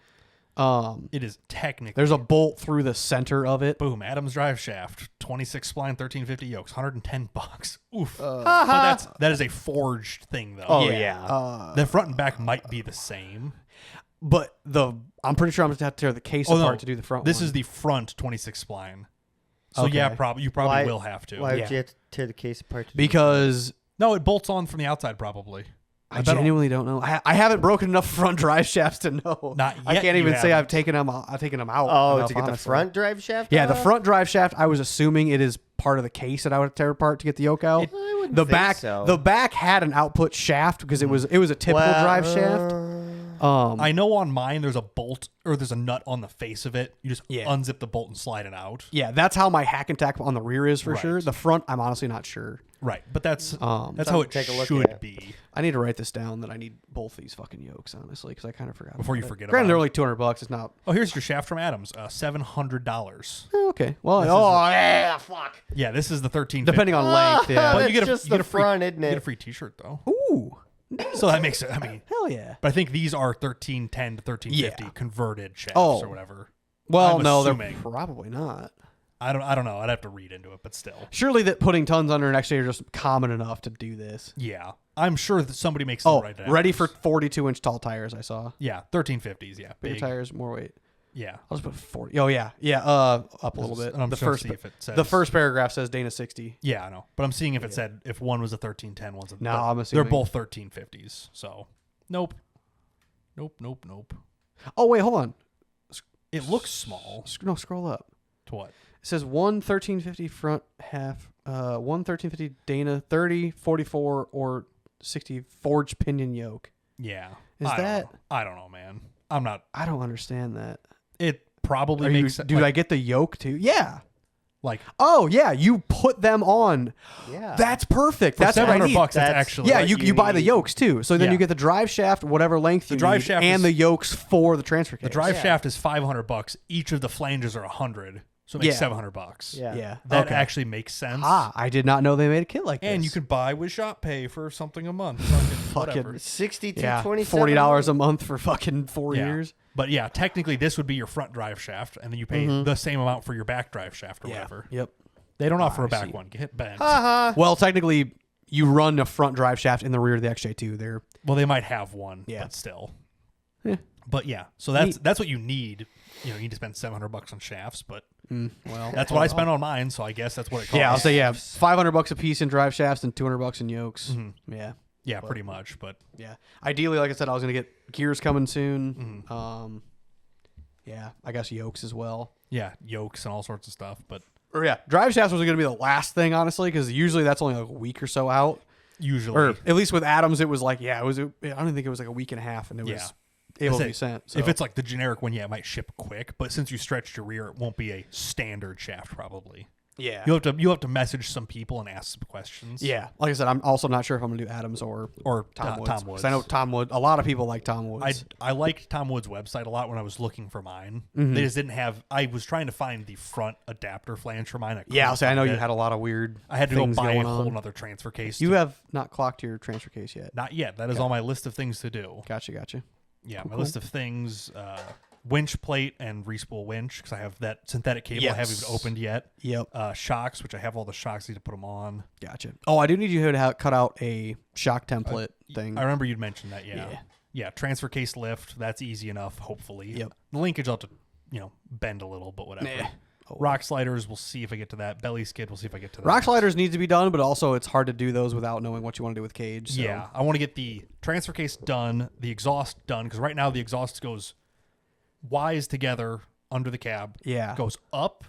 It is technically. There's a bolt through the center of it. Boom, Adams drive shaft, 26 spline, 1350 yokes, $110. Oof. But that is a forged thing though. Oh yeah. The front and back might be the same. But I'm pretty sure I'm going to have to tear the case apart to do the front This one. is the front 26 spline. So Okay. yeah, you probably Why- will have to. Why would Yeah. you have to tear the case apart? To do because No, it bolts on from the outside probably. I bet genuinely don't know. I haven't broken enough front drive shafts to know. Not I yet can't you even say I've haven't. taken them. I've taken them out. Oh, enough, to get the honestly. front drive shaft? Yeah, the off? front drive shaft. I was assuming it is part of the case that I would tear apart to get the yoke out. I wouldn't The think back, so. the back had an output shaft because it was a typical Well, drive shaft. I know on mine there's a bolt or there's a nut on the face of it. You just Yeah. unzip the bolt and slide it out. Yeah, that's how my hack and tack on the rear is for Right. sure. The front, I'm honestly not sure. Right, but that's how it Something to take a look should at. be. I need to write this down that I need both these fucking yokes, honestly, because I kind of forgot. Before about you it. forget Granted, about they're it. only $200. It's not. Oh, here's your shaft from Adams, $700. Okay. Well, yeah, fuck. Yeah, this is the 13. depending on length. Yeah. But That's you get a just you get the a free, front, isn't You get a it? free T-shirt though, Ooh. so that makes it. I mean, Hell yeah. but I think these are 1310 to 1350 Yeah. converted shafts Oh. or whatever. Well, I'm no, assuming. they're probably not. I don't know. I'd have to read into it, but still. Surely that putting tons under an XJ are just common enough to do this. Yeah, I'm sure that somebody makes them Oh, right. ready for 42-inch tall tires, I saw. Yeah, 1350s. Yeah, Bigger big. tires, more weight. Yeah, I'll just put 40. Oh, yeah. Yeah, up a little bit. and I'm The just gonna first, see if it says. the first paragraph says Dana 60. Yeah, I know, but I'm seeing if it said if one was a 1310, one's a. No, but I'm they're assuming- both 1350s. So, nope. Oh, wait, hold on. It looks small. No, scroll up. To what? It says 1350 front half, 1350 Dana 30, 44, or 60 forged pinion yoke. Yeah. Is I don't that- know. I don't know, man. I'm not. I don't understand that. It probably makes sense. Do I get the yoke too? Yeah. like Oh, yeah. You put them on. Yeah. That's perfect. for That's what I $700 need. bucks? That's That's- actually Yeah, what you you buy the need. yokes too. So then Yeah. you get the drive shaft, whatever length The you drive need, shaft and is- the yokes for the transfer case. the drive Yeah. shaft is $500. Each of the flanges are 100, so it makes Yeah. $700. Yeah. Yeah. That okay. actually makes sense. Ah, I did not know they made a kit like this. And you could buy with shop pay for something a month. Whatever. 62, yeah, 27. $40 a month for fucking 4 Yeah. years. But yeah, technically this would be your front drive shaft, and then you pay the same amount for your back drive shaft or whatever. Yep. They don't offer I a back see. one. Get bent. Well, technically, you run a front drive shaft in the rear of the XJ2. They're Well, they might have one, Yeah. but still. Yeah. But yeah, so that's what you need. You need to spend $700 on shafts, but well. that's what I spent on mine. So I guess that's what it costs. Yeah, I'll say $500 a piece in drive shafts and $200 in yokes. Yeah, Yeah, pretty much. But yeah. Ideally, like I said, I was gonna get gears coming soon. Yeah, I guess yokes as well. yeah, yokes and all sorts of stuff. But Or yeah, drive shafts was going to be the last thing, honestly, because usually that's only like a week or so out. Usually. Or at least with Adams, it was like, I don't even think it was like a week and a half, and it was able to be sent. So. If it's like the generic one, it might ship quick. But since you stretched your rear, it won't be a standard shaft probably. Yeah. You'll have to message some people and ask some questions. Yeah. Like I said, I'm also not sure if I'm going to do Adams or Tom Woods. Tom Woods. 'Cause I know Tom Wood. A lot of people like Tom Woods. I liked Tom Wood's website a lot when I was looking for mine. Mm-hmm. They just didn't have. I was trying to find the front adapter flange for mine. Yeah, I know you had. had a lot of weird. I had to go things buy a going whole on. other transfer case. You have not clocked your transfer case yet. Not yet. That is on my list of things to do. Gotcha. Yeah, my list of things: winch plate and respool winch, because I have that synthetic cable I haven't even opened yet. Yep. Shocks, which I have all the shocks. I need to put them on. Gotcha. Oh, I do need you to cut out a shock template thing. I remember you'd mentioned that. Yeah. Transfer case lift. That's easy enough. Hopefully. Yep. The linkage I'll have to bend a little, but whatever. Nah. Oh. Rock sliders. We'll see if I get to that. Belly skid. We'll see if I get to that. Rock sliders need to be done, but also it's hard to do those without knowing what you want to do with cage. So. Yeah, I want to get the transfer case done, the exhaust done, because right now the exhaust goes Y's together under the cab. Yeah. Goes up,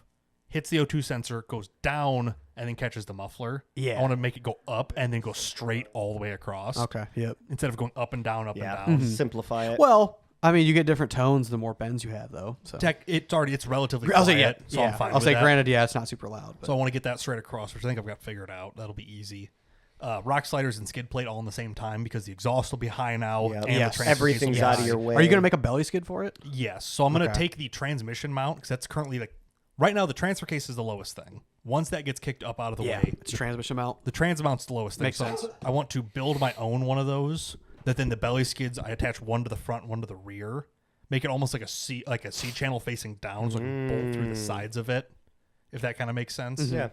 hits the O2 sensor, goes down, and then catches the muffler. Yeah. I want to make it go up and then go straight all the way across. Okay. Yep. Instead of going up and down, up Yeah. and down. Simplify it. Well, I mean, you get different tones the more bends you have, though. So. It's relatively I'll quiet, say so I'm fine I'll with say, that. granted, it's not super loud. But. So I want to get that straight across, which I think I've got figured out. That'll be easy. Rock sliders and skid plate all in the same time because the exhaust will be high now. Yep. And Yes. the transfer Everything's case will be out of high. your way. Are you going to make a belly skid for it? Yes. So I'm going to Okay. take the transmission mount because that's currently right now the transfer case is the lowest thing. Once that gets kicked up out of the way, It's transmission mount. the trans mount's the lowest thing. Makes So sense. I want to build my own one of those. That then the belly skids I attach one to the front, one to the rear. Make it almost like a C channel facing down, so I can bolt through the sides of it. If that kind of makes sense. Yeah.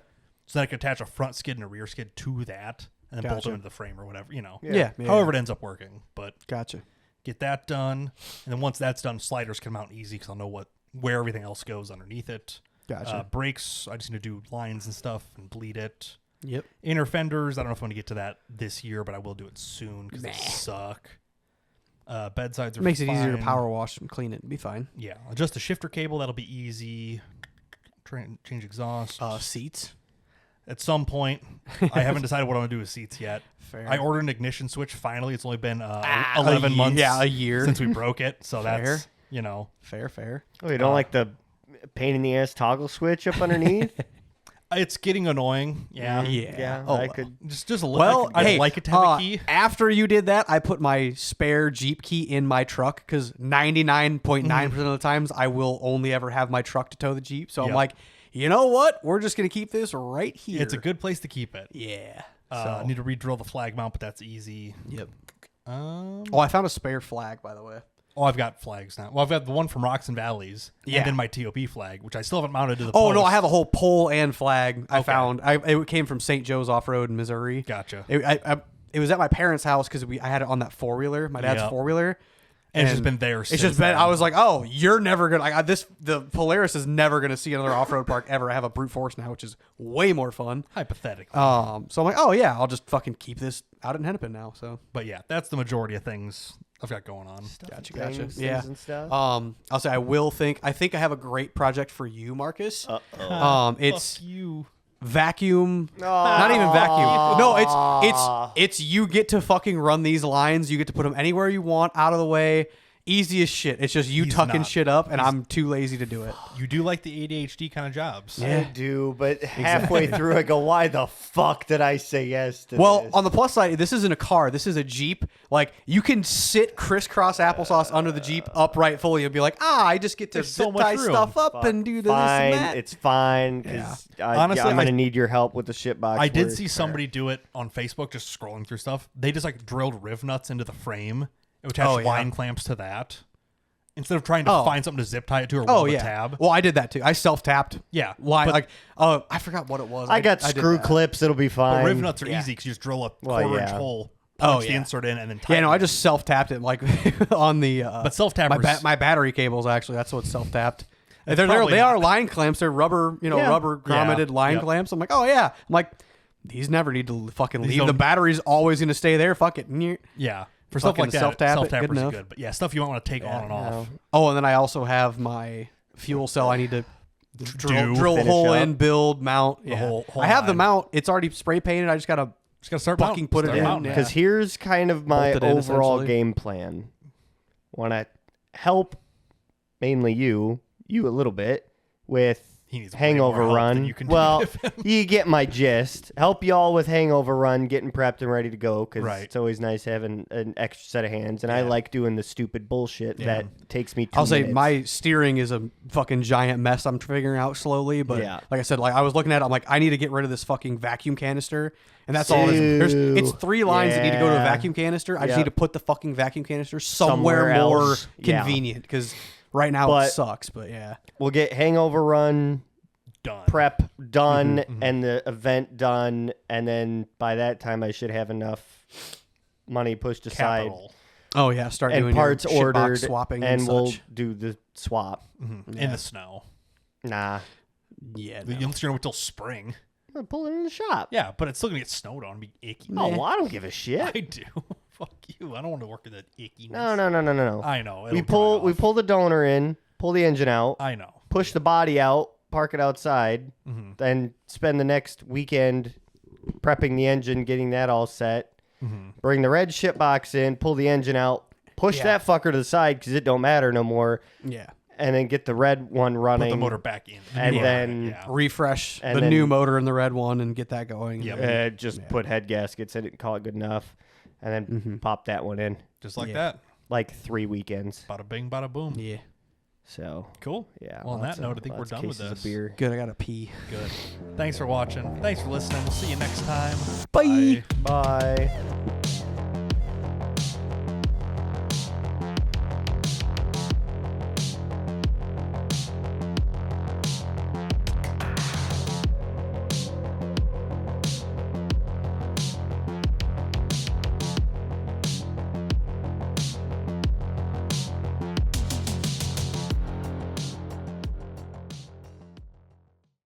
So then I can attach a front skid and a rear skid to that, and then bolt Gotcha. them into the frame or whatever. Yeah. However it ends up working, but Gotcha. get that done, and then once that's done, sliders can mount easy because I'll know where everything else goes underneath it. Gotcha. Brakes, I just need to do lines and stuff and bleed it. Yep. Inner fenders, I don't know if I'm going to get to that this year, but I will do it soon because they suck. Bedsides are It makes it easier to fine. power wash and clean it. It'd be fine. Yeah, adjust the shifter cable, that'll be easy. Change exhaust. Seats. At some point, I haven't decided what I'm going to do with seats yet. Fair. I ordered an ignition switch finally. It's only been 11 months Yeah, a year. since we broke it, so Fair. that's, Fair. Oh, you don't like the pain in the ass toggle switch up underneath? it's getting annoying. Yeah. Yeah. Oh, I well. could. Just a little. Well, I'd hey, like it to have a key. after you did that, I put my spare Jeep key in my truck because 99.9% of the times I will only ever have my truck to tow the Jeep. So I'm Yep. like, you know what? We're just going to keep this right here. It's a good place to keep it. Yeah. I need to re-drill the flag mount, but that's easy. Yep. Oh, I found a spare flag, by the way. I've got flags now. Well, I've got the one from Rocks and Valleys, Yeah. and then my TOP flag, which I still haven't mounted to the. Oh, no, post. I have a whole pole and flag I Okay. found. It came from St. Joe's Off-Road in Missouri. Gotcha. It was at my parents' house because I had it on that four-wheeler, my dad's Yep. four-wheeler. And it's just been there. It's just been. I was like, oh, you're never gonna. The Polaris is never gonna see another off-road park ever. I have a brute force now, which is way more fun. hypothetically. So I'm like, oh yeah, I'll just fucking keep this out in Hennepin now. So But yeah, that's the majority of things I've got going on. gotcha. Things Yeah. and stuff. I'll say I think I have a great project for you, Marcus. It's Fuck you. vacuum. Not even vacuum. No, it's you get to fucking run these lines. You get to put them anywhere you want, out of the way. Easy as shit. It's just you He's tucking not. shit up, and I'm too lazy to do it. You do like the ADHD kind of jobs. I do, but halfway through I go, why the fuck did I say yes to Well, this? on the plus side, this isn't a car. This is a Jeep. Like, you can sit crisscross applesauce under the Jeep upright fully and be like, I just get to There's so zip much tie room. stuff up and do this fine, and that. it's fine. 'Cause Honestly, I'm gonna I- need your help with the shitbox. I did work. see somebody do it on Facebook, just scrolling through stuff. They just like drilled riv nuts into the frame, and attached Oh, yeah. line clamps to that. Instead of trying to Oh. find something to zip tie it to or Oh weld yeah. a tab. Well, I did that too. I self-tapped. Yeah, Line, but- I forgot what it was. I got did screw that. clips. It'll be But fine. riv nuts are Yeah. easy because you just drill a Well, quarter-inch yeah. hole, Oh, punch the yeah. insert in, and then tighten Yeah, no, I it. just self-tapped it like on the. But self-tappers- my battery cables actually. That's what's self-tapped. probably They are not- line clamps. They're rubber, Yeah. rubber grommeted line Yep. clamps. I'm like, oh yeah. I'm like, these never need to fucking These leave. The don't- battery's always gonna stay there. Fuck it. Yeah, for stuff Fucking like that, self-tap it, self-tappers good are enough. good. But yeah, stuff you might want to take on and off. Oh, and then I also have my fuel cell. I need to drill a Finish hole up. in, build, mount. Yeah. whole I have the nine. mount. It's already spray painted. I just gotta Just gotta start fucking put it Start in. mounting Yeah. Because here's kind of my Bolt it in, overall essentially. game plan. Want to help mainly you a little bit with He needs way Hangover more help Run. than you can Well, give him. you get my gist. Help y'all with Hangover Run, getting prepped and ready to go, because Right. it's always nice having an extra set of hands, and I like doing the stupid bullshit that takes me 2 I'll say minutes. my steering is a fucking giant mess. I'm figuring out slowly, but Yeah. like I said, like I was looking at it, I'm like, I need to get rid of this fucking vacuum canister, and that's all it is. It's 3 lines that need to go to a Yeah. vacuum canister. I just Yep. need to put the fucking vacuum canister somewhere Somewhere more else. Yeah. convenient, because right now But- it sucks. But yeah, We'll get Hangover Run Done. prep done and the event done, and then by that time I should have enough money pushed aside Capital. oh yeah, start and doing parts your shitbox ordered, swapping and and we'll such. do the swap. In the snow. Nah, Yeah, You're going to wait till spring. I'm gonna pull it in the shop. Yeah, but it's still going to get snowed on and be icky. Oh, well, I don't give a shit. I do. Fuck you. I don't want to work in that ickiness. No. I know. We pull the donor in, pull the engine out, I know. push the body out, park it outside, Mm-hmm. then spend the next weekend prepping the engine, getting that all set. Bring the red ship box in, pull the engine out, push Yeah. that fucker to the side because it don't matter no more, yeah. and then get the red one Put running. the motor back in. And Yeah, then- yeah. Refresh And the then- new motor in the red one and get that going. Yep. Just put head gaskets in it and call it good enough, and then pop that one in Just like Yeah. that. like 3 weekends. Bada bing, bada boom. Yeah. So Cool. yeah. Well, on lots that note, of- I think we're lots of done with cases of this. beer. Good. I gotta pee. Good. Thanks for watching. Thanks for listening. We'll see you next time. Bye. Bye.